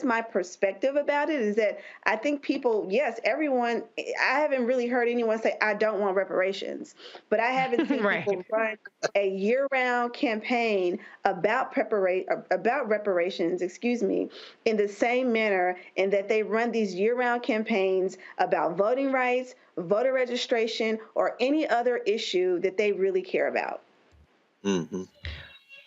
my perspective about it, is that I think people, yes, everyone, I haven't really heard anyone say, I don't want reparations, but I haven't seen people run a year-round campaign about reparations, in the same manner, and that they run these year-round campaigns about voting rights, voter registration, or any other issue that they really care about. Mm-hmm.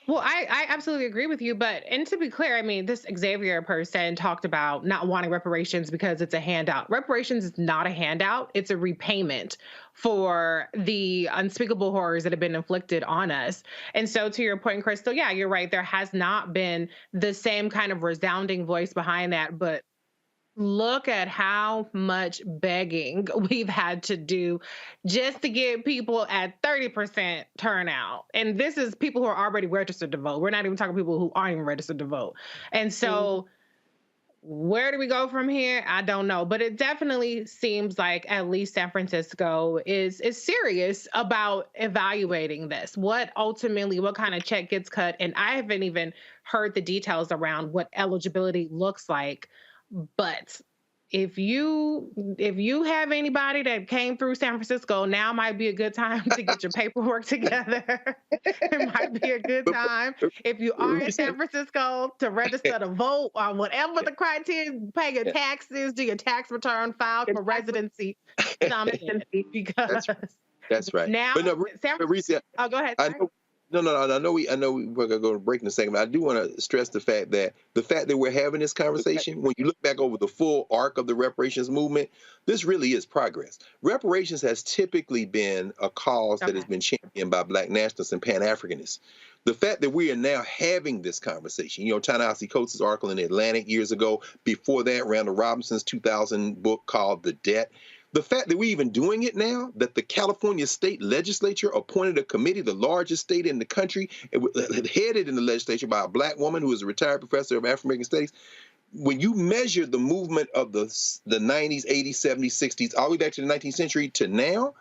Well, I absolutely agree with you. And to be clear, I mean, this Xavier person talked about not wanting reparations because it's a handout. Reparations is not a handout. It's a repayment for the unspeakable horrors that have been inflicted on us. And so to your point, Crystal, yeah, you're right. There has not been the same kind of resounding voice behind that. But look at how much begging we've had to do just to get people at 30% turnout. And this is people who are already registered to vote. We're not even talking people who aren't even registered to vote. And so Where do we go from here? I don't know. But it definitely seems like at least San Francisco is serious about evaluating this. What kind of check gets cut? And I haven't even heard the details around what eligibility looks like. But if you have anybody that came through San Francisco, now might be a good time to get your paperwork together. It might be a good time if you are in San Francisco to register to vote or whatever the criteria, pay your taxes, do your tax return, file for residency, because that's right. Now, but no, Reese, oh, go ahead. I know we're gonna go to break in a second, but I do want to stress the fact that we're having this conversation, when you look back over the full arc of the reparations movement, this really is progress. Reparations has typically been a cause that has been championed by Black nationalists and Pan-Africanists. The fact that we are now having this conversation, Ta-Nehisi Coates' article in the Atlantic years ago, before that, Randall Robinson's 2000 book called The Debt. The fact that we're even doing it now, that the California state legislature appointed a committee, the largest state in the country, headed in the legislature by a Black woman who is a retired professor of African American studies. When you measure the movement of the 90s, 80s, 70s, 60s, all the way back to the 19th century to now,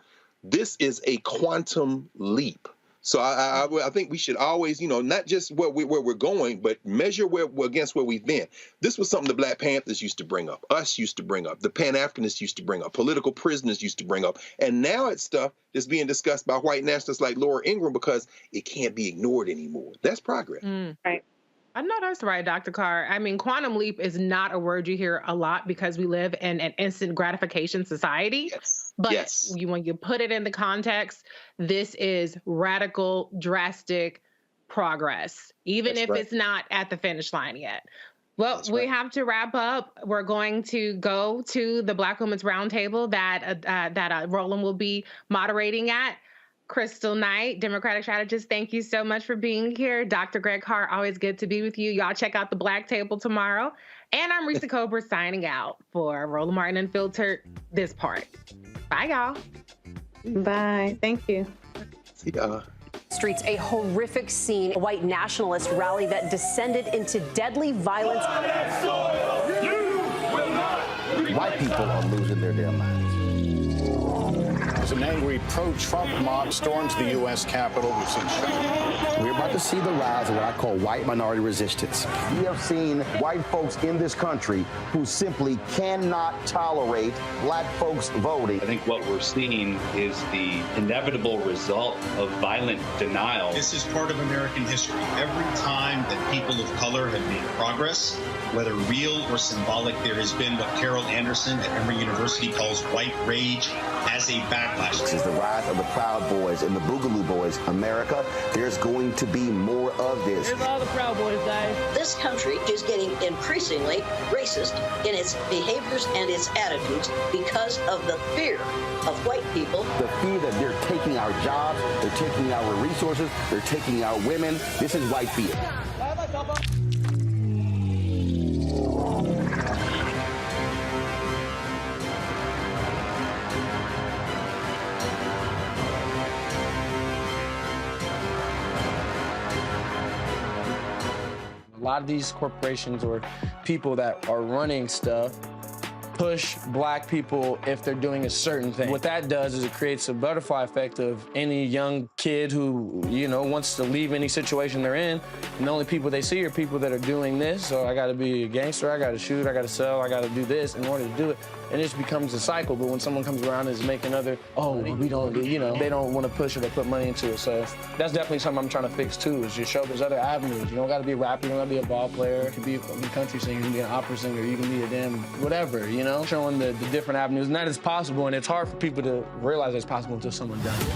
this is a quantum leap. So I think we should always, not just where we're going, but measure against where we've been. This was something the Black Panthers used to bring up, us used to bring up, the Pan-Africanists used to bring up, political prisoners used to bring up. And now it's stuff that's being discussed by white nationalists like Laura Ingraham because it can't be ignored anymore. That's progress. Right. I know that's right, Dr. Carr. I mean, quantum leap is not a word you hear a lot because we live in an instant gratification society. Yes. But when you put it in the context, this is radical, drastic progress, even if it's not at the finish line yet. Well, we have to wrap up. We're going to go to the Black Women's Roundtable that Roland will be moderating at. Crystal Knight, Democratic strategist, thank you so much for being here. Dr. Greg Hart, always good to be with you. Y'all check out the Black Table tomorrow. And I'm Risa Cobra signing out for Roland Martin Unfiltered, this part. Bye, y'all. Bye. Thank you. See y'all. Streets, a horrific scene, a white nationalist rally that descended into deadly violence. White people are losing their damn minds. As an angry pro-Trump mob storms the U.S. Capitol, we've seen shots. We're about to see the rise of what I call white minority resistance. We have seen white folks in this country who simply cannot tolerate Black folks voting. I think what we're seeing is the inevitable result of violent denial. This is part of American history. Every time that people of color have made progress, whether real or symbolic, there has been what Carol Anderson at Emory University calls white rage as a backlash. This is the rise of the Proud Boys and the Boogaloo Boys. America, there's going to be more of this. Here's all the Proud Boys, guys. This country is getting increasingly racist in its behaviors and its attitudes because of the fear of white people. The fear that they're taking our jobs, they're taking our resources, they're taking our women. This is white fear. A lot of these corporations or people that are running stuff push Black people if they're doing a certain thing. What that does is it creates a butterfly effect of any young kid who, wants to leave any situation they're in, and the only people they see are people that are doing this. So I gotta be a gangster, I gotta shoot, I gotta sell, I gotta do this in order to do it. And it just becomes a cycle. But when someone comes around and is making we don't, they don't want to push it or put money into it. So that's definitely something I'm trying to fix too, is just show there's other avenues. You don't gotta be a rapper, you don't gotta be a ball player, you can be a country singer, you can be an opera singer, you can be a damn whatever, showing the different avenues. And that is possible, and it's hard for people to realize it's possible until someone does it.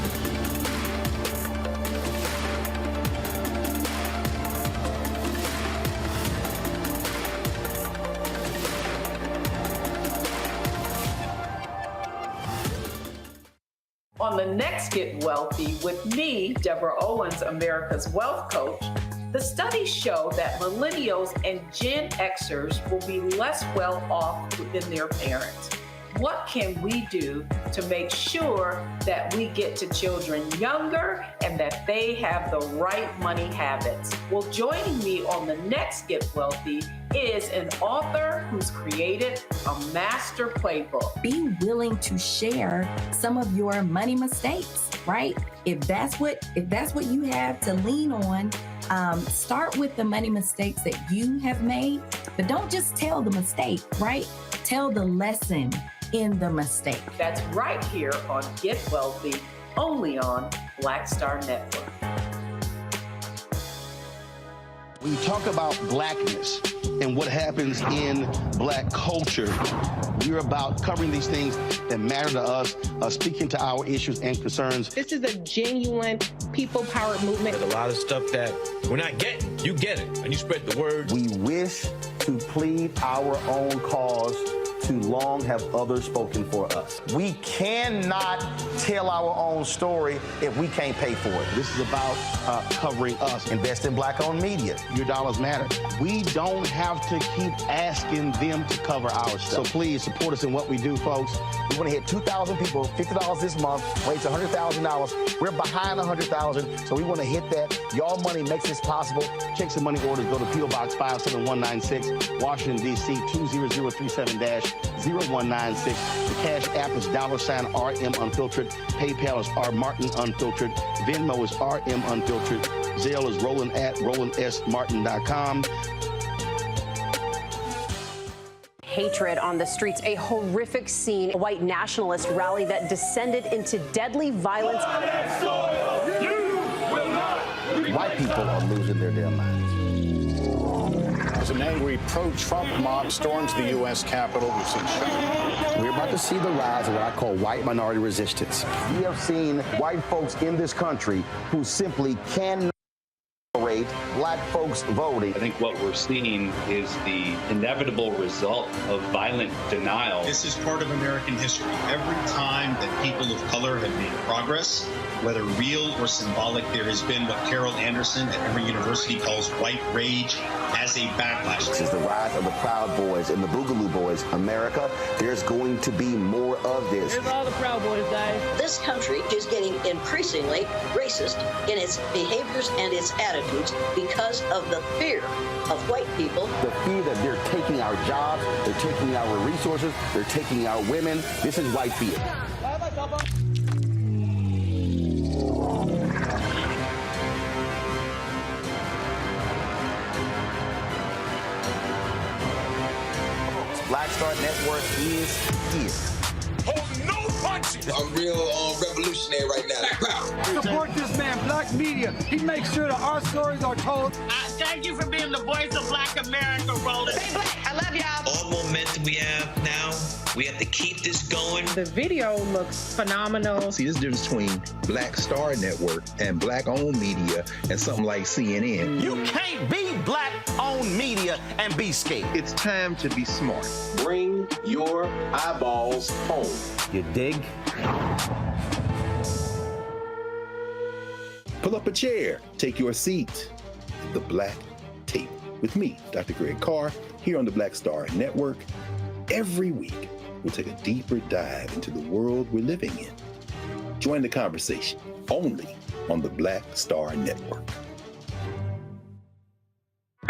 On the next Get Wealthy with me, Deborah Owens, America's Wealth Coach, the studies show that millennials and Gen Xers will be less well off than their parents. What can we do to make sure that we get to children younger and that they have the right money habits? Well, joining me on the next Get Wealthy is an author who's created a master playbook. Be willing to share some of your money mistakes, right? If that's what you have to lean on, start with the money mistakes that you have made, but don't just tell the mistake, right? Tell the lesson in the mistake. That's right here on Get Wealthy, only on Black Star Network. When you talk about blackness and what happens in black culture, we're about covering these things that matter to us, speaking to our issues and concerns. This is a genuine people-powered movement. There's a lot of stuff that we're not getting. You get it, and you spread the word. We wish to plead our own cause. Too long have others spoken for us. We cannot tell our own story if we can't pay for it. This is about covering us. Invest in black-owned media. Your dollars matter. We don't have to keep asking them to cover our stuff. So please support us in what we do, folks. We want to hit 2,000 people, $50 this month, raise $100,000. We're behind 100,000, so we want to hit that. Y'all money makes this possible. Checks and money orders go to P.O. Box 57196, Washington, D.C. 20037-0196. The Cash App is $RM Unfiltered. PayPal is R Martin Unfiltered. Venmo is RM Unfiltered. Zelle is Roland at RolandSMartin.com. Hatred on the streets, a horrific scene, a white nationalist rally that descended into deadly violence. White people are losing their damn minds. As an angry pro-Trump mob storms the U.S. Capitol, we've seen shooting. We're about to see the rise of what I call white minority resistance. We have seen white folks in this country who simply cannot tolerate black folks voting. I think what we're seeing is the inevitable result of violent denial. This is part of American history. Every time that people of color have made progress, whether real or symbolic, there has been what Carol Anderson at Emory University calls white rage as a backlash. This is the rise of the Proud Boys and the Boogaloo Boys. America, there's going to be more of this. Here's all the Proud Boys, guys. This country is getting increasingly racist in its behaviors and its attitudes because of the fear of white people. The fear that they're taking our jobs, they're taking our resources, they're taking our women. This is white fear. Black Star Network is here. Oh, no punches! I'm real revolutionary right now. Support this man, Black Media. He makes sure that our stories are told. Thank you for being the voice of Black America, Roland. Stay black. I love y'all. All momentum we have now, we have to keep this going. The video looks phenomenal. See, this difference between Black Star Network and black-owned media and something like CNN. You can't be black-owned media and be scared. It's time to be smart. Bring your eyeballs home. You dig? Pull up a chair. Take your seat. The Black Tape with me, Dr. Greg Carr, here on the Black Star Network. Every week, we'll take a deeper dive into the world we're living in. Join the conversation only on the Black Star Network.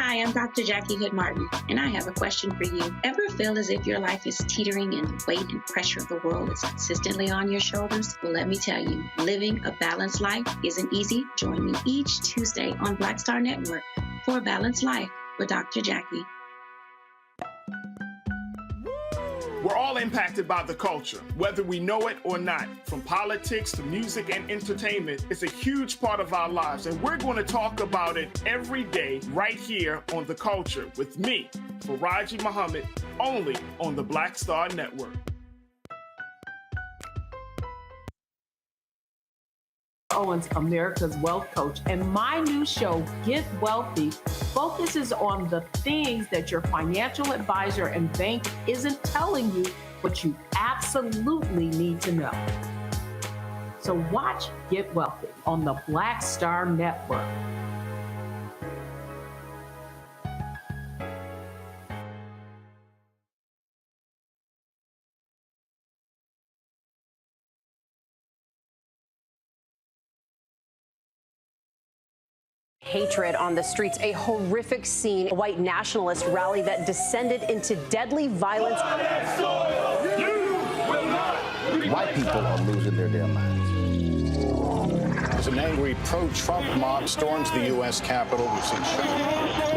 Hi, I'm Dr. Jackie Hood Martin, and I have a question for you. Ever feel as if your life is teetering and the weight and pressure of the world is consistently on your shoulders? Well, let me tell you, living a balanced life isn't easy. Join me each Tuesday on Black Star Network for A Balanced Life with Dr. Jackie. We're all impacted by the culture, whether we know it or not. From politics to music and entertainment, it's a huge part of our lives, and we're going to talk about it every day right here on The Culture with me, Faraji Muhammad, only on the Black Star Network. Owens, America's Wealth Coach, and my new show, Get Wealthy, focuses on the things that your financial advisor and bank isn't telling you, but you absolutely need to know. So watch Get Wealthy on the Black Star Network. Hatred on the streets, a horrific scene, a white nationalist rally that descended into deadly violence. White people are losing their damn minds. As an angry pro-Trump mob storms the U.S. Capitol, we've seen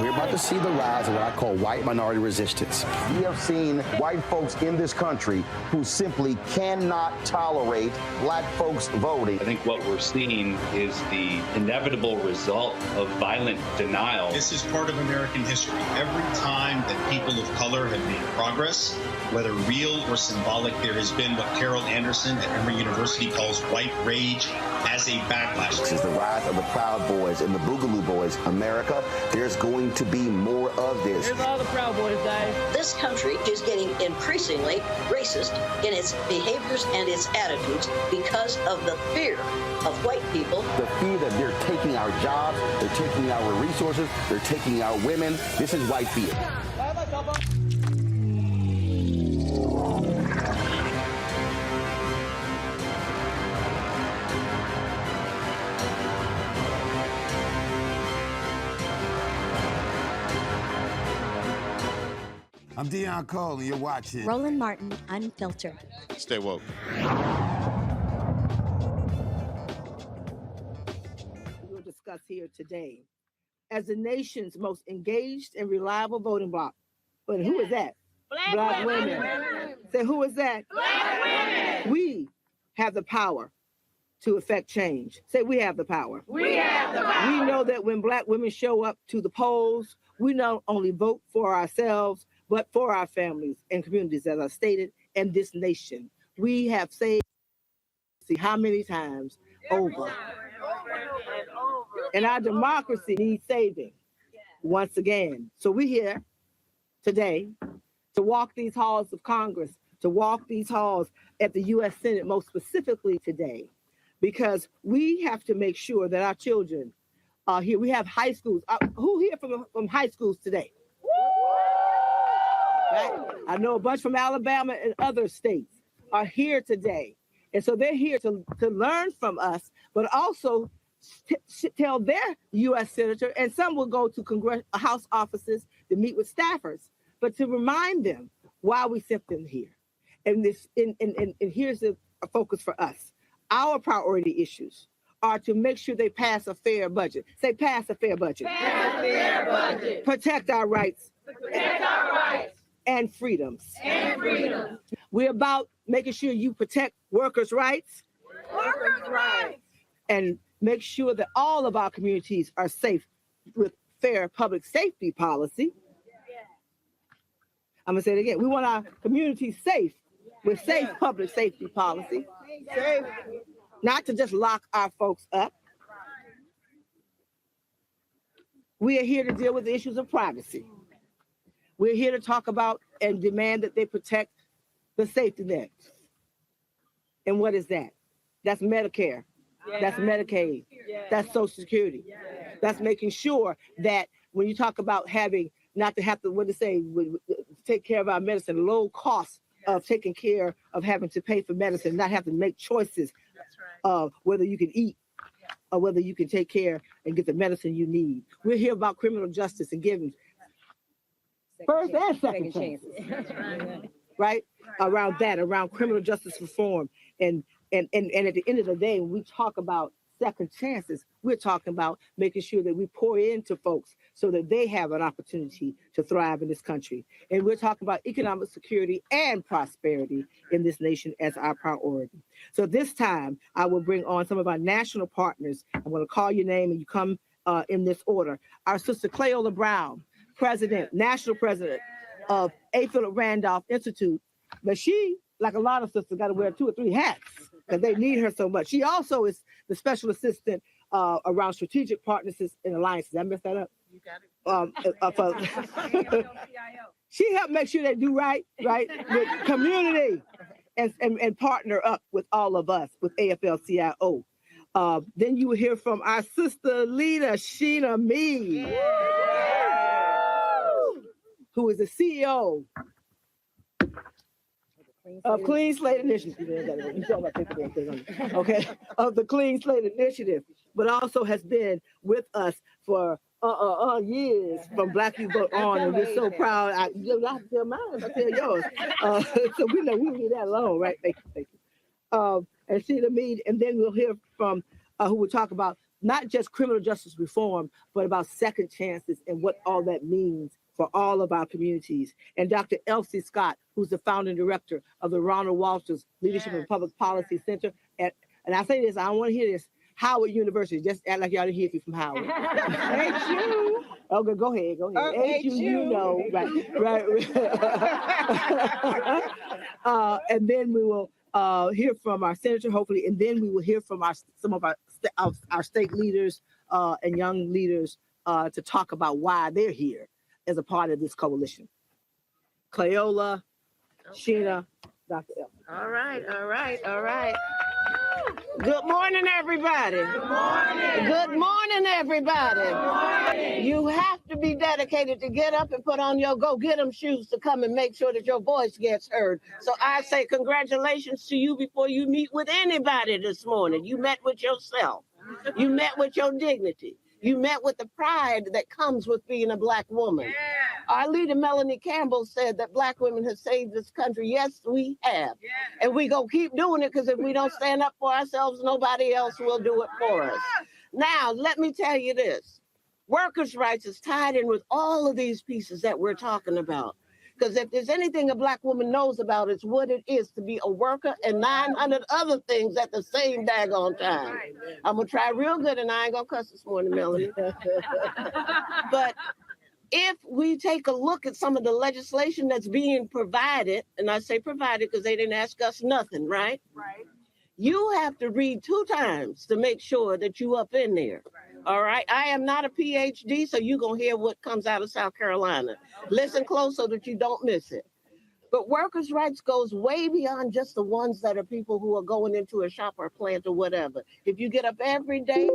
We're about to see the rise of what I call white minority resistance. We have seen white folks in this country who simply cannot tolerate black folks voting. I think what we're seeing is the inevitable result of violent denial. This is part of American history. Every time that people of color have made progress, whether real or symbolic, there has been what Carol Anderson at Emory University calls white rage as a backlash. This is the rise of the Proud Boys and the Boogaloo Boys. America, there's going to be more of this. Here's all the Proud Boys, Dave. This country is getting increasingly racist in its behaviors and its attitudes because of the fear of white people. The fear that they're taking our jobs, they're taking our resources, they're taking our women. This is white fear. I'm Deion Cole, and you're watching Roland Martin Unfiltered. Stay woke. We'll discuss here today as the nation's most engaged and reliable voting bloc. But who is that? Black women. Say, who is that? Black women. We have the power to affect change. Say, we have the power. We have the power. We know that when black women show up to the polls, we not only vote for ourselves, but for our families and communities, as I stated, and this nation. We have saved, see how many times over. And our democracy needs saving once again. So we're here today to walk these halls of Congress, to walk these halls at the U.S. Senate, most specifically today, because we have to make sure that our children are here. We have high schools. Who here from high schools today? Right? I know a bunch from Alabama and other states are here today. And so they're here to learn from us, but also tell their U.S. senator, and some will go to House offices to meet with staffers, but to remind them why we sent them here. And here's a focus for us. Our priority issues are to make sure they pass a fair budget. Say, pass a fair budget. Pass a fair budget. Protect our rights. Protect our rights. And freedoms. And freedoms. We're about making sure you protect workers' rights. Workers' rights. And make sure that all of our communities are safe with fair public safety policy. I'm gonna say it again. We want our communities safe with safe public safety policy. Safe. Not to just lock our folks up. We are here to deal with the issues of privacy. We're here to talk about and demand that they protect the safety net. And what is that? That's Medicare. That's Medicaid. That's Social Security. That's making sure that when you talk about having, not to have to, take care of our medicine, low cost of taking care of having to pay for medicine, not have to make choices of whether you can eat or whether you can take care and get the medicine you need. We're here about criminal justice and giving first and second chances. Right? Around that, around criminal justice reform. And at the end of the day, when we talk about second chances, we're talking about making sure that we pour into folks so that they have an opportunity to thrive in this country. And we're talking about economic security and prosperity in this nation as our priority. So this time, I will bring on some of our national partners. I'm going to call your name and you come in this order. Our sister Cleola Brown, national president of A. Philip Randolph Institute. But she, like a lot of sisters, got to wear 2 or 3 hats because they need her so much. She also is the special assistant around strategic partnerships and alliances. Did I mess that up? You got it. She helped make sure they do right with community and partner up with all of us with AFL-CIO. Then you will hear from our sister leader, Sheena Mead, who is the CEO Clean Slate Initiative. You talk about okay, of the Clean Slate Initiative, but also has been with us for years from Black Youth Vote On, and we're so proud. You have to tell mine, I tell yours. So we know we don't leave that alone, right? Thank you. And Sheila Mead, and then we'll hear from who will talk about not just criminal justice reform, but about second chances and what all that means for all of our communities. And Dr. Elsie Scott, who's the founding director of the Ronald Walters Leadership and Public Policy Center. And I say this, I don't want to hear this, Howard University. Just act like y'all didn't hear me from Howard. HU. Okay, go ahead. HU, you know, right. And then we will hear from our senator, hopefully, and then we will hear from some of our state leaders and young leaders to talk about why they're here as a part of this coalition. Cleola, Sheena, Dr. L. All right. Good morning, everybody. Good morning, everybody. Good morning. You have to be dedicated to get up and put on your go-get-em shoes to come and make sure that your voice gets heard. So I say congratulations to you before you meet with anybody this morning. You met with yourself. You met with your dignity. You met with the pride that comes with being a Black woman. Yeah. Our leader, Melanie Campbell, said that Black women have saved this country. Yes, we have. Yeah. And we gonna keep doing it, because if we don't stand up for ourselves, nobody else will do it for us. Now, let me tell you this. Workers' rights is tied in with all of these pieces that we're talking about. Because if there's anything a Black woman knows about, it's what it is to be a worker and 900 other things at the same daggone time. I'm going to try real good, and I ain't going to cuss this morning, Melanie. But if we take a look at some of the legislation that's being provided, and I say provided because they didn't ask us nothing, right? Right. You have to read 2 times to make sure that you up in there. All right. I am not a PhD, so you're going to hear what comes out of South Carolina. Listen close so that you don't miss it. But workers' rights goes way beyond just the ones that are people who are going into a shop or a plant or whatever. If you get up every day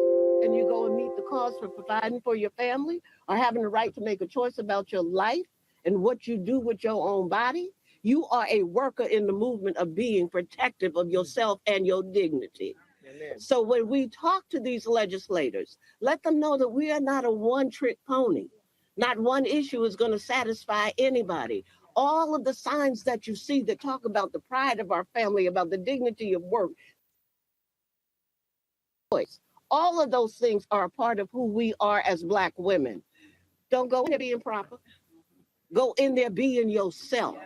and you go and meet the cause for providing for your family or having the right to make a choice about your life and what you do with your own body, you are a worker in the movement of being protective of yourself and your dignity. Amen. So when we talk to these legislators, let them know that we are not a one-trick pony. Not one issue is going to satisfy anybody. All of the signs that you see that talk about the pride of our family, about the dignity of work, all of those things are a part of who we are as Black women. Don't go in there being proper. Go in there being yourself.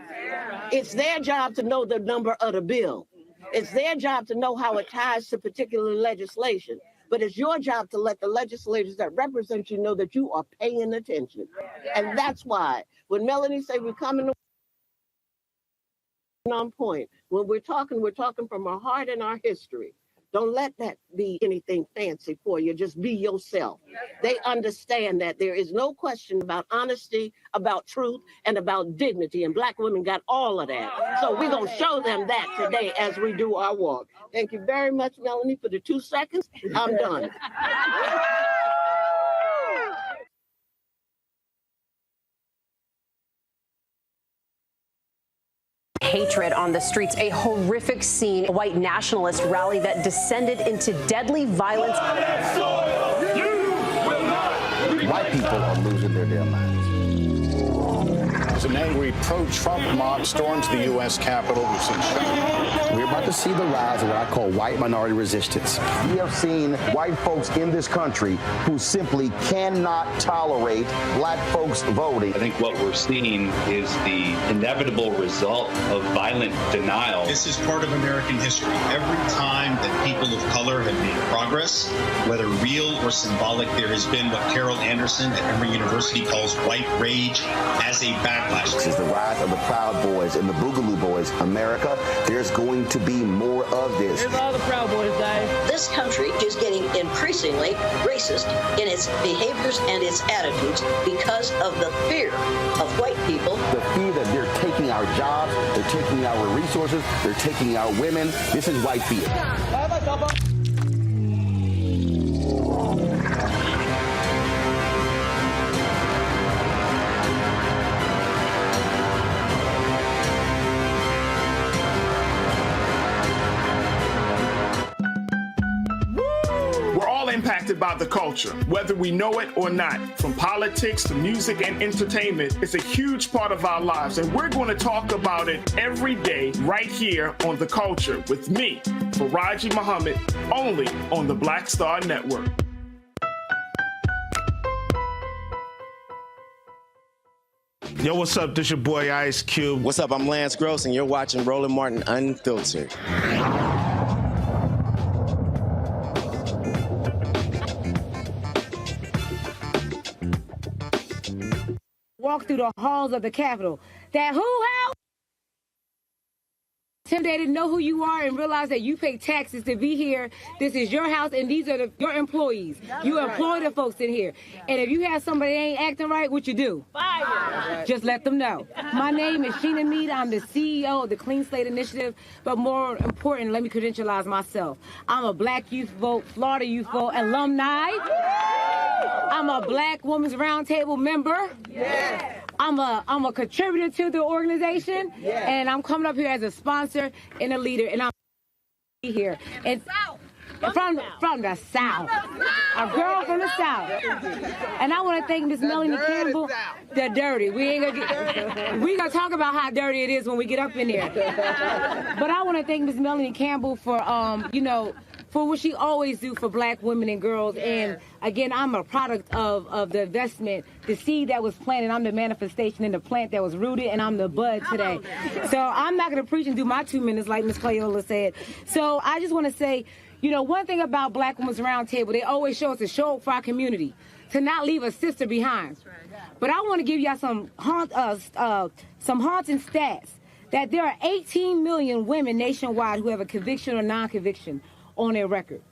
It's their job to know the number of the bill. It's their job to know how it ties to particular legislation. But it's your job to let the legislators that represent you know that you are paying attention. And that's why when Melanie say we're coming on point, when we're talking from our heart and our history. Don't let that be anything fancy for you. Just be yourself. They understand that there is no question about honesty, about truth, and about dignity. And Black women got all of that. So we're going to show them that today as we do our walk. Thank you very much, Melanie, for the 2 seconds. I'm done. Hatred on the streets, a horrific scene, a white nationalist rally that descended into deadly violence. White people are losing their damn minds. As an angry pro-Trump mob storms the U.S. Capitol, we've seen shooting. We're about to see the rise of what I call white minority resistance. We have seen white folks in this country who simply cannot tolerate Black folks voting. I think what we're seeing is the inevitable result of violent denial. This is part of American history. Every time that people of color have made progress, whether real or symbolic, there has been what Carol Anderson at Emory University calls white rage as a backlash. This is the rise of the Proud Boys and the Boogaloo Boys. America, there's going to be more of this. Here's all the Proud Boys, Dave. This country is getting increasingly racist in its behaviors and its attitudes because of the fear of white people. The fear that they're taking our jobs, they're taking our resources, they're taking our women. This is white fear. impacted by the culture, whether we know it or not. From politics to music and entertainment, it's a huge part of our lives, and we're going to talk about it every day right here on The Culture with me, Faraji Muhammad, only on the Black Star Network. Yo, what's up? This your boy Ice Cube. What's up? I'm Lance Gross, and you're watching Roland Martin Unfiltered. Walk through the halls of the Capitol. That who house? Intimidated, know who you are, and realize that you pay taxes to be here. This is your house, and these are your employees. You employ the folks in here. And if you have somebody that ain't acting right, what you do? Fire. Just let them know. My name is Sheena Mead. I'm the CEO of the Clean Slate Initiative. But more important, let me credentialize myself. I'm a Black Youth Vote, Florida Youth Vote alumni. I'm a Black Women's Roundtable member. Yes. I'm a contributor to the organization, and I'm coming up here as a sponsor and a leader, and I'm here. And from the South, a girl from the South. And I want to thank Miss Melanie Campbell. The dirty. We gonna talk about how dirty it is when we get up in there. But I want to thank Miss Melanie Campbell for for what she always do for Black women and girls. And again, I'm a product of the investment, the seed that was planted. I'm the manifestation in the plant that was rooted, and I'm the bud today. So I'm not going to preach and do my 2 minutes like Ms. Cleola said. So I just want to say, one thing about Black Women's Roundtable, they always show us to show up for our community, to not leave a sister behind. But I want to give y'all some haunting stats that there are 18 million women nationwide who have a conviction or non-conviction on their record.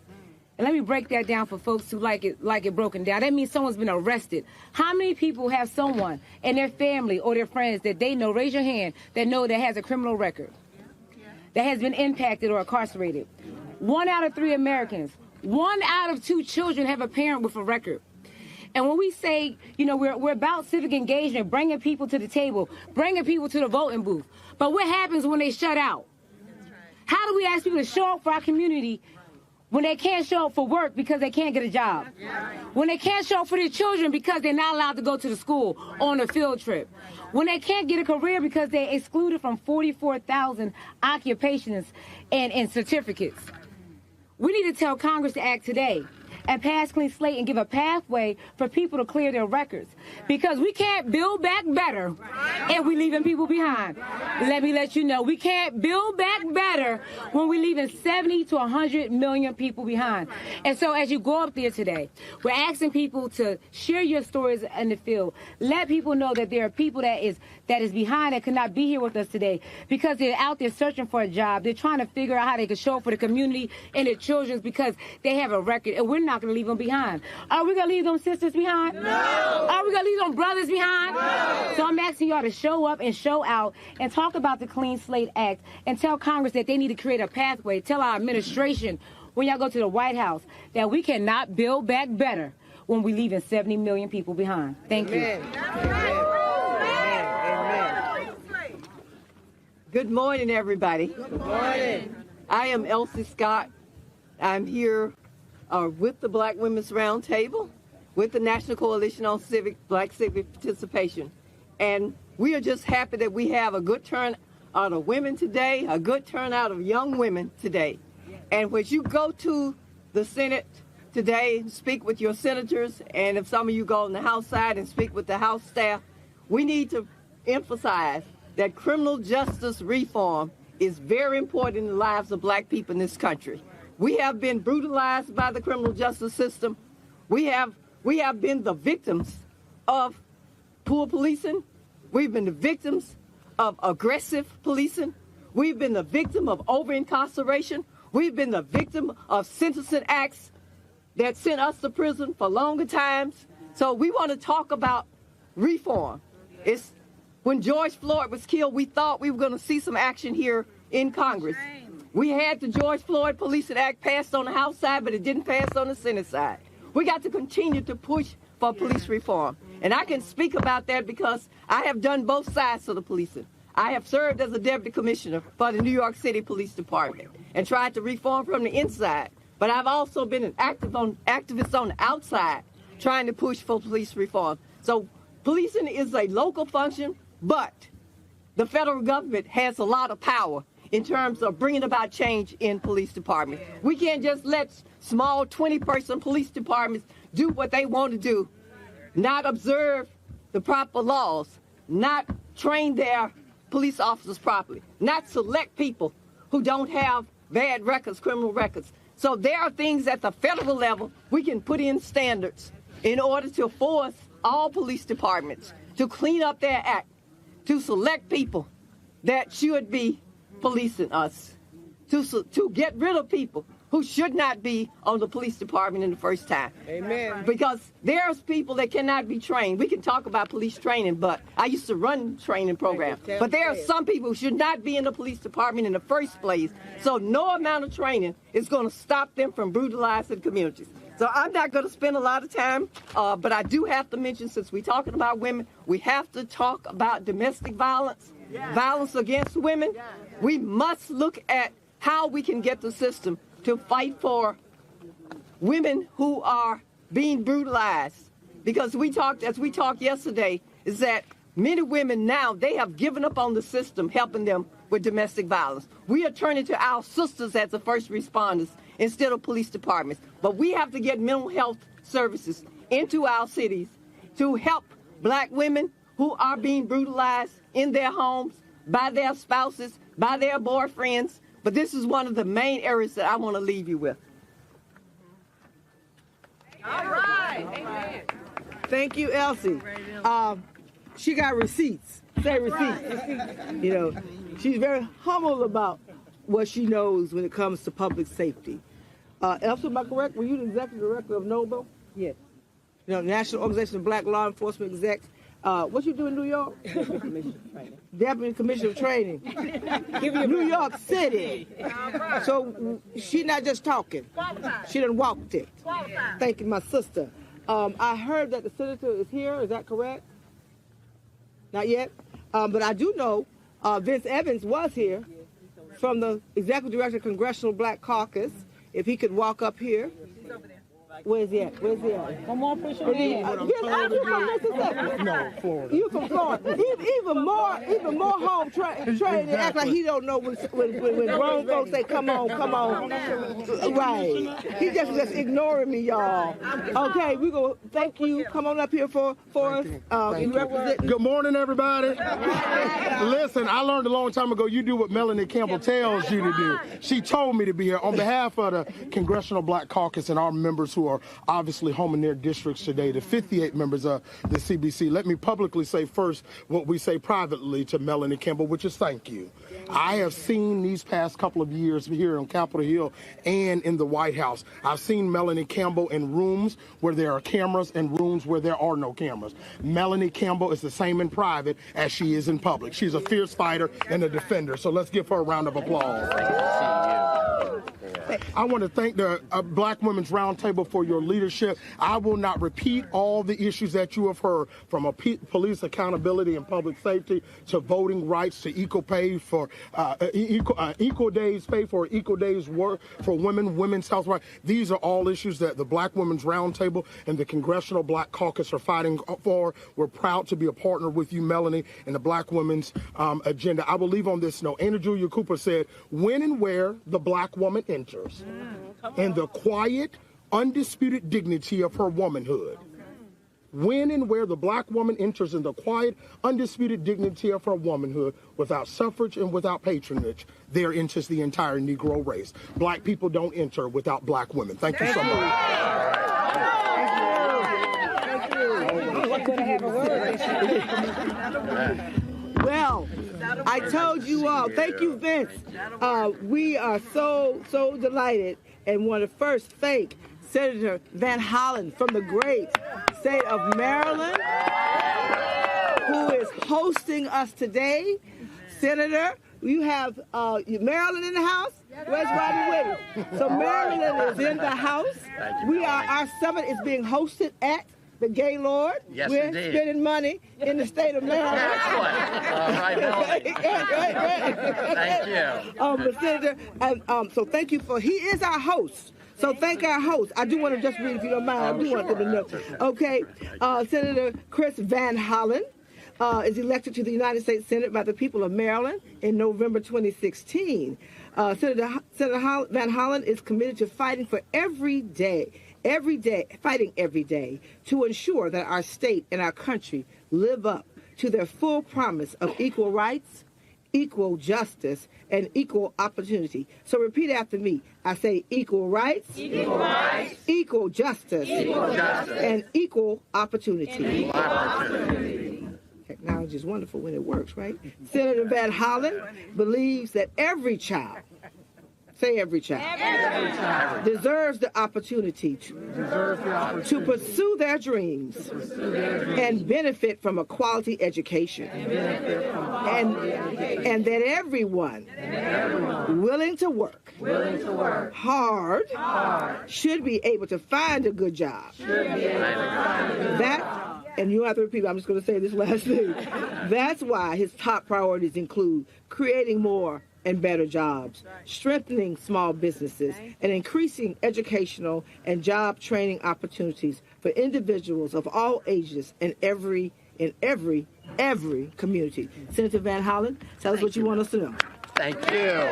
And let me break that down for folks who like it broken down. That means someone's been arrested. How many people have someone in their family or their friends that they know, raise your hand, that know that has a criminal record, that has been impacted or incarcerated? 1 out of 3 Americans, 1 out of 2 children have a parent with a record. And when we say, we're about civic engagement, bringing people to the table, bringing people to the voting booth. But what happens when they shut out? How do we ask people to show up for our community when they can't show up for work because they can't get a job? When they can't show up for their children because they're not allowed to go to the school on a field trip? When they can't get a career because they're excluded from 44,000 occupations and certificates? We need to tell Congress to act today and pass Clean Slate and give a pathway for people to clear their records. Because we can't build back better if we're leaving people behind. Let me let you know, we can't build back better when we're leaving 70 to 100 million people behind. And so as you go up there today, we're asking people to share your stories in the field. Let people know that there are people that is behind that could not be here with us today because they're out there searching for a job. They're trying to figure out how they can show up for the community and their children because they have a record, and we're not going to leave them behind. Are we going to leave them sisters behind? No. Are we going to leave them brothers behind? No. So I'm asking y'all to show up and show out and talk about the Clean Slate Act and tell Congress that they need to create a pathway. Tell our administration when y'all go to the White House that we cannot build back better when we're leaving 70 million people behind. Thank you. Amen. Good morning, everybody. Good morning. I am Elsie Scott. I'm here with the Black Women's Roundtable, with the National Coalition on Black Civic Participation. And we are just happy that we have a good turnout of women today, a good turnout of young women today. And when you go to the Senate today, speak with your senators, and if some of you go on the House side and speak with the House staff, we need to emphasize that criminal justice reform is very important in the lives of Black people in this country. We have been brutalized by the criminal justice system. We have been the victims of poor policing. We've been the victims of aggressive policing. We've been the victim of over-incarceration. We've been the victim of sentencing acts that sent us to prison for longer times. So we want to talk about reform. When George Floyd was killed, we thought we were going to see some action here in Congress. We had the George Floyd Policing Act passed on the House side, but it didn't pass on the Senate side. We got to continue to push for police reform. And I can speak about that because I have done both sides of the policing. I have served as a deputy commissioner for the New York City Police Department and tried to reform from the inside. But I've also been an activist on the outside trying to push for police reform. So policing is a local function, but the federal government has a lot of power in terms of bringing about change in police departments. We can't just let small 20-person police departments do what they want to do, not observe the proper laws, not train their police officers properly, not select people who don't have bad records, criminal records. So there are things at the federal level we can put in standards in order to force all police departments to clean up their act, to select people that should be policing us, to get rid of people who should not be on the police department in the first time. Amen. Because there's people that cannot be trained. We can talk about police training, but I used to run training programs. But there are some people who should not be in the police department in the first place. So no amount of training is going to stop them from brutalizing communities. So I'm not going to spend a lot of time, but I do have to mention, since we're talking about women, we have to talk about domestic violence, violence against women. We must look at how we can get the system to fight for women who are being brutalized. Because as we talked yesterday, is that many women now, they have given up on the system helping them with domestic violence. We are turning to our sisters as the first responders instead of police departments. But we have to get mental health services into our cities to help black women who are being brutalized in their homes, by their spouses, by their boyfriends. But this is one of the main areas that I want to leave you with. All right. Amen. Thank you, Elsie. She got receipts. Say receipts. You know, she's very humble about what she knows when it comes to public safety. Elsie, am I correct? Were you the executive director of NOBO? Yes. You know, National Organization of Black Law Enforcement Execs. What you do in New York? Deputy Commissioner of Training. New York City. So she's not just talking. She done walked it. Thank you, my sister. I heard that the senator is here. Is that correct? Not yet. But I do know Vince Evans was here from the Executive Director of Congressional Black Caucus. If he could walk up here. Where's he at? Where's he at? Come on, push him in. No, Florida. You from Florida. Even more home trained and act like he don't know when grown folks say, come on, come on. Right. He just ignoring me, y'all. Okay, we go. Thank you. Come on up here for us. Good morning, everybody. Listen, I learned a long time ago, you do what Melanie Campbell tells you to do. She told me to be here on behalf of the Congressional Black Caucus and our members who are obviously home in their districts today, the 58 members of the CBC. Let me publicly say first what we say privately to Melanie Campbell, which is thank you. I have seen these past couple of years here on Capitol Hill and in the White House. I've seen Melanie Campbell in rooms where there are cameras and rooms where there are no cameras. Melanie Campbell is the same in private as she is in public. She's a fierce fighter and a defender. So let's give her a round of applause. I want to thank the Black Women's Roundtable for your leadership. I will not repeat all the issues that you have heard, from police accountability and public safety to voting rights to equal pay for equal days pay for equal days work for women, women's health rights. These are all issues that the Black Women's Roundtable and the Congressional Black Caucus are fighting for. We're proud to be a partner with you, Melanie, in the Black Women's agenda. I will leave on this note. Anna Julia Cooper said, when and where the Black woman enters, and the quiet, undisputed dignity of her womanhood. When and where the Black woman enters in the quiet, undisputed dignity of her womanhood, without suffrage and without patronage, there enters the entire Negro race. Black people don't enter without Black women. Thank you so much. Well, I told you all. Thank you, Vince. We are so delighted and want to first thank Senator Van Hollen from the great state of Maryland, who is hosting us today. Senator, you have Maryland in the house? Where's Robbie Whitty? So Maryland is in the house. Our summit is being hosted at the Gaylord. Yes, We're indeed. spending money in the state of Maryland. Right, Thank you. Senator, so thank you he is our host. So thank our host. I do want to just read, if you don't mind, I do want them to know. Okay, Senator Chris Van Hollen is elected to the United States Senate by the people of Maryland in November 2016. Senator Van Hollen is committed to fighting for fighting every day to ensure that our state and our country live up to their full promise of equal rights, equal justice, and equal opportunity. So repeat after me. I say equal rights, equal justice, and equal opportunity. Technology is wonderful when it works, right? Senator Van Hollen believes that every child, say every child, deserves the opportunity to pursue their dreams and benefit from a quality education. And that everyone willing to work hard should be able to find a good job. And you have to repeat, I'm just going to say this last thing. That's why his top priorities include creating more and better jobs, strengthening small businesses, and increasing educational and job training opportunities for individuals of all ages in every community. Senator Van Hollen, tell us what you want us to know. Thank you.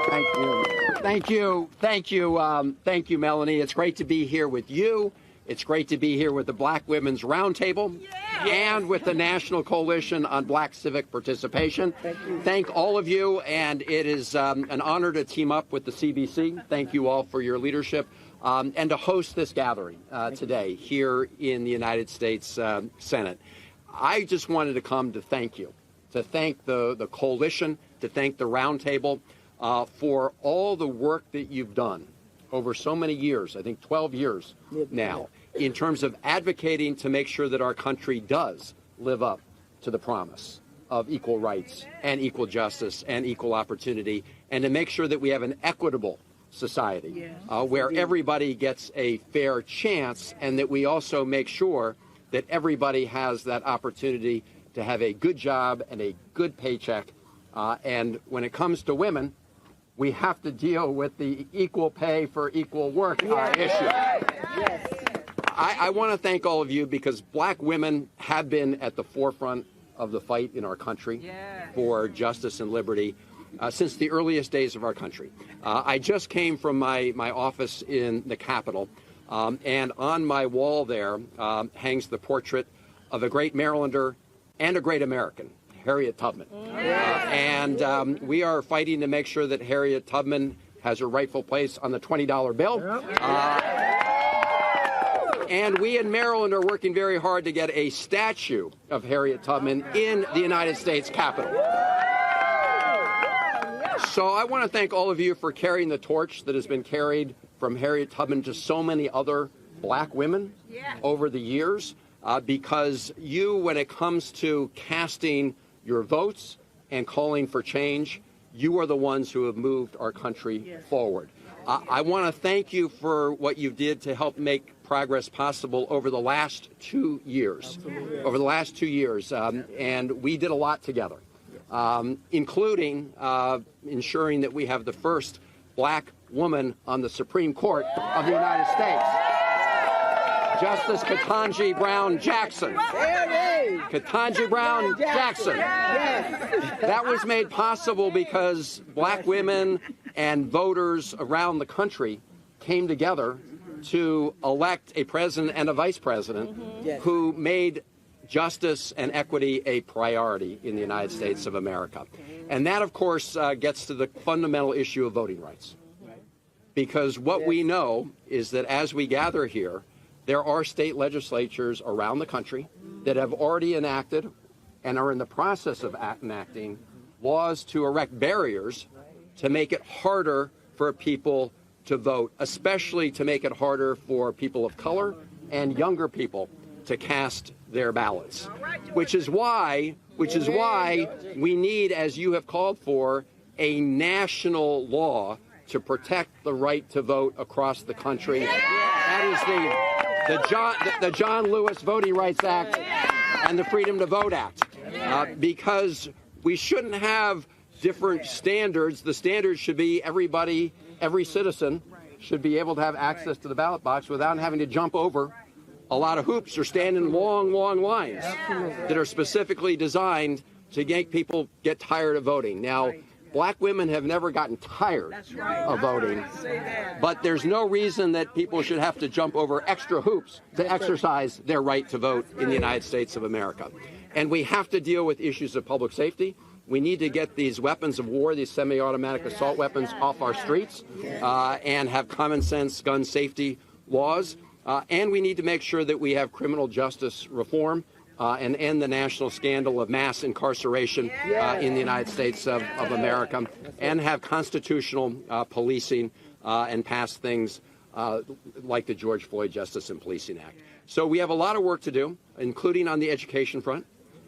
Thank you. Thank you. Thank you. Thank you, Melanie. It's great to be here with you. It's great to be here with the Black Women's Roundtable and with the National Coalition on Black Civic Participation. Thank all of you, and it is an honor to team up with the CBC. Thank you all for your leadership and to host this gathering today here in the United States Senate. I just wanted to come to thank you, to thank the coalition, to thank the Roundtable for all the work that you've done over so many years, I think 12 years now, in terms of advocating to make sure that our country does live up to the promise of equal rights and equal justice and equal opportunity, and to make sure that we have an equitable society where everybody gets a fair chance, and that we also make sure that everybody has that opportunity to have a good job and a good paycheck. And when it comes to women, we have to deal with the equal pay for equal work issue. I want to thank all of you, because Black women have been at the forefront of the fight in our country for justice and liberty since the earliest days of our country. I just came from my office in the Capitol, and on my wall there hangs the portrait of a great Marylander and a great American, Harriet Tubman. And we are fighting to make sure that Harriet Tubman has her rightful place on the $20 bill. And we in Maryland are working very hard to get a statue of Harriet Tubman in the United States Capitol. So I want to thank all of you for carrying the torch that has been carried from Harriet Tubman to so many other Black women over the years, because you, when it comes to casting your votes and calling for change, you are the ones who have moved our country forward. I want to thank you for what you did to help make progress possible over the last 2 years. And we did a lot together, including ensuring that we have the first Black woman on the Supreme Court of the United States. Justice Ketanji Brown Jackson. Ketanji Brown Jackson. That was made possible because Black women and voters around the country came together to elect a president and a vice president who made justice and equity a priority in the United States of America. And that, of course, gets to the fundamental issue of voting rights. Because what we know is that as we gather here, there are state legislatures around the country that have already enacted and are in the process of enacting laws to erect barriers to make it harder for people to vote, especially to make it harder for people of color and younger people to cast their ballots, which is why we need, as you have called for, a national law to protect the right to vote across the country. That is the John Lewis Voting Rights Act and the Freedom to Vote Act, because we shouldn't have different standards. The standards should be everybody, every citizen should be able to have access to the ballot box without having to jump over a lot of hoops or stand in long, long lines that are specifically designed to make people get tired of voting. Now, black women have never gotten tired of voting, but there's no reason that people should have to jump over extra hoops to exercise their right to vote in the United States of America. And we have to deal with issues of public safety. We need to get these weapons of war, these semi-automatic assault weapons, off our streets and have common sense gun safety laws. And we need to make sure that we have criminal justice reform and end the national scandal of mass incarceration in the United States of America, and have constitutional policing and pass things like the George Floyd Justice and Policing Act. So we have a lot of work to do, including on the education front,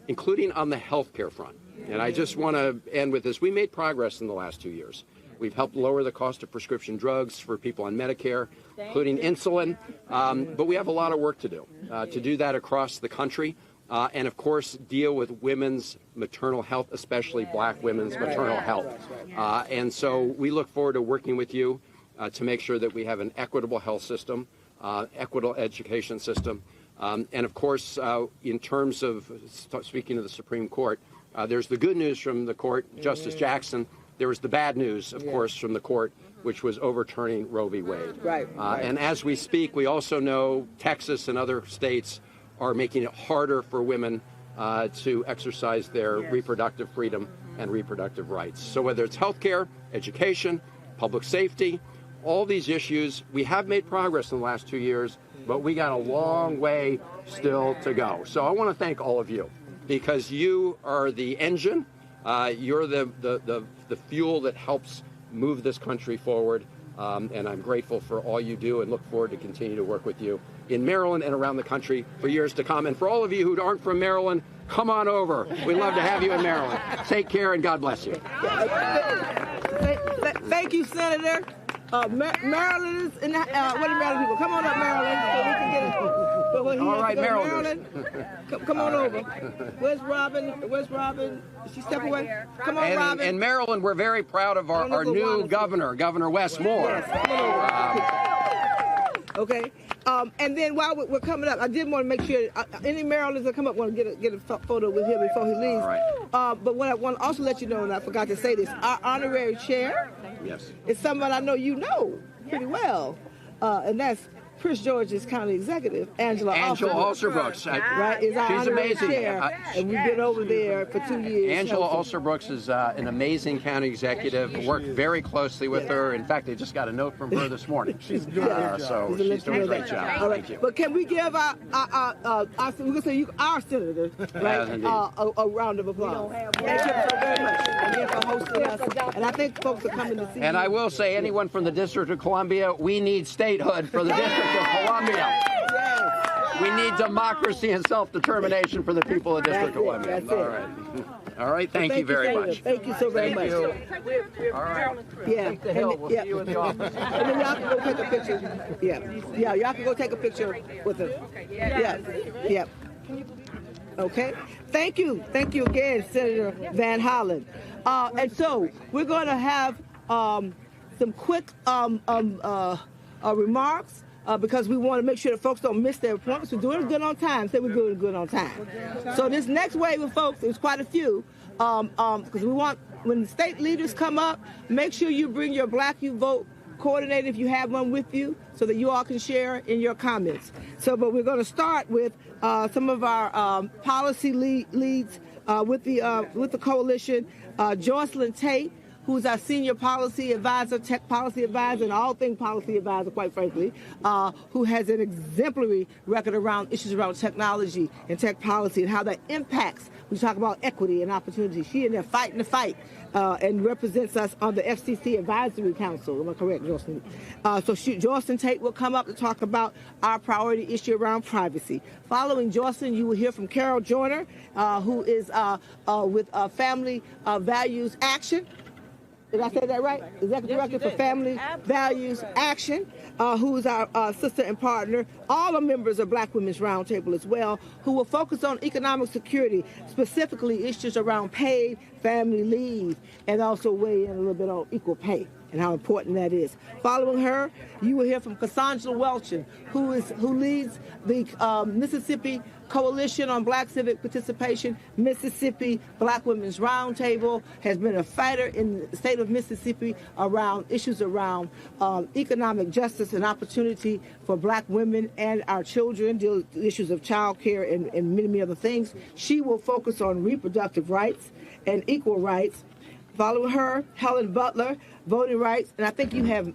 including on the health care front. And I just want to end with this. We made progress in the last 2 years. We've helped lower the cost of prescription drugs for people on Medicare, including insulin. But we have a lot of work to do that across the country. And, of course, deal with women's maternal health, especially black women's maternal health. And so we look forward to working with you to make sure that we have an equitable health system, equitable education system. And, of course, in terms of speaking of the Supreme Court, there's the good news from the court, Justice Jackson. There was the bad news, of course, from the court, which was overturning Roe v. Wade. And as we speak, we also know Texas and other states are making it harder for women to exercise their reproductive freedom and reproductive rights. So whether it's health care, education, public safety, all these issues, we have made progress in the last 2 years, but we got a long way still to go. So I want to thank all of you, because you are the engine, you're the fuel that helps move this country forward. And I'm grateful for all you do and look forward to continue to work with you in Maryland and around the country for years to come. And for all of you who aren't from Maryland, come on over. We'd love to have you in Maryland. Take care and God bless you. Thank you, Senator. Maryland is in the, what are Maryland people? Come on up, Maryland, so we can get it. All right, Maryland. Come on over. Where's Robin? Did she step away? Come on, Robin. In Maryland, we're very proud of our new governor, Governor Wes Moore. Yes, okay. And then while we're coming up, I did want to make sure any Marylanders that come up want to get a photo with him before he leaves. But what I want to also let you know, and I forgot to say this, our honorary chair is someone I know you know pretty well, and that's Prince George's County Executive, Angela Ulsterbrooks. Right, is our She's amazing. Chair, and we've been over there for 2 years. Angela Ulsterbrooks is an amazing county executive. Worked very closely with her. In fact, they just got a note from her this morning. She's doing so she's doing a great job. All right. Thank you. But can we give our we're gonna say our senator, right? A round of applause. Thank you so very much again for hosting us. And I think folks are coming to see. And I will say, anyone from the District of Columbia, we need statehood for the District of Columbia. We need democracy and self-determination for the people of the District of Columbia. All right. Thank you very much. Thank you so very much. All right. Yeah. Take the hill. We'll see you in the office. And then y'all can go take a picture. Yeah, y'all can go take a picture with her. Yeah. Okay. Thank you again, Senator Van Hollen. And so we're going to have some quick remarks. Because we want to make sure that folks don't miss their appointments. We're doing it good on time. Say we're doing it good on time. So this next wave of folks, there's quite a few, because we want, when the state leaders come up, make sure you bring your Black You Vote coordinator if you have one with you, so that you all can share in your comments. But we're going to start with some of our policy leads with the coalition. Jocelyn Tate, who's our senior policy advisor, tech policy advisor, and all things policy advisor, quite frankly, who has an exemplary record around issues around technology and tech policy and how that impacts. We talk about equity and opportunity. She in there fighting the fight and represents us on the FCC Advisory Council. Am I correct, Jocelyn? Jocelyn Tate will come up to talk about our priority issue around privacy. Following Jocelyn, you will hear from Carol Joyner, who is with Family Values Action. Did I say that right? Executive Director for Family Values Action, who is our sister and partner. All are members of Black Women's Roundtable as well, who will focus on economic security, specifically issues around paid family leave, and also weigh in a little bit on equal pay and how important that is. Following her, you will hear from Cassandra Welchin, who leads the Mississippi Coalition on Black Civic Participation. Mississippi Black Women's Roundtable, has been a fighter in the state of Mississippi around issues around economic justice and opportunity for Black women and our children, deal with issues of child care and many, many other things. She will focus on reproductive rights and equal rights. Following her, Helen Butler, voting rights, and I think you have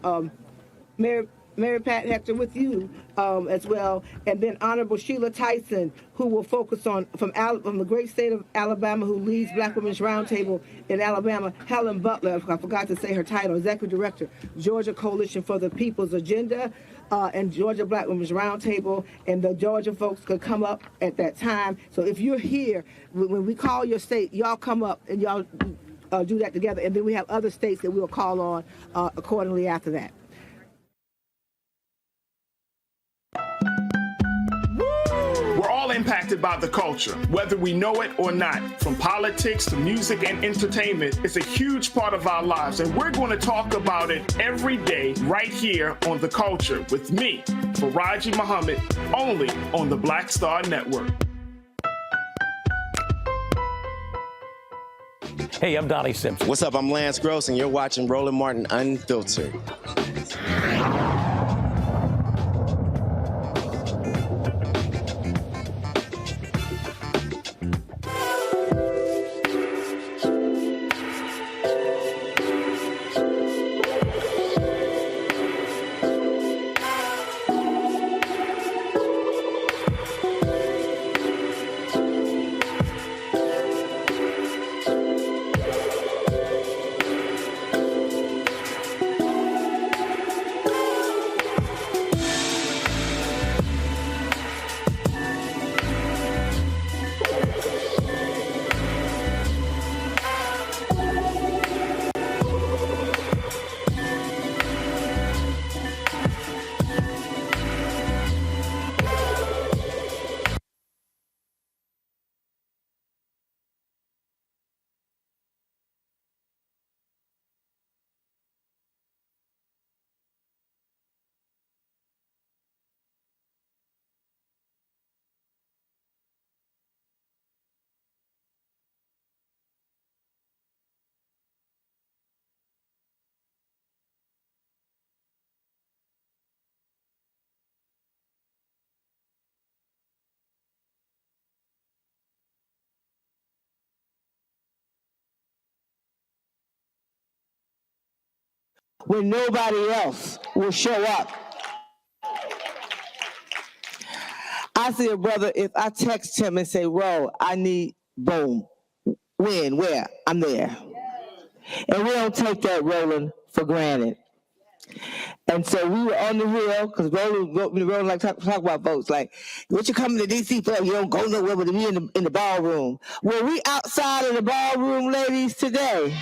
Mary Pat Hector with you as well, and then Honorable Sheila Tyson, who will focus on from the great state of Alabama, who leads Black Women's Roundtable in Alabama. Helen Butler, I forgot to say her title, Executive Director, Georgia Coalition for the People's Agenda, and Georgia Black Women's Roundtable, and the Georgia folks could come up at that time. So if you're here, when we call your state, y'all come up and y'all do that together, and then we have other states that we'll call on accordingly after that. We're all impacted by the culture, whether we know it or not. From politics to music and entertainment, it's a huge part of our lives, and we're going to talk about it every day right here on The Culture with me, Faraji Muhammad, only on the Black Star Network. Hey, I'm Donnie Simpson. What's up? I'm Lance Gross, and you're watching Roland Martin Unfiltered. When nobody else will show up. I see a brother, if I text him and say, Ro, I need, boom, when, where, I'm there. And we don't take that, Roland, for granted. And so we were on the hill, because Roland like talk about votes, like, what you coming to D.C. for? You don't go nowhere but to be in the ballroom. Were we outside of the ballroom, ladies, today?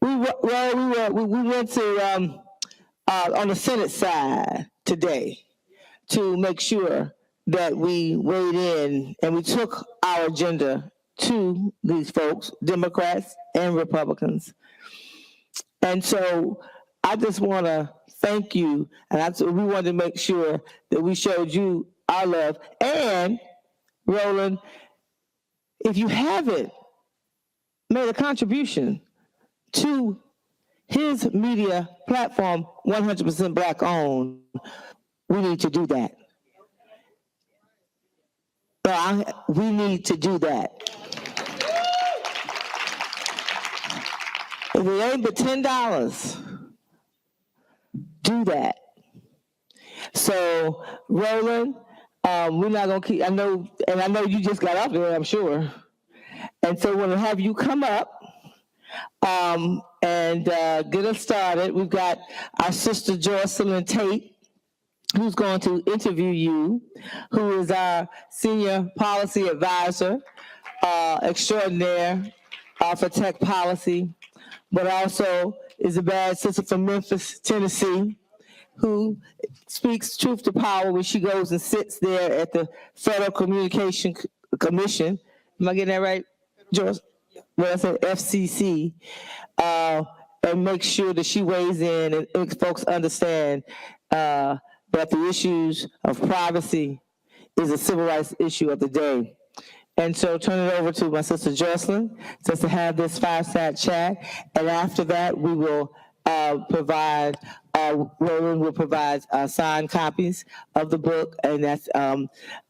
We went to on the Senate side today to make sure that we weighed in and we took our agenda to these folks, Democrats and Republicans. And so I just want to thank you, and we wanted to make sure that we showed you our love. And Roland, if you haven't made a contribution to his media platform, 100% Black owned, we need to do that. We need to do that. If it ain't but $10, do that. So, Roland, we're not gonna keep, I know you just got up there, I'm sure. And so we're gonna have you come up and get us started. We've got our sister Jocelyn Tate, who's going to interview you, who is our senior policy advisor extraordinaire for tech policy, but also is a bad sister from Memphis, Tennessee, who speaks truth to power when she goes and sits there at the Federal Communication Commission. Am I getting that right, George? FCC, and make sure that she weighs in and folks understand that the issues of privacy is a civil rights issue of the day. And so turn it over to my sister Jocelyn just to have this fireside chat. And after that, we will Roland will provide signed copies of the book, and that's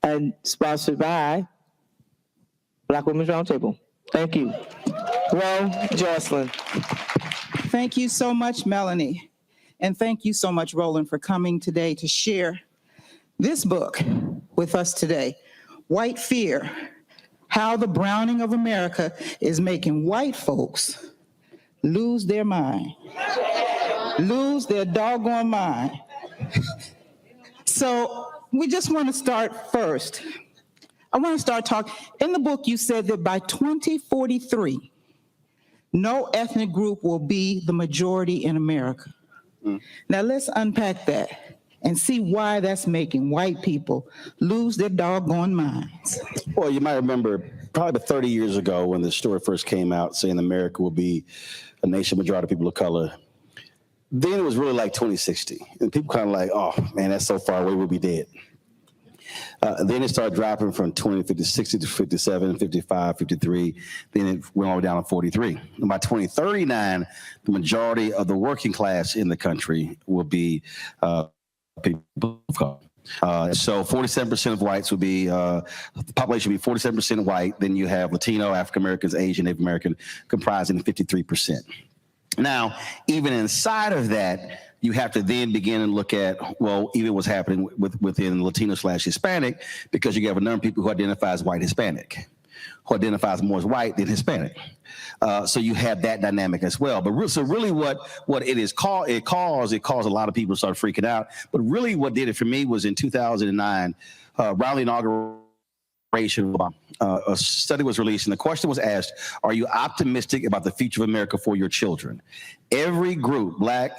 and sponsored by Black Women's Roundtable. Thank you. Jocelyn. Thank you so much, Melanie. And thank you so much, Roland, for coming today to share this book with us today, White Fear, How the Browning of America is Making White Folks Lose Their Mind, lose their doggone mind. So we just want to start first. I want to start talking. In the book, you said that by 2043, no ethnic group will be the majority in America. Now let's unpack that and see why that's making white people lose their doggone minds. Well, you might remember probably 30 years ago when the story first came out saying America will be a nation majority of people of color. Then it was really like 2060. And people kind of like, oh, man, that's so far away, we'll be dead. Then it started dropping from 60 to 57, 55, 53. Then it went all the way down to 43. And by 2039, the majority of the working class in the country will be people of color. So 47% of whites would be, the population would be 47% white. Then you have Latino, African Americans, Asian, Native American comprising 53%. Now, even inside of that, you have to then begin and look at, well, even what's happening within Latino/Hispanic, because you have a number of people who identify as white Hispanic, who identifies more as white than Hispanic. So you have that dynamic as well. But really what it caused a lot of people to start freaking out. But really what did it for me was in 2009, around the inauguration, a study was released, and the question was asked, are you optimistic about the future of America for your children? Every group, Black,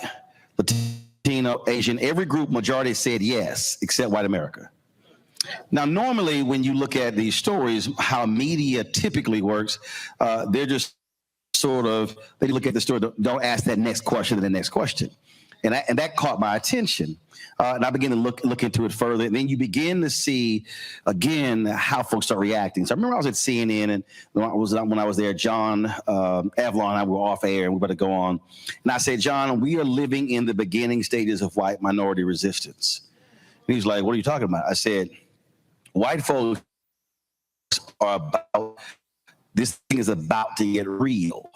Latino, Asian, every group majority said yes, except white America. Now, normally when you look at these stories, how media typically works, they're just sort of, they look at the story, don't ask that next question and the next question. And that caught my attention. And I began to look into it further. And then you begin to see, again, how folks start reacting. So I remember I was at CNN, and when I was there, John Avalon and I were off air, and we were about to go on. And I said, John, we are living in the beginning stages of white minority resistance. And he was like, what are you talking about? I said, white folks are about, this thing is about to get real.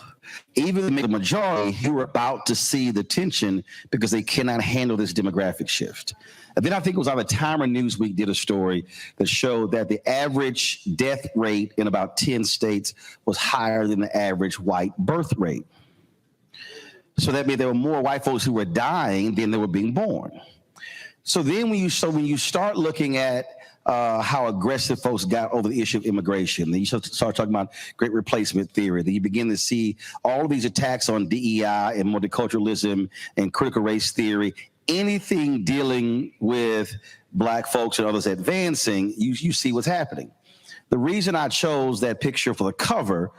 Even the majority who are about to see the tension because they cannot handle this demographic shift. And then I think it was on the Time or Newsweek did a story that showed that the average death rate in about 10 states was higher than the average white birth rate. So that meant there were more white folks who were dying than they were being born. So then when you start looking at how aggressive folks got over the issue of immigration, then you start talking about great replacement theory, then you begin to see all of these attacks on DEI and multiculturalism and critical race theory, anything dealing with Black folks and others advancing, you see what's happening. The reason I chose that picture for the cover,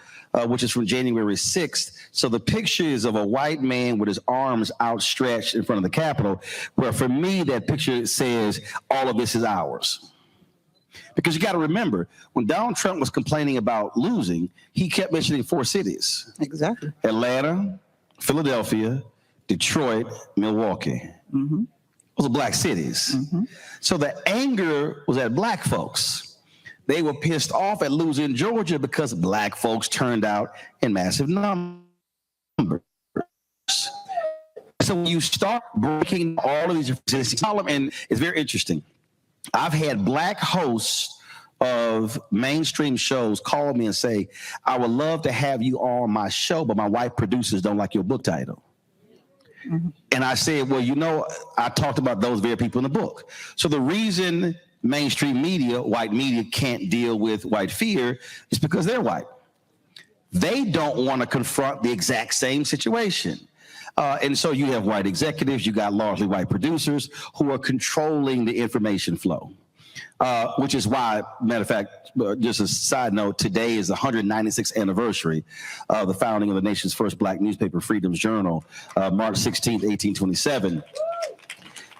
which is from January 6th, so the picture is of a white man with his arms outstretched in front of the Capitol, where for me, that picture says, all of this is ours. Because you got to remember, when Donald Trump was complaining about losing, he kept mentioning 4 cities. Exactly. Atlanta, Philadelphia, Detroit, Milwaukee. Mm-hmm. Those are Black cities. Mm-hmm. So the anger was at Black folks. They were pissed off at losing Georgia because Black folks turned out in massive numbers. So when you start breaking all of these, and it's very interesting. I've had Black hosts of mainstream shows call me and say, I would love to have you on my show, but my white producers don't like your book title. Mm-hmm. And I said, well, you know, I talked about those very people in the book. So the reason mainstream media, white media, can't deal with white fear is because they're white. They don't want to confront the exact same situation. And so you have white executives, you got largely white producers who are controlling the information flow. which is why, matter of fact, just a side note, today is the 196th anniversary of the founding of the nation's first black newspaper, Freedom's Journal, March 16th, 1827.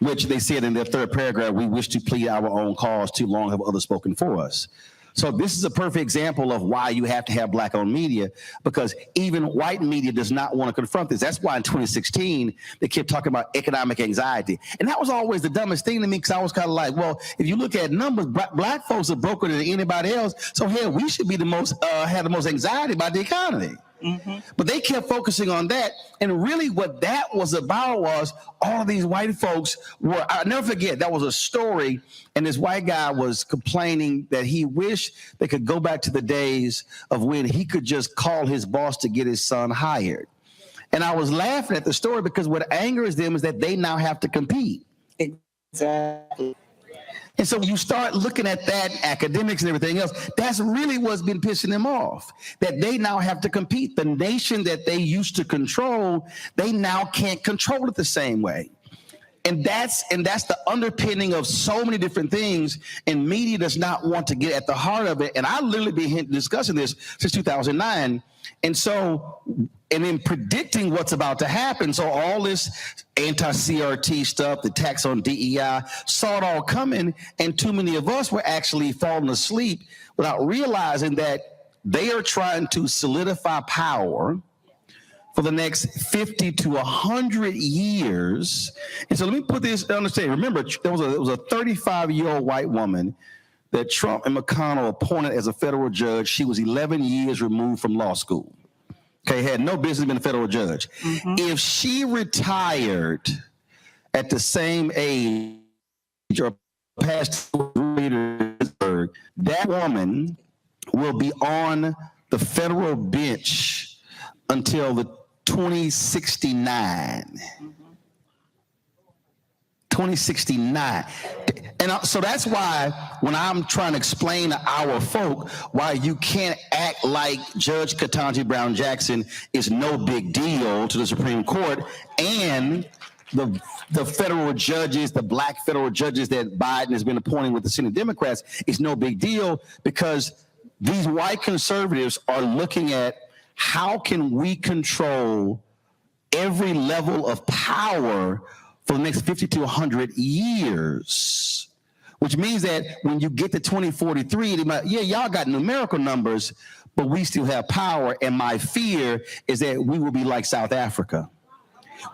Which they said in their third paragraph, we wish to plead our own cause, too long have others spoken for us. So this is a perfect example of why you have to have black-owned media, because even white media does not want to confront this. That's why in 2016, they kept talking about economic anxiety. And that was always the dumbest thing to me, because I was kind of like, well, if you look at numbers, black folks are broker than anybody else. So hell, we should be the most, have the most anxiety about the economy. Mm-hmm. But they kept focusing on that. And really what that was about was all of these white folks were, I'll never forget, that was a story. And this white guy was complaining that he wished they could go back to the days of when he could just call his boss to get his son hired. And I was laughing at the story because what angers them is that they now have to compete. Exactly. And so when you start looking at that, academics and everything else, that's really what's been pissing them off, that they now have to compete. The nation that they used to control, they now can't control it the same way. And that's the underpinning of so many different things, and media does not want to get at the heart of it. And I've literally been discussing this since 2009. And so, and in predicting what's about to happen, so all this anti-CRT stuff, the tax on DEI, saw it all coming, and too many of us were actually falling asleep without realizing that they are trying to solidify power for the next 50 to 100 years. And so let me put this on the table. Remember, there was a 35-year-old white woman that Trump and McConnell appointed as a federal judge. She was 11 years removed from law school. Okay, had no business being a federal judge. Mm-hmm. If she retired at the same age or past that woman will be on the federal bench until the 2069. 2069. And so that's why when I'm trying to explain to our folk why you can't act like Judge Ketanji Brown Jackson is no big deal to the Supreme Court, and the federal judges, the black federal judges that Biden has been appointing with the Senate Democrats is no big deal, because these white conservatives are looking at how can we control every level of power for the next 50 to 100 years, which means that when you get to 2043, they might, yeah, y'all got numerical numbers, but we still have power. And my fear is that we will be like South Africa.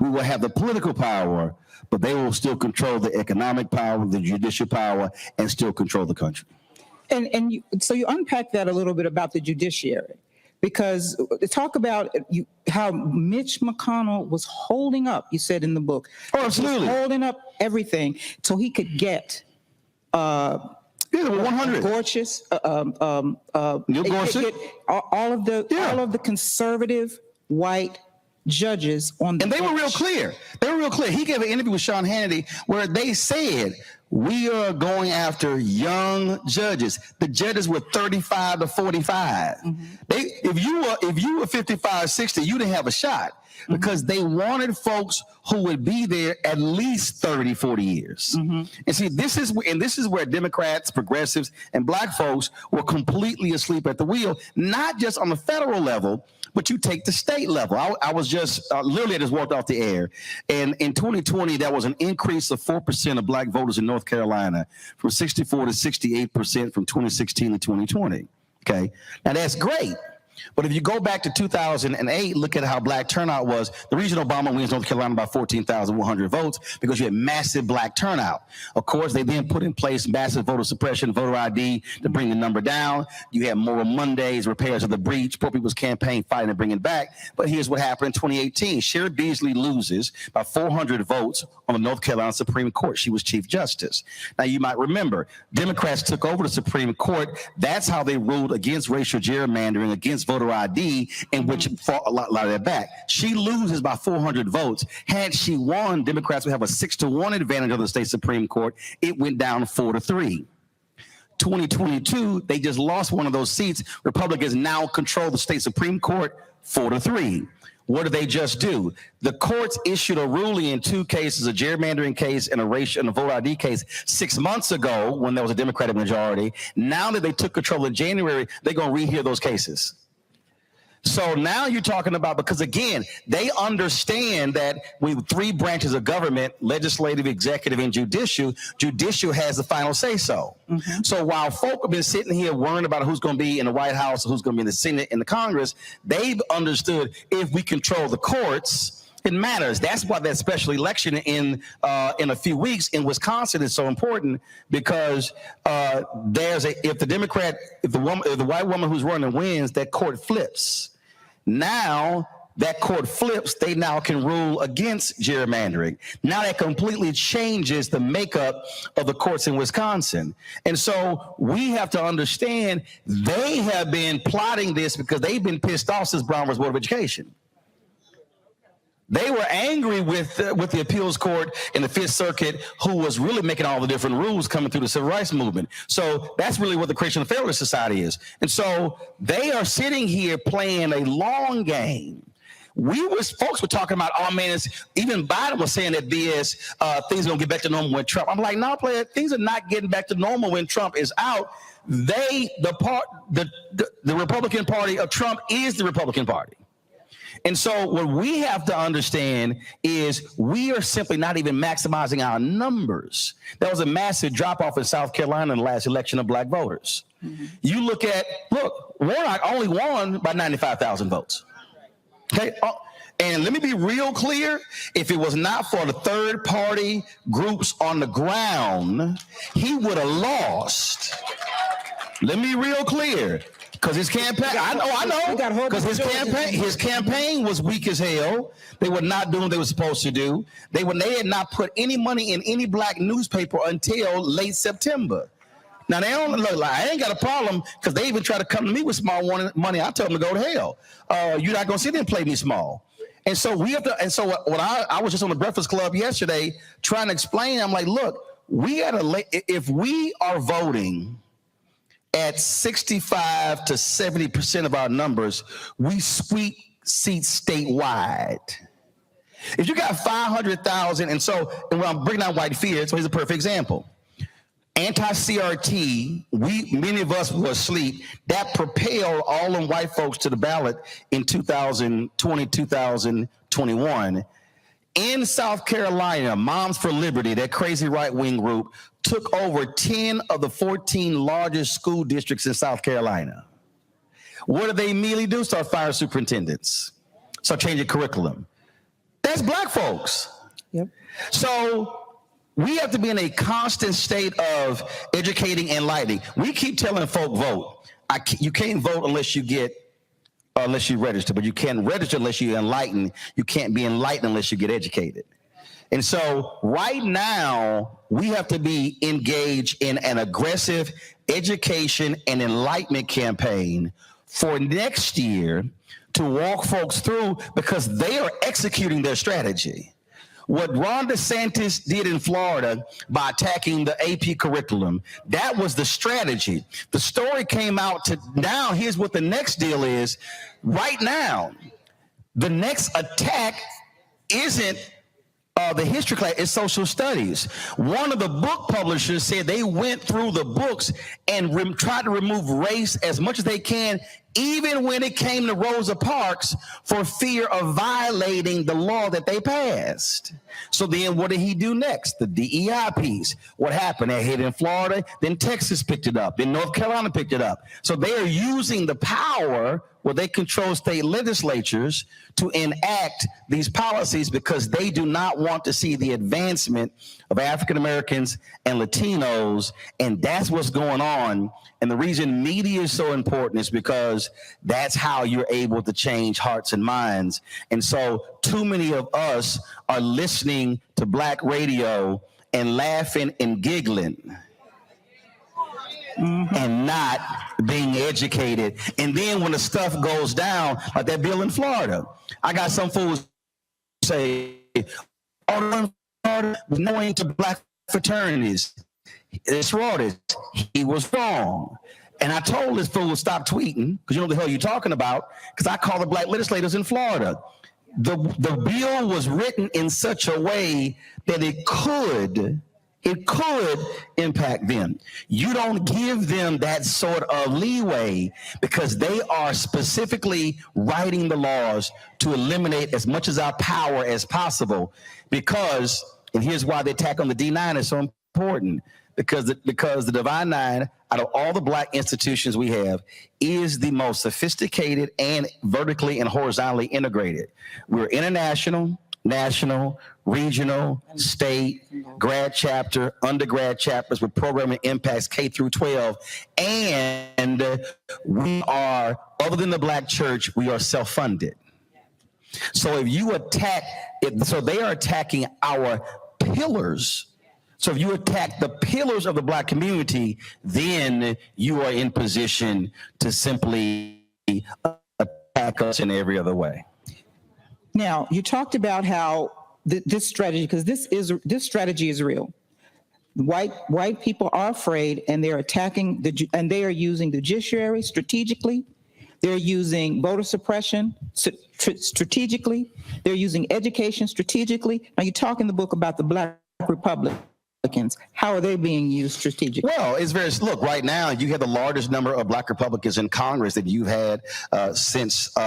We will have the political power, but they will still control the economic power, the judicial power, and still control the country. And so you unpack that a little bit about the judiciary, because talk about how Mitch McConnell was holding up, you said in the book. Oh, absolutely. Holding up everything so he could get 100. Gorsuch, Neil Gorsuch. All of the conservative white judges on the and they bench. were real clear. They were real clear. He gave an interview with Sean Hannity where they said, we are going after young judges. The judges were 35 to 45. Mm-hmm. If you were 55, 60, you didn't have a shot, because they wanted folks who would be there at least 30, 40 years. Mm-hmm. And see, this is where Democrats, progressives, and black folks were completely asleep at the wheel, not just on the federal level, but you take the state level. I was just, literally I just walked off the air. And in 2020, there was an increase of 4% of black voters in North Carolina, from 64 to 68% from 2016 to 2020. Okay, now that's great. But if you go back to 2008, look at how black turnout was. The reason Obama wins North Carolina by 14,100 votes, because you had massive black turnout. Of course, they then put in place massive voter suppression, voter ID to bring the number down. You had Moral Mondays, repairs of the breach, Poor People's Campaign fighting to bring it back. But here's what happened in 2018. Sherry Beasley loses by 400 votes on the North Carolina Supreme Court. She was Chief Justice. Now, you might remember, Democrats took over the Supreme Court. That's how they ruled against racial gerrymandering, against voter ID, in which fought a lot of that back. She loses by 400 votes. Had she won, Democrats would have a 6-1 advantage of the state Supreme Court. It went down 4-3. 2022, they just lost one of those seats. Republicans now control the state Supreme Court 4-3. What did they just do? The courts issued a ruling in 2 cases, a gerrymandering case and a voter ID case 6 months ago when there was a Democratic majority. Now that they took control in January, they're going to rehear those cases. So now you're talking about, because again, they understand that with 3 branches of government, legislative, executive, and judicial has the final say so. Mm-hmm. So while folk have been sitting here worrying about who's going to be in the White House, who's going to be in the Senate and the Congress, they've understood if we control the courts, it matters. That's why that special election in a few weeks in Wisconsin is so important, because if the white woman who's running wins, that court flips. Now that court flips, they now can rule against gerrymandering. Now that completely changes the makeup of the courts in Wisconsin. And so we have to understand they have been plotting this because they've been pissed off since Brown versus Board of Education. They were angry with the appeals court in the Fifth Circuit, who was really making all the different rules coming through the civil rights movement. So that's really what the Creation of Fairness Society is. And so they are sitting here playing a long game. Folks were talking about, oh man, even Biden was saying that things are gonna get back to normal when Trump. I'm like, no, player, things are not getting back to normal when Trump is out. The Republican Party of Trump is the Republican Party. And so what we have to understand is we are simply not even maximizing our numbers. There was a massive drop-off in South Carolina in the last election of black voters. Mm-hmm. You look, Warnock only won by 95,000 votes. Okay, and let me be real clear. If it was not for the third-party groups on the ground, he would have lost. Let me be real clear. Because his campaign, I know, because his campaign was weak as hell. They were not doing what they were supposed to do. They had not put any money in any black newspaper until late September. Now they don't look like, I ain't got a problem, because they even try to come to me with small money. I tell them to go to hell. You're not gonna sit there and play me small. And so we have to. And so what I was just on the Breakfast Club yesterday trying to explain. I'm like, look, if we are voting at 65 to 70% of our numbers, we sweep seats statewide. If you got 500,000, and when I'm bringing down white fear, so here's a perfect example. Anti-CRT, many of us were asleep. That propelled all them white folks to the ballot in 2020, 2021. In South Carolina, Moms for Liberty, that crazy right-wing group, took over 10 of the 14 largest school districts in South Carolina. What did they immediately do? Start firing superintendents. Start changing curriculum. That's black folks. Yep. So we have to be in a constant state of educating and enlightening. We keep telling folk vote. You can't vote unless you register, but you can't register unless you enlighten. You can't be enlightened unless you get educated. And so right now, we have to be engaged in an aggressive education and enlightenment campaign for next year to walk folks through, because they are executing their strategy. What Ron DeSantis did in Florida by attacking the AP curriculum, that was the strategy. The story came out now. Here's what the next deal is. Right now, the next attack isn't the history class, it's social studies. One of the book publishers said they went through the books and tried to remove race as much as they can, even when it came to Rosa Parks, for fear of violating the law that they passed. So then what did he do next? The DEI piece. What happened? They hit in Florida, then Texas picked it up, then North Carolina picked it up. So they are using the power where they control state legislatures to enact these policies, because they do not want to see the advancement of African Americans and Latinos. And that's what's going on. And the reason media is so important is because that's how you're able to change hearts and minds. And so too many of us are listening to black radio and laughing and giggling. Mm-hmm. And not being educated. And then when the stuff goes down, like that bill in Florida, I got some fools say, oh, Florida, knowing to black fraternities, it's fraud. He was wrong. And I told this fool to stop tweeting, because you know what the hell you're talking about, because I call the black legislators in Florida. The bill was written in such a way that it could impact them. You don't give them that sort of leeway because they are specifically writing the laws to eliminate as much of our power as possible because, and here's why the attack on the D9 is so important, because the Divine Nine, out of all the black institutions we have, is the most sophisticated and vertically and horizontally integrated. We're international, national, regional, state, grad chapter, undergrad chapters with programming impacts K through 12. And we are, other than the black church, we are self-funded. So if you attack it, so they are attacking our pillars. So if you attack the pillars of the black community, then you are in position to simply attack us in every other way. Now, you talked about how this strategy, because this strategy is real. White people are afraid, and they're attacking and they are using the judiciary strategically. They're using voter suppression strategically. They're using education strategically. Now, you talk in the book about the Black Republicans. How are they being used strategically? Well, it's very, look, right now you have the largest number of black Republicans in Congress that you've had since the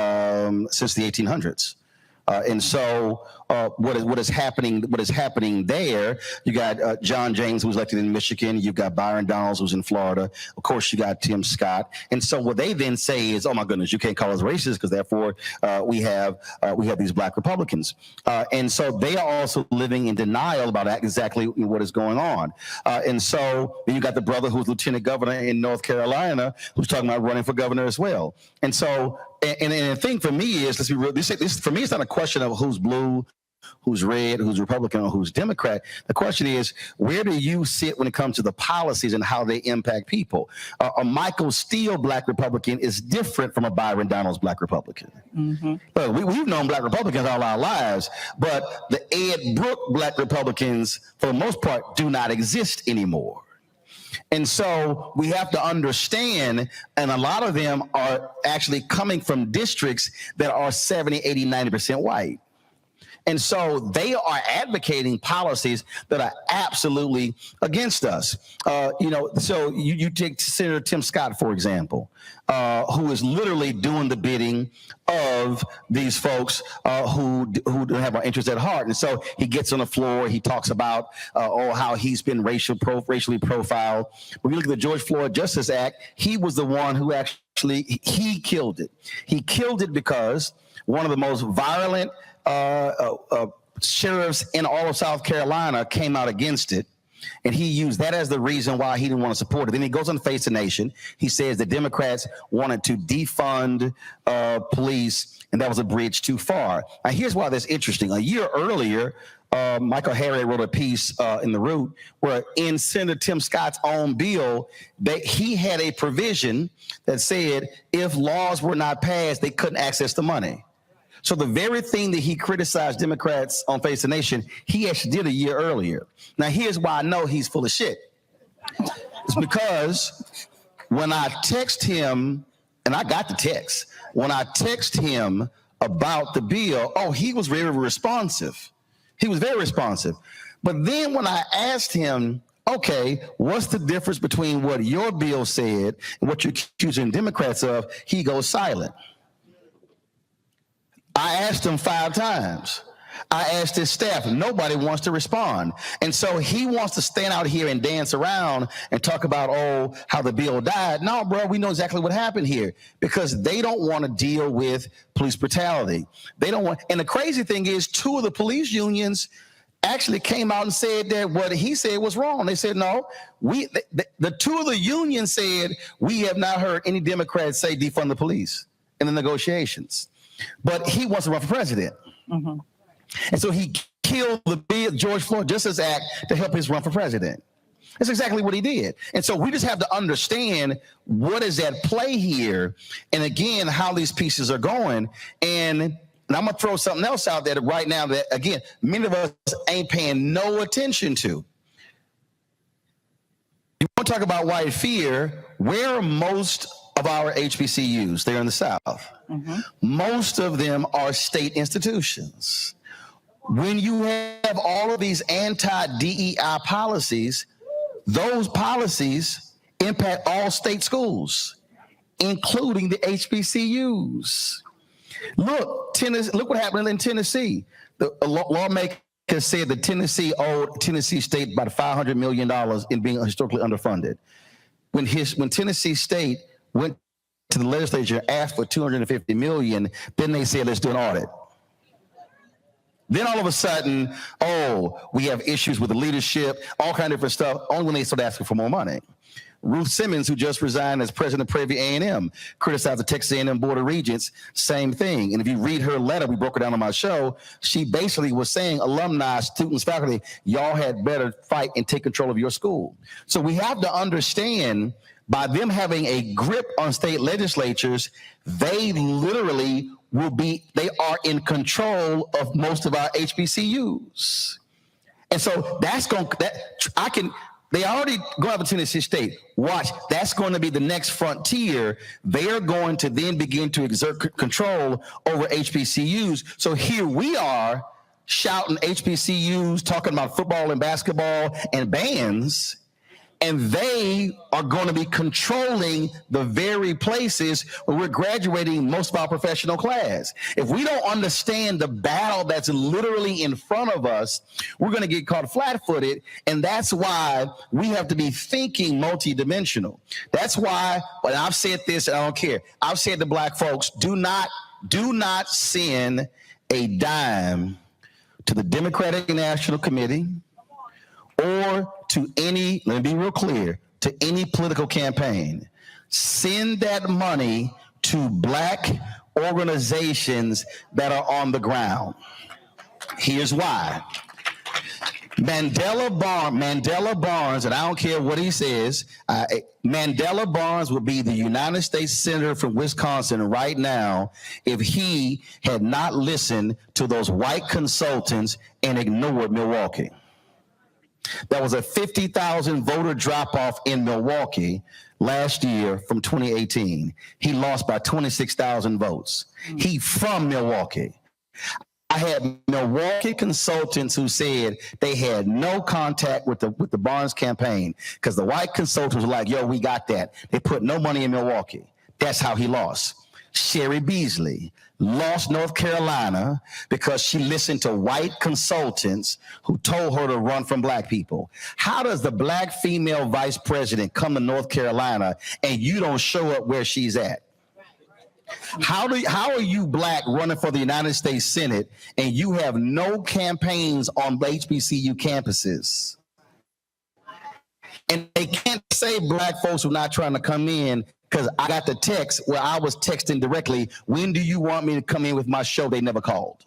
1800s. And so what is happening there, you got John James, who's elected in Michigan. You've got Byron Donalds, who's in Florida. Of course, you got Tim Scott. And so what they then say is, oh, my goodness, you can't call us racist because therefore we have these black Republicans. And so they are also living in denial about exactly what is going on. And so you got the brother who's lieutenant governor in North Carolina who's talking about running for governor as well. And so and the thing for me is, let's be real, this for me, it's not a question of who's blue, who's red, who's Republican, or who's Democrat. The question is, where do you sit when it comes to the policies and how they impact people? A Michael Steele black Republican is different from a Byron Donalds black Republican. Mm-hmm. But we've known black Republicans all our lives, but the Ed Brooke black Republicans, for the most part, do not exist anymore. And so we have to understand, and a lot of them are actually coming from districts that are 70, 80, 90% white. And so they are advocating policies that are absolutely against us. So you take Senator Tim Scott, for example, who is literally doing the bidding of these folks who have our interests at heart. And so he gets on the floor, he talks about how he's been racially profiled. When you look at the George Floyd Justice Act, he was the one who actually, he killed it. He killed it because one of the most violent sheriffs in all of South Carolina came out against it, and he used that as the reason why he didn't want to support it. Then he goes on to Face the Nation. He says the Democrats wanted to defund police, and that was a bridge too far. Now, here's why that's interesting. A year earlier, Michael Harriet wrote a piece in The Root where in Senator Tim Scott's own bill, he had a provision that said if laws were not passed, they couldn't access the money. So the very thing that he criticized Democrats on Face the Nation, he actually did a year earlier. Now, here's why I know he's full of shit. It's because when I text him, and I got the text, when I text him about the bill, he was very responsive. He was very responsive. But then when I asked him, okay, what's the difference between what your bill said and what you're accusing Democrats of, he goes silent. I asked him 5 times. I asked his staff. Nobody wants to respond. And so he wants to stand out here and dance around and talk about, how the bill died. No, bro, we know exactly what happened here because they don't want to deal with police brutality. They don't want. And the crazy thing is 2 of the police unions actually came out and said that what he said was wrong. They said, no, the 2 of the unions said, we have not heard any Democrats say defund the police in the negotiations. But he wants to run for president. Mm-hmm. And so he killed the George Floyd Justice Act to help his run for president. That's exactly what he did. And so we just have to understand what is at play here. And again, how these pieces are going. And I'm going to throw something else out there right now that, again, many of us ain't paying no attention to. You want to talk about white fear. where are most of our HBCUs? They're in the South. Most of them are state institutions. When you have all of these anti-DEI policies, those policies impact all state schools, including the HBCUs. Look what happened in Tennessee. The lawmaker said that Tennessee owed Tennessee State about $500 million in being historically underfunded. When Tennessee State went to the legislature and asked for $250 million, then they said, let's do an audit. Then all of a sudden, we have issues with the leadership, all kind of different stuff, only when they start asking for more money. Ruth Simmons, who just resigned as president of Prairie A&M, criticized the Texas A&M Board of Regents, same thing. And if you read her letter, we broke it down on my show, she basically was saying, alumni, students, faculty, y'all had better fight and take control of your school. So we have to understand, by them having a grip on state legislatures, they literally they are in control of most of our HBCUs. And so they already go out to Tennessee State. Watch, that's going to be the next frontier. They are going to then begin to exert control over HBCUs. So here we are shouting HBCUs, talking about football and basketball and bands, and they are going to be controlling the very places where we're graduating most of our professional class. If we don't understand the battle that's literally in front of us, we're going to get caught flat-footed, and that's why we have to be thinking multidimensional. That's why, when I've said this, I don't care. I've said to black folks, do not send a dime to the Democratic National Committee or to any, let me be real clear, to any political campaign. Send that money to black organizations that are on the ground. Here's why. Mandela Barnes, and I don't care what he says, Mandela Barnes would be the United States Senator from Wisconsin right now if he had not listened to those white consultants and ignored Milwaukee. There was a 50,000 voter drop-off in Milwaukee last year from 2018. He lost by 26,000 votes. He from Milwaukee. I had Milwaukee consultants who said they had no contact with the Barnes campaign because the white consultants were like, yo, we got that. They put no money in Milwaukee. That's how he lost. Sherry Beasley lost North Carolina because she listened to white consultants who told her to run from black people. How does the black female vice president come to North Carolina and you don't show up where she's at? How are you black running for the United States Senate and you have no campaigns on HBCU campuses? And they can't say black folks are not trying to come in because I got the text where I was texting directly, when do you want me to come in with my show? They never called.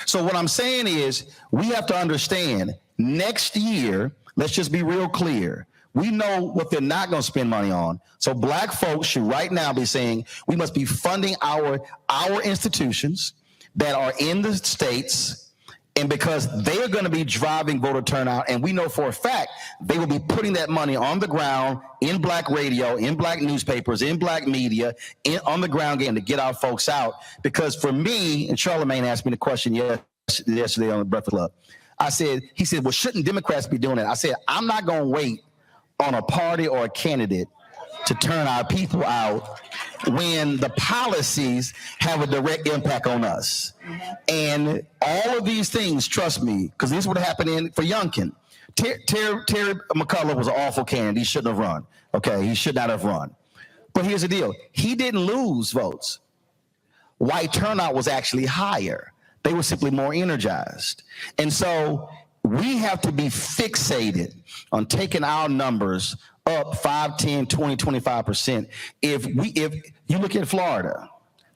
So what I'm saying is we have to understand next year, let's just be real clear. We know what they're not going to spend money on. So black folks should right now be saying we must be funding our institutions that are in the states, and because they are going to be driving voter turnout, and we know for a fact they will be putting that money on the ground in black radio, in black newspapers, in black media, on the ground game to get our folks out. Because for me, and Charlamagne asked me the question yesterday on the Breakfast Club, he said, well, shouldn't Democrats be doing it? I said, I'm not going to wait on a party or a candidate to turn our people out when the policies have a direct impact on us. And all of these things, trust me, because this would happen for Youngkin. Terry McCullough was an awful candidate. He shouldn't have run. Okay, he should not have run. But here's the deal. He didn't lose votes. White turnout was actually higher. They were simply more energized. And so we have to be fixated on taking our numbers up 5, 10, 20, 25%. If you look at Florida,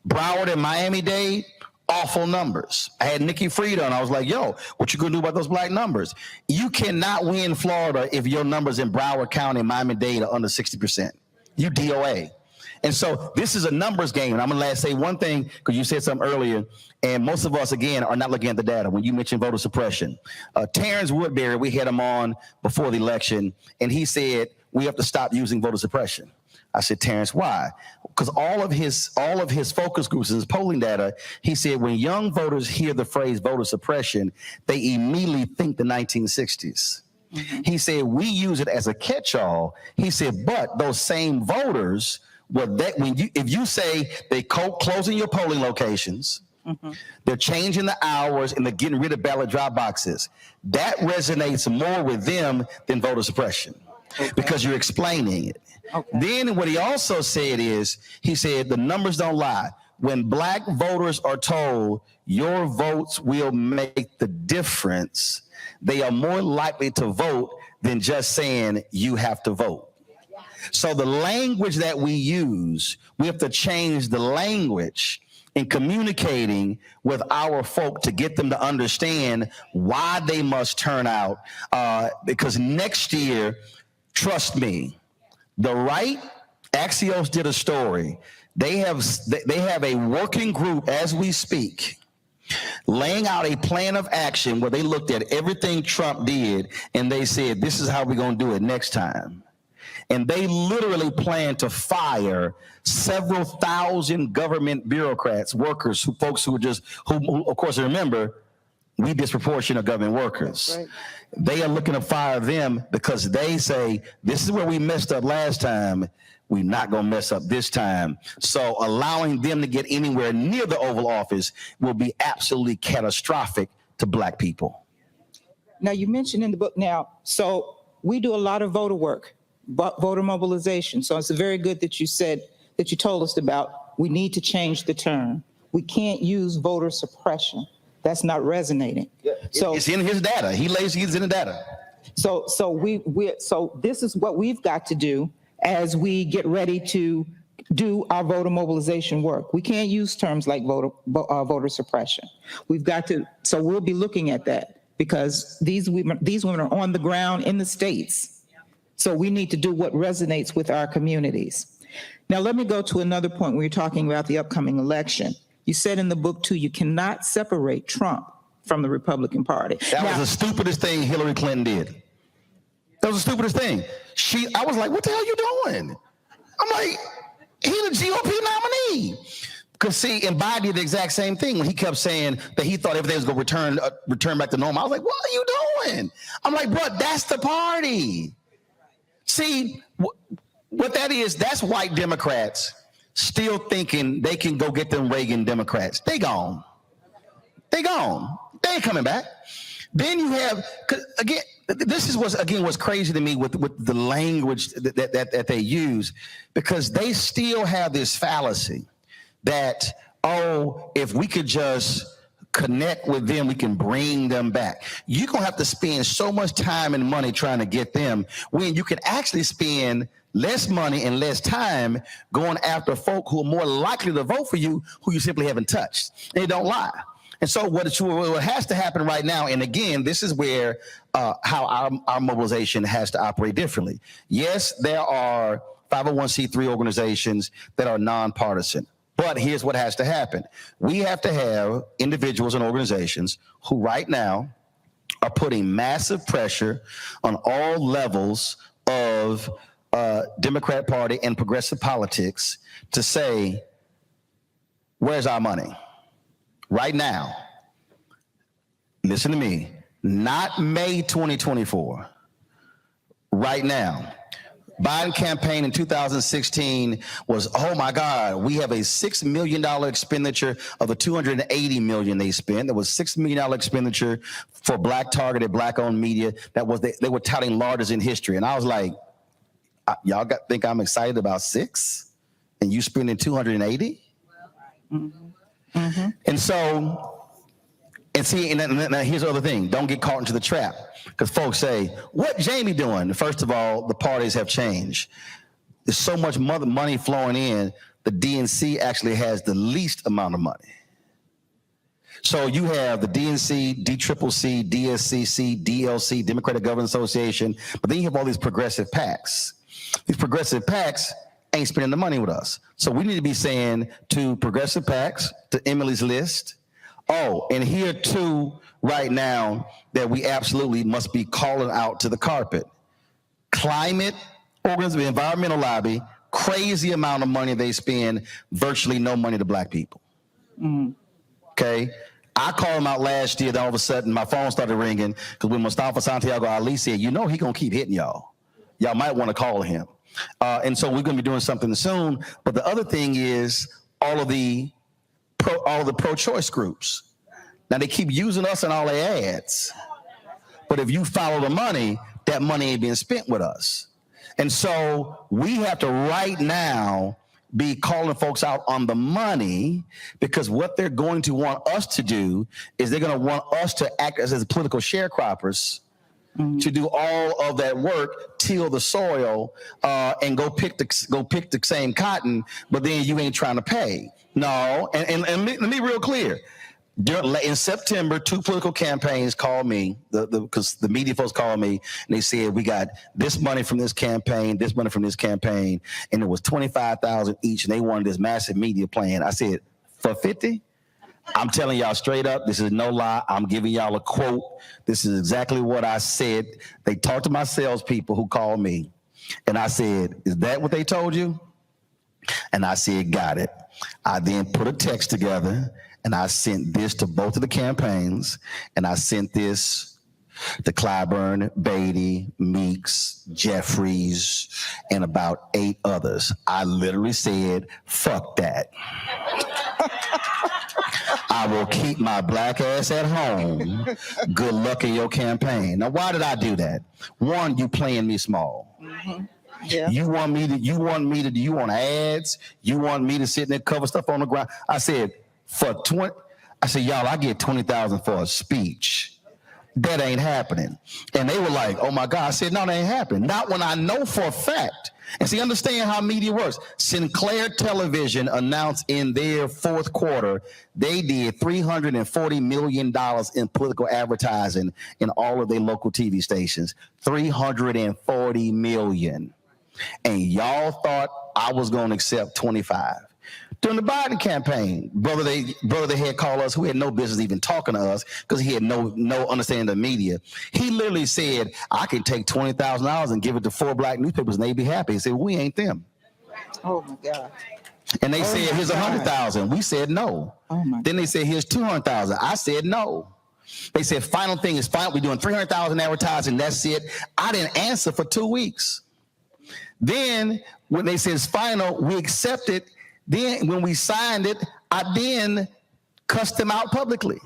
Broward and Miami-Dade, awful numbers. I had Nikki Fried on. I was like, yo, what you gonna do about those black numbers? You cannot win Florida if your numbers in Broward County and Miami-Dade are under 60%. You DOA. And so this is a numbers game. And I'm going to say one thing, because you said something earlier, and most of us, again, are not looking at the data. When you mentioned voter suppression, Terrence Woodbury, we had him on before the election, and he said, we have to stop using voter suppression. I said, Terrence, why? Because all of his focus groups and his polling data, he said when young voters hear the phrase voter suppression, they immediately think the 1960s. He said we use it as a catch-all. He said, but those same voters, if you say they closing your polling locations, they're changing the hours and they're getting rid of ballot drop boxes, that resonates more with them than voter suppression because you're explaining it. Then what he also said is, he said the numbers don't lie. When black voters are told your votes will make the difference, they are more likely to vote than just saying you have to vote. So the language that we use, we have to change the language in communicating with our folk to get them to understand why they must turn out. Because next year, trust me, the right, Axios did a story. They have a working group as we speak, laying out a plan of action where they looked at everything Trump did and they said, this is how we're going to do it next time. And they literally plan to fire several thousand government bureaucrats, workers, folks who of course, remember, we disproportionate government workers. Right. They are looking to fire them because they say, this is where we messed up last time. We're not going to mess up this time. So allowing them to get anywhere near the Oval Office will be absolutely catastrophic to black people. Now, you mentioned in the book so we do a lot of voter work, voter mobilization. So it's very good that you said, that you told us about, we need to change the term. We can't use voter suppression. That's not resonating. Yeah, so it's in his data. He's in the data. So this is what we've got to do as we get ready to do our voter mobilization work. We can't use terms like voter suppression. We've got to. So we'll be looking at that because these women are on the ground in the states. So we need to do what resonates with our communities. Now let me go to another point where you're talking about the upcoming election. You said in the book, too, you cannot separate Trump from the Republican Party. That was the stupidest thing Hillary Clinton did. That was the stupidest thing. I was like, what the hell are you doing? I'm like, he's a GOP nominee. Because see, and Biden did the exact same thing when he kept saying that he thought everything was going to return back to normal. I was like, what are you doing? I'm like, bro, that's the party. See, what that is, that's white Democrats still thinking they can go get them Reagan Democrats. They gone. They ain't coming back. Then you have, again, this is what's crazy to me with the language that they use, because they still have this fallacy that, if we could just connect with them, we can bring them back. You're going to have to spend so much time and money trying to get them when you can actually spend less money and less time going after folk who are more likely to vote for you, who you simply haven't touched. They don't lie. And so what has to happen right now, and again, this is where how our mobilization has to operate differently. Yes, there are 501c3 organizations that are nonpartisan, but here's what has to happen. We have to have individuals and organizations who right now are putting massive pressure on all levels of Democrat Party and progressive politics to say, where's our money? Right now, listen to me, not May 2024, right now. Biden campaign in 2016 was, oh my God, we have a $6 million expenditure of the $280 million they spent. There was $6 million expenditure for black targeted, black owned media. That was, they were touting largest in history. And I was like, y'all think I'm excited about 6 and you spending 280? And so, and see, and here's the other thing. Don't get caught into the trap. Because folks say, what Jamie doing? First of all, the parties have changed. There's so much money flowing in, the DNC actually has the least amount of money. So you have the DNC, DCCC, DSCC, DLC, Democratic Government Association, but then you have all these progressive PACs. These progressive PACs ain't spending the money with us. So we need to be saying to progressive PACs, to Emily's List, and here too right now that we absolutely must be calling out to the carpet. Climate environmental lobby, crazy amount of money they spend, virtually no money to black people. Okay? I called him out last year, then all of a sudden my phone started ringing because when Mustafa Santiago Ali said, he gonna keep hitting y'all. Y'all might want to call him. And so we're gonna be doing something soon. But the other thing is all of the pro-choice groups. Now they keep using us in all their ads. But if you follow the money, that money ain't being spent with us. And so we have to right now be calling folks out on the money, because what they're going to want us to do is they're going to want us to act as political sharecroppers to do all of that work, till the soil, and go pick the same cotton, but then you ain't trying to pay. No, and let me be real clear. In September, 2 political campaigns called me, because the media folks called me, and they said, we got this money from this campaign, this money from this campaign, and it was $25,000 each, and they wanted this massive media plan. I said, for 50? I'm telling y'all straight up, this is no lie. I'm giving y'all a quote. This is exactly what I said. They talked to my salespeople who called me, and I said, is that what they told you? And I said, got it. I then put a text together, and I sent this to both of the campaigns, and I sent this to Clyburn, Beatty, Meeks, Jeffries, and about 8 others. I literally said, fuck that. I will keep my black ass at home. Good luck in your campaign. Now, why did I do that? One, you playing me small. Yeah. You want ads? You want me to sit there and cover stuff on the ground? I said, y'all, I get $20,000 for a speech. That ain't happening. And they were like, oh my God. I said, no, that ain't happening. Not when I know for a fact. And see, understand how media works. Sinclair Television announced in their 4th quarter, they did $340 million in political advertising in all of their local TV stations. $340 million. And y'all thought I was going to accept 25. During the Biden campaign, brother they had called us, who had no business even talking to us because he had no understanding of media. He literally said, I can take $20,000 and give it to 4 black newspapers and they'd be happy. He said, we ain't them. Oh my God. And they said, here's 100,000. We said no. Then they said, here's 200,000. I said no. They said, final thing is fine. We're doing 300,000 advertising. That's it. I didn't answer for 2 weeks. Then when they said it's final, we accepted. Then when we signed it, I then cussed them out publicly.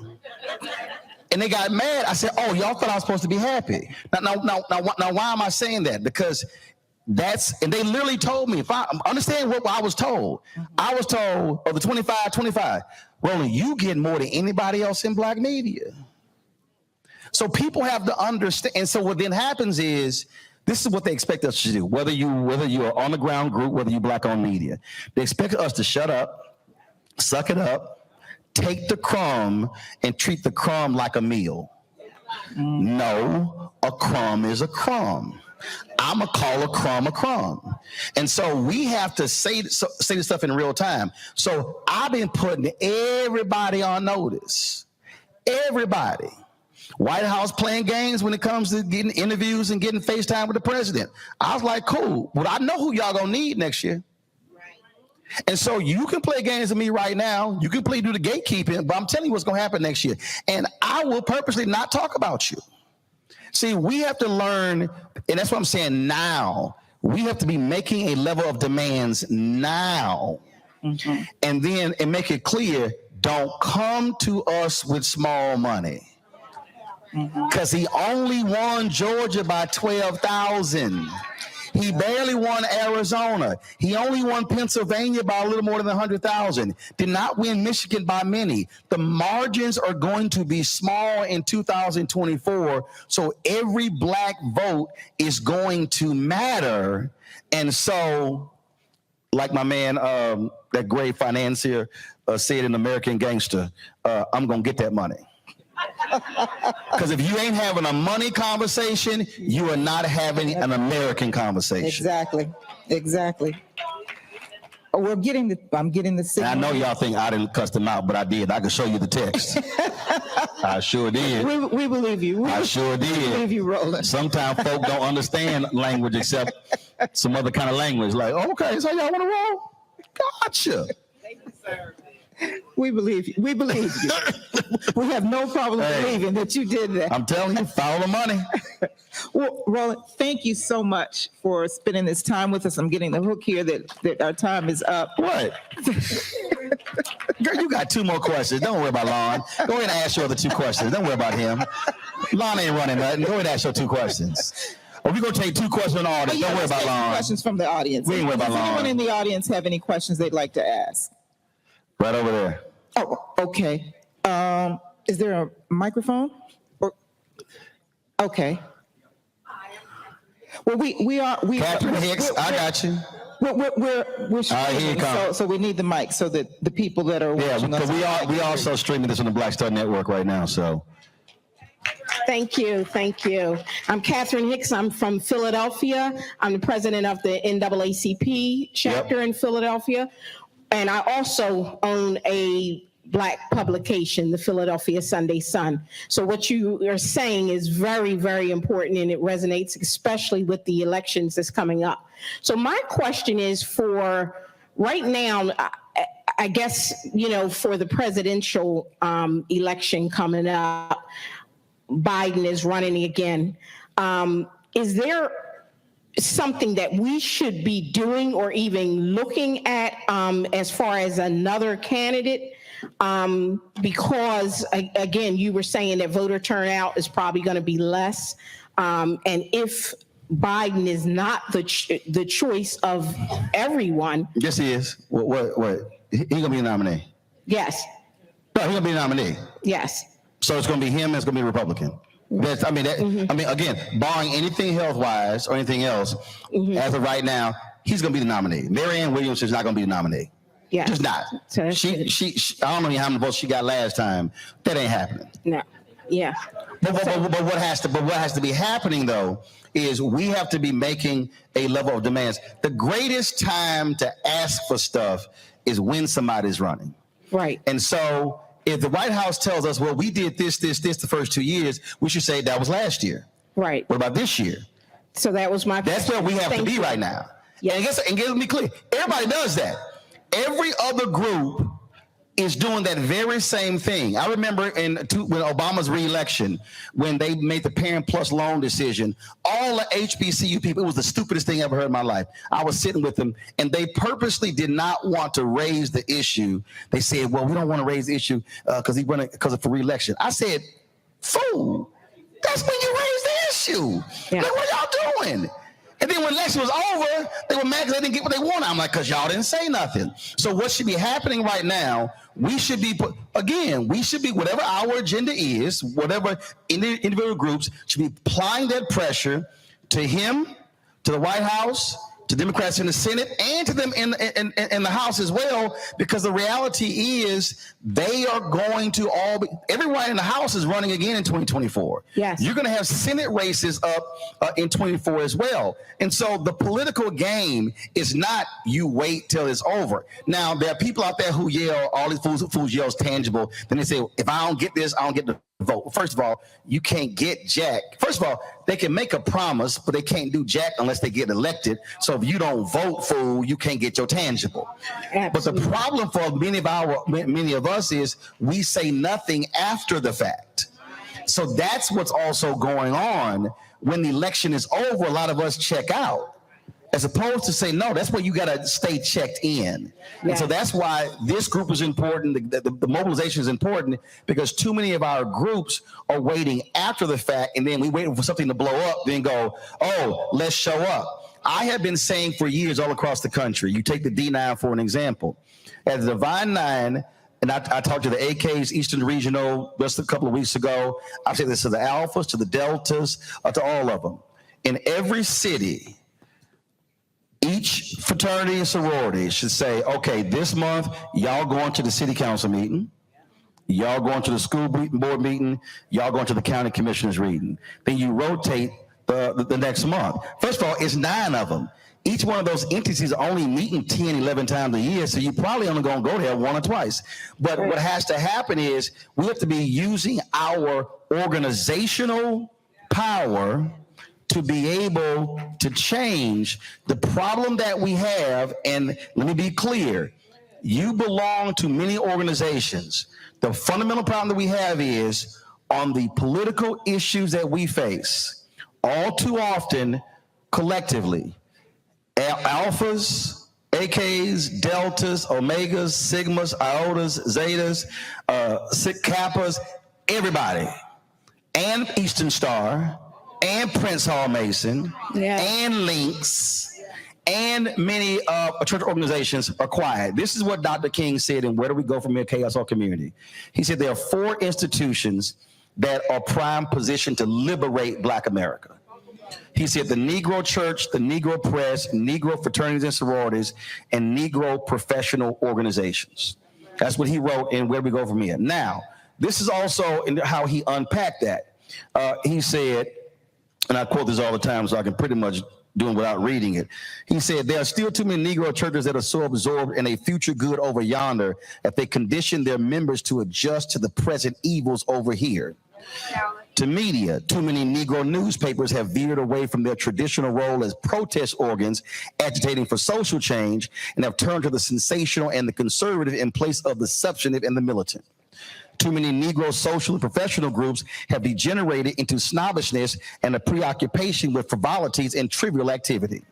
And they got mad. I said, oh, y'all thought I was supposed to be happy. Now, why am I saying that? Because and they literally told me, if I understand what I was told. I was told, of the 25, Roland, you get more than anybody else in black media. So people have to understand. And so what then happens is, this is what they expect us to do, whether you are on the ground group, whether you black on media. They expect us to shut up, suck it up, take the crumb, and treat the crumb like a meal. No, a crumb is a crumb. I'm going to call a crumb a crumb. And so we have to say this stuff in real time. So I've been putting everybody on notice. Everybody. White House playing games when it comes to getting interviews and getting FaceTime with the president. I was like, cool. Well, I know who y'all gonna need next year. Right. And so you can play games with me right now. You can do the gatekeeping, but I'm telling you what's gonna happen next year. And I will purposely not talk about you. See, we have to learn, and that's what I'm saying now. We have to be making a level of demands now. And then make it clear, don't come to us with small money. Because he only won Georgia by 12,000. He barely won Arizona. He only won Pennsylvania by a little more than 100,000. Did not win Michigan by many. The margins are going to be small in 2024. So every black vote is going to matter. And so, like my man, that great financier said in American Gangster, I'm going to get that money. Because if you ain't having a money conversation, you are not having an American conversation. Exactly. Oh, I'm getting the signal. And I know y'all think I didn't cuss them out, but I did. I can show you the text. I sure did. We believe you. I sure did. We believe you, Roland. Sometimes folk don't understand language except some other kind of language, like, okay, so y'all want to roll? Gotcha. Thank you, sir. We believe you. We believe you. We have no problem believing that you did that. I'm telling you, follow the money. Well, Roland, thank you so much for spending this time with us. I'm getting the hook here that our time is up. What? Girl, you got 2 more questions. Don't worry about Lon. Go ahead and ask your other 2 questions. Don't worry about him. Lon ain't running nothing. Go ahead and ask your 2 questions. Or we're going to take 2 questions from the audience. Don't worry about Lon. Questions from the audience. We ain't worried about Lon. Does anyone in the audience have any questions they'd like to ask? Right over there. Oh, okay. Is there a microphone? Okay. Well, we are. Catherine Hicks, I got you. We're streaming, so we need the mic so that the people that are watching us. We also streaming this on the Black Star Network right now, so. Thank you. I'm Catherine Hicks. I'm from Philadelphia. I'm the president of the NAACP chapter in Philadelphia. And I also own a Black publication, the Philadelphia Sunday Sun. So what you are saying is very, very important, and it resonates especially with the elections that's coming up. So my question is for right now, I guess, for the presidential election coming up, Biden is running again. Is there something that we should be doing or even looking at as far as another candidate? Because again, you were saying that voter turnout is probably going to be less. And if Biden is not the choice of everyone. Yes, he is. What? He's going to be a nominee. Yes. No, he's going to be a nominee. Yes. So it's going to be him and it's going to be a Republican. Again, barring anything health-wise or anything else, as of right now, he's going to be the nominee. Marianne Williams is not going to be the nominee. Yeah, just not. She I don't know how many votes she got last time. That ain't happening. No. Yeah. But what has to be happening though is we have to be making a level of demands. The greatest time to ask for stuff is when somebody's running. Right. And so if the White House tells us, well, we did this the first 2 years, we should say that was last year. Right. What about this year? So that was my That's where we have to be right now. Yes. And get me clear, everybody does that. Every other group is doing that very same thing. I remember when Obama's re-election, when they made the Parent Plus loan decision, all the HBCU people, it was the stupidest thing I ever heard in my life. I was sitting with them, and they purposely did not want to raise the issue. They said, well, we don't want to raise the issue because of the re-election. I said, fool, that's when you raise the issue. Yeah. Like, what are y'all doing? And then when the election was over, they were mad because they didn't get what they wanted. I'm like, because y'all didn't say nothing. So what should be happening right now, we should be, whatever our agenda is, whatever individual groups should be applying that pressure to him, to the White House, to Democrats in the Senate, and to them in the House as well, because the reality is they are going to all be, everyone in the House is running again in 2024. Yes. You're going to have Senate races up in 24 as well. And so the political game is not you wait till it's over. Now, there are people out there who yell, all these fools yells tangible. Then they say, if I don't get this, I don't get the vote. First of all, you can't get jack. First of all, they can make a promise, but they can't do jack unless they get elected. So if you don't vote, fool, you can't get your tangible. Absolutely. But the problem for many of us is we say nothing after the fact. So that's what's also going on. When the election is over, a lot of us check out. As opposed to say, no, that's where you got to stay checked in. Yeah. And so that's why this group is important. The mobilization is important because too many of our groups are waiting after the fact, and then we waiting for something to blow up, then go, oh, let's show up. I have been saying for years all across the country, you take the D9 for an example. At the Divine Nine, and I talked to the AKs, Eastern Regional, just a couple of weeks ago. I said this to the Alphas, to the Deltas, to all of them. In every city, each fraternity and sorority should say, okay, this month, y'all going to the city council meeting, y'all going to the school board meeting, y'all going to the county commissioners meeting. Then you rotate the next month. First of all, it's 9 of them. Each one of those entities are only meeting 10, 11 times a year, so you probably only going to go there 1 or twice. But what has to happen is we have to be using our organizational power to be able to change the problem that we have. And let me be clear, you belong to many organizations. The fundamental problem that we have is on the political issues that we face, all too often, collectively, alphas, AKs, deltas, omegas, sigmas, iotas, zetas, kappas, everybody, and Eastern Star, and Prince Hall Mason, and Links, and many church organizations are quiet. This is what Dr. King said in Where Do We Go From Here, Chaos or Community? He said there are 4 institutions that are prime positioned to liberate Black America. He said the Negro Church, the Negro Press, Negro fraternities and sororities, and Negro professional organizations. That's what he wrote in Where We Go From Here. Now, this is also in how he unpacked that. He said, and I quote this all the time so I can pretty much do it without reading it. He said, there are still too many Negro churches that are so absorbed in a future good over yonder that they condition their members to adjust to the present evils over here. To media, too many Negro newspapers have veered away from their traditional role as protest organs, agitating for social change, and have turned to the sensational and the conservative in place of the substantive and the militant. Too many Negro social and professional groups have degenerated into snobbishness and a preoccupation with frivolities and trivial activity.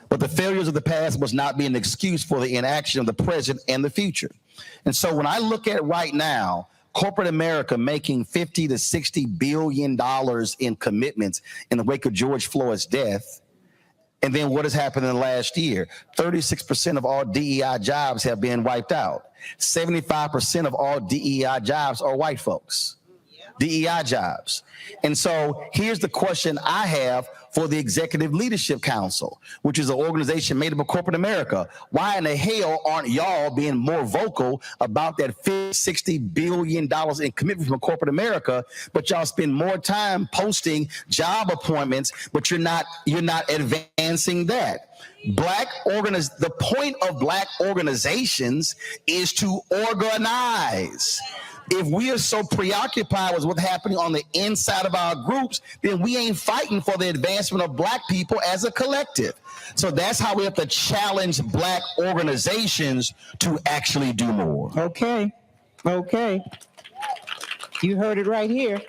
But the failures of the past must not be an excuse for the inaction of the present and the future. And so when I look at right now, corporate America making $50 to $60 billion in commitments in the wake of George Floyd's death, and then what has happened in the last year? 36% of all DEI jobs have been wiped out. 75% of all DEI jobs are white folks. DEI jobs. And so here's the question I have for the Executive Leadership Council, which is an organization made up of corporate America. Why in the hell aren't y'all being more vocal about that $60 billion in commitment from corporate America, but y'all spend more time posting job appointments, but you're not advancing that? The point of Black organizations is to organize. If we are so preoccupied with what's happening on the inside of our groups, then we ain't fighting for the advancement of Black people as a collective. So that's how we have to challenge Black organizations to actually do more. Okay. You heard it right here.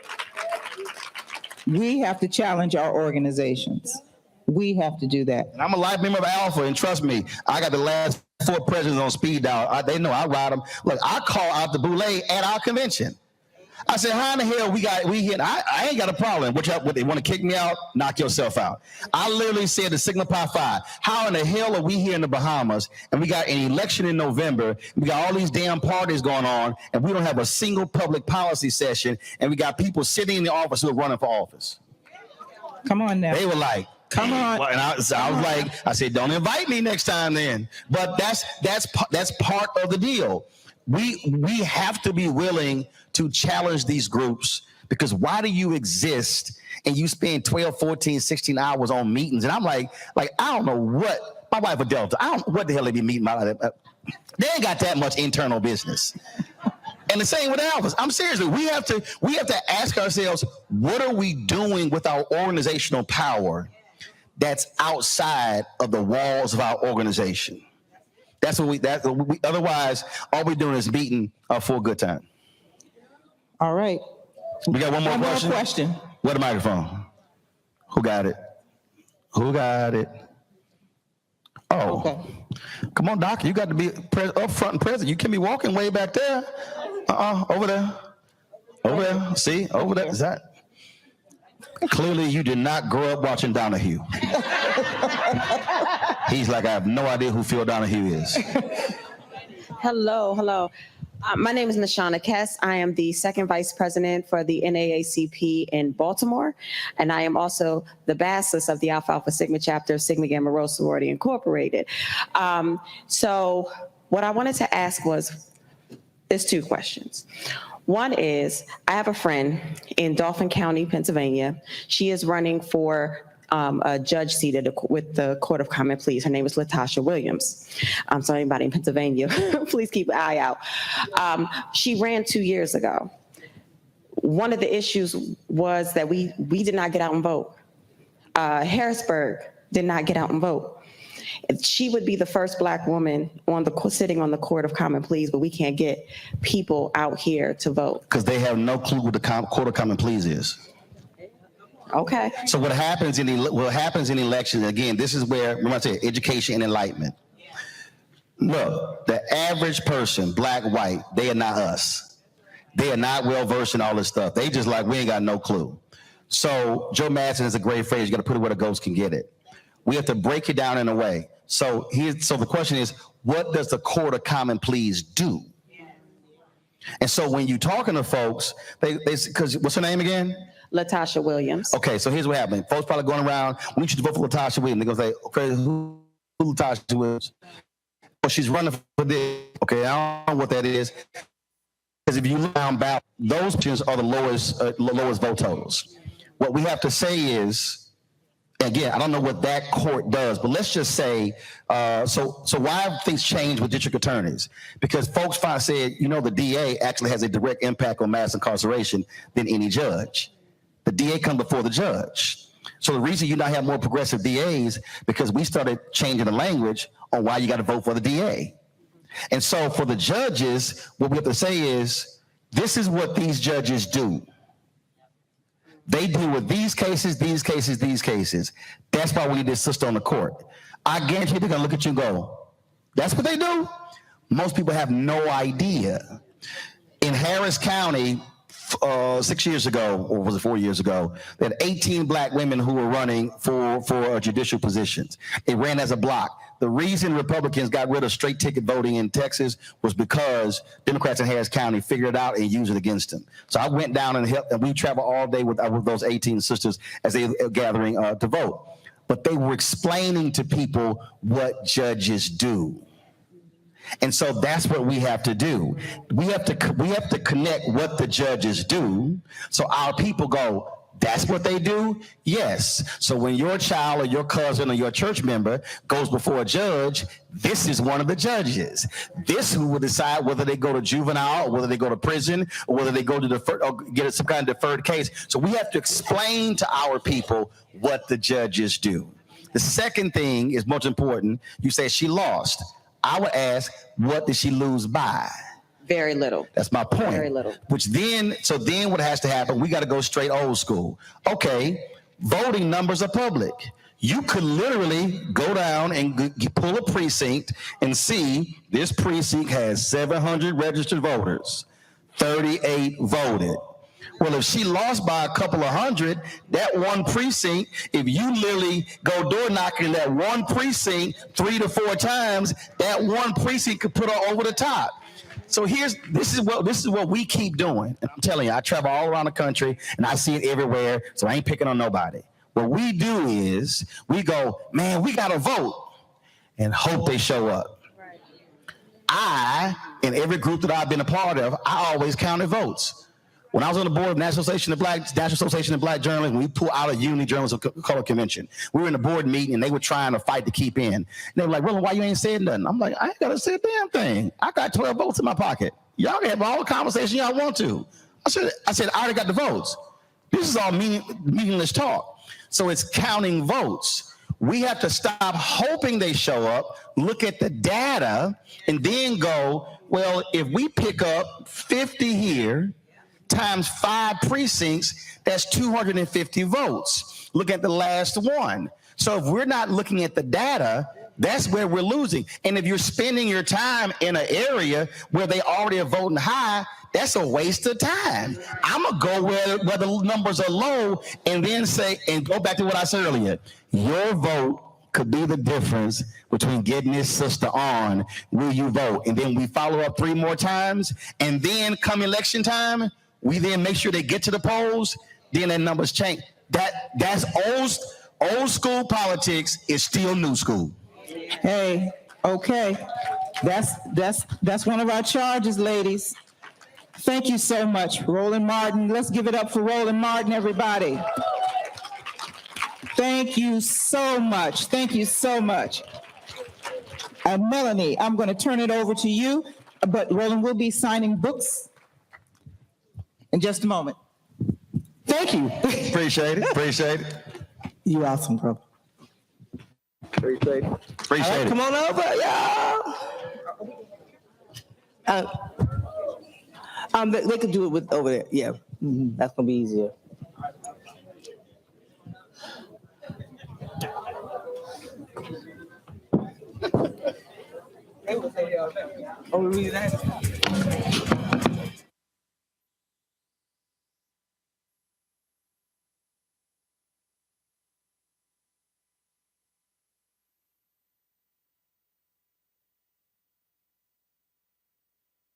We have to challenge our organizations. We have to do that. And I'm a life member of Alpha, and trust me, I got the last 4 presidents on speed dial. They know I ride them. Look, I call out the boule at our convention. I said, how in the hell we here? I ain't got a problem. What they want to kick me out? Knock yourself out. I literally said to Sigma Pi Phi, how in the hell are we here in the Bahamas and we got an election in November, we got all these damn parties going on, and we don't have a single public policy session, and we got people sitting in the office who are running for office? Come on now. They were like, come on. And I was like, I said, don't invite me next time then. But that's part of the deal. We have to be willing to challenge these groups, because why do you exist and you spend 12, 14, 16 hours on meetings? And I'm like, I don't know what, my wife a Delta, I don't know what the hell they be meeting. They ain't got that much internal business. And the same with Alphas. I'm serious. We have to ask ourselves, what are we doing with our organizational power that's outside of the walls of our organization? Otherwise, all we're doing is meeting for a good time. All right. We got one more question. Where the microphone? Who got it? Oh, okay. Come on, Doc. You got to be up front and present. You can't be walking way back there. Over there. See, over there. Is that? Clearly, you did not grow up watching Donahue. He's like, I have no idea who Phil Donahue is. Hello. My name is Nashana Kess. I am the second vice president for the NAACP in Baltimore, and I am also the bassist of the Alpha Alpha Sigma chapter of Sigma Gamma Rho Sorority Incorporated. So what I wanted to ask is 2 questions. One is, I have a friend in Dauphin County, Pennsylvania. She is running for a judge seat with the Court of Common Pleas. Her name is Latasha Williams. So anybody in Pennsylvania, please keep an eye out. She ran 2 years ago. One of the issues was that we did not get out and vote. Harrisburg did not get out and vote. She would be the first Black woman sitting on the Court of Common Pleas, but we can't get people out here to vote. Because they have no clue what the Court of Common Pleas is. Okay. So what happens in elections, again, this is where, remember I said, education and enlightenment. Look, the average person, Black, white, they are not us. They are not well-versed in all this stuff. They just like, we ain't got no clue. So Joe Madsen has a great phrase, you got to put it where the ghost can get it. We have to break it down in a way. So the question is, what does the Court of Common Pleas do? And so when you're talking to folks, because what's her name again? Latasha Williams. Okay, so here's what happened. Folks probably going around, we need you to vote for Latasha Williams. They're going to say, okay, who Latasha Williams? Oh, she's running for this. Okay, I don't know what that is. Because if you look down ballot, those positions are the lowest vote totals. What we have to say is, again, I don't know what that court does, but let's just say, so why have things changed with district attorneys? Because folks said, the DA actually has a direct impact on mass incarceration than any judge. The DA comes before the judge. So the reason you now have more progressive DAs, because we started changing the language on why you got to vote for the DA. And so for the judges, what we have to say is, this is what these judges do. They deal with these cases, these cases, these cases. That's why we need this system on the court. I guarantee they're going to look at you and go, that's what they do? Most people have no idea. In Harris County, 6 years ago, or was it 4 years ago, they had 18 Black women who were running for judicial positions. They ran as a block. The reason Republicans got rid of straight ticket voting in Texas was because Democrats in Harris County figured it out and used it against them. So I went down and helped, and we traveled all day with those 18 sisters as they were gathering to vote. But they were explaining to people what judges do. And so that's what we have to do. We have to connect what the judges do, so our people go, that's what they do? Yes. So when your child or your cousin or your church member goes before a judge, this is one of the judges. This who will decide whether they go to juvenile, or whether they go to prison, or whether they go to or get some kind of deferred case. So we have to explain to our people what the judges do. The second thing is most important. You say she lost. I would ask, what did she lose by? Very little. That's my point. Very little. So then what has to happen, we got to go straight old school. Okay, voting numbers are public. You could literally go down and pull a precinct and see this precinct has 700 registered voters, 38 voted. Well, if she lost by a couple of hundred, that one precinct, if you literally go door knocking that one precinct 3 to 4 times, that one precinct could put her over the top. So this is what we keep doing. And I'm telling you, I travel all around the country and I see it everywhere, so I ain't picking on nobody. What we do is we go, man, we got to vote and hope they show up. Right. In every group that I've been a part of, I always counted votes. When I was on the board of National Association of Black Journalists, we pulled out a Unity Journalism Color Convention. We were in the board meeting and they were trying to fight to keep in. And they were like, well, why you ain't said nothing? I'm like, I ain't got to say a damn thing. I got 12 votes in my pocket. Y'all can have all the conversation y'all want to. I said, I already got the votes. This is all meaningless talk. So it's counting votes. We have to stop hoping they show up, look at the data, and then go, well, if we pick up 50 here, times 5 precincts, that's 250 votes. Look at the last one. So if we're not looking at the data, that's where we're losing. And if you're spending your time in an area where they already are voting high, that's a waste of time. I'm going to go where the numbers are low and then say, and go back to what I said earlier, your vote could be the difference between getting this sister on, will you vote? And then we follow up 3 more times, and then come election time, we then make sure they get to the polls, then that numbers change. That's old school politics is still new school. Hey, okay. That's one of our charges, ladies. Thank you so much, Roland Martin. Let's give it up for Roland Martin, everybody. Thank you so much. Thank you so much. Melanie, I'm going to turn it over to you, but Roland will be signing books in just a moment. Thank you. Appreciate it. You awesome, bro. Appreciate it. Come on over, y'all. They could do it with over there. Yeah, that's gonna be easier. Oh, read that.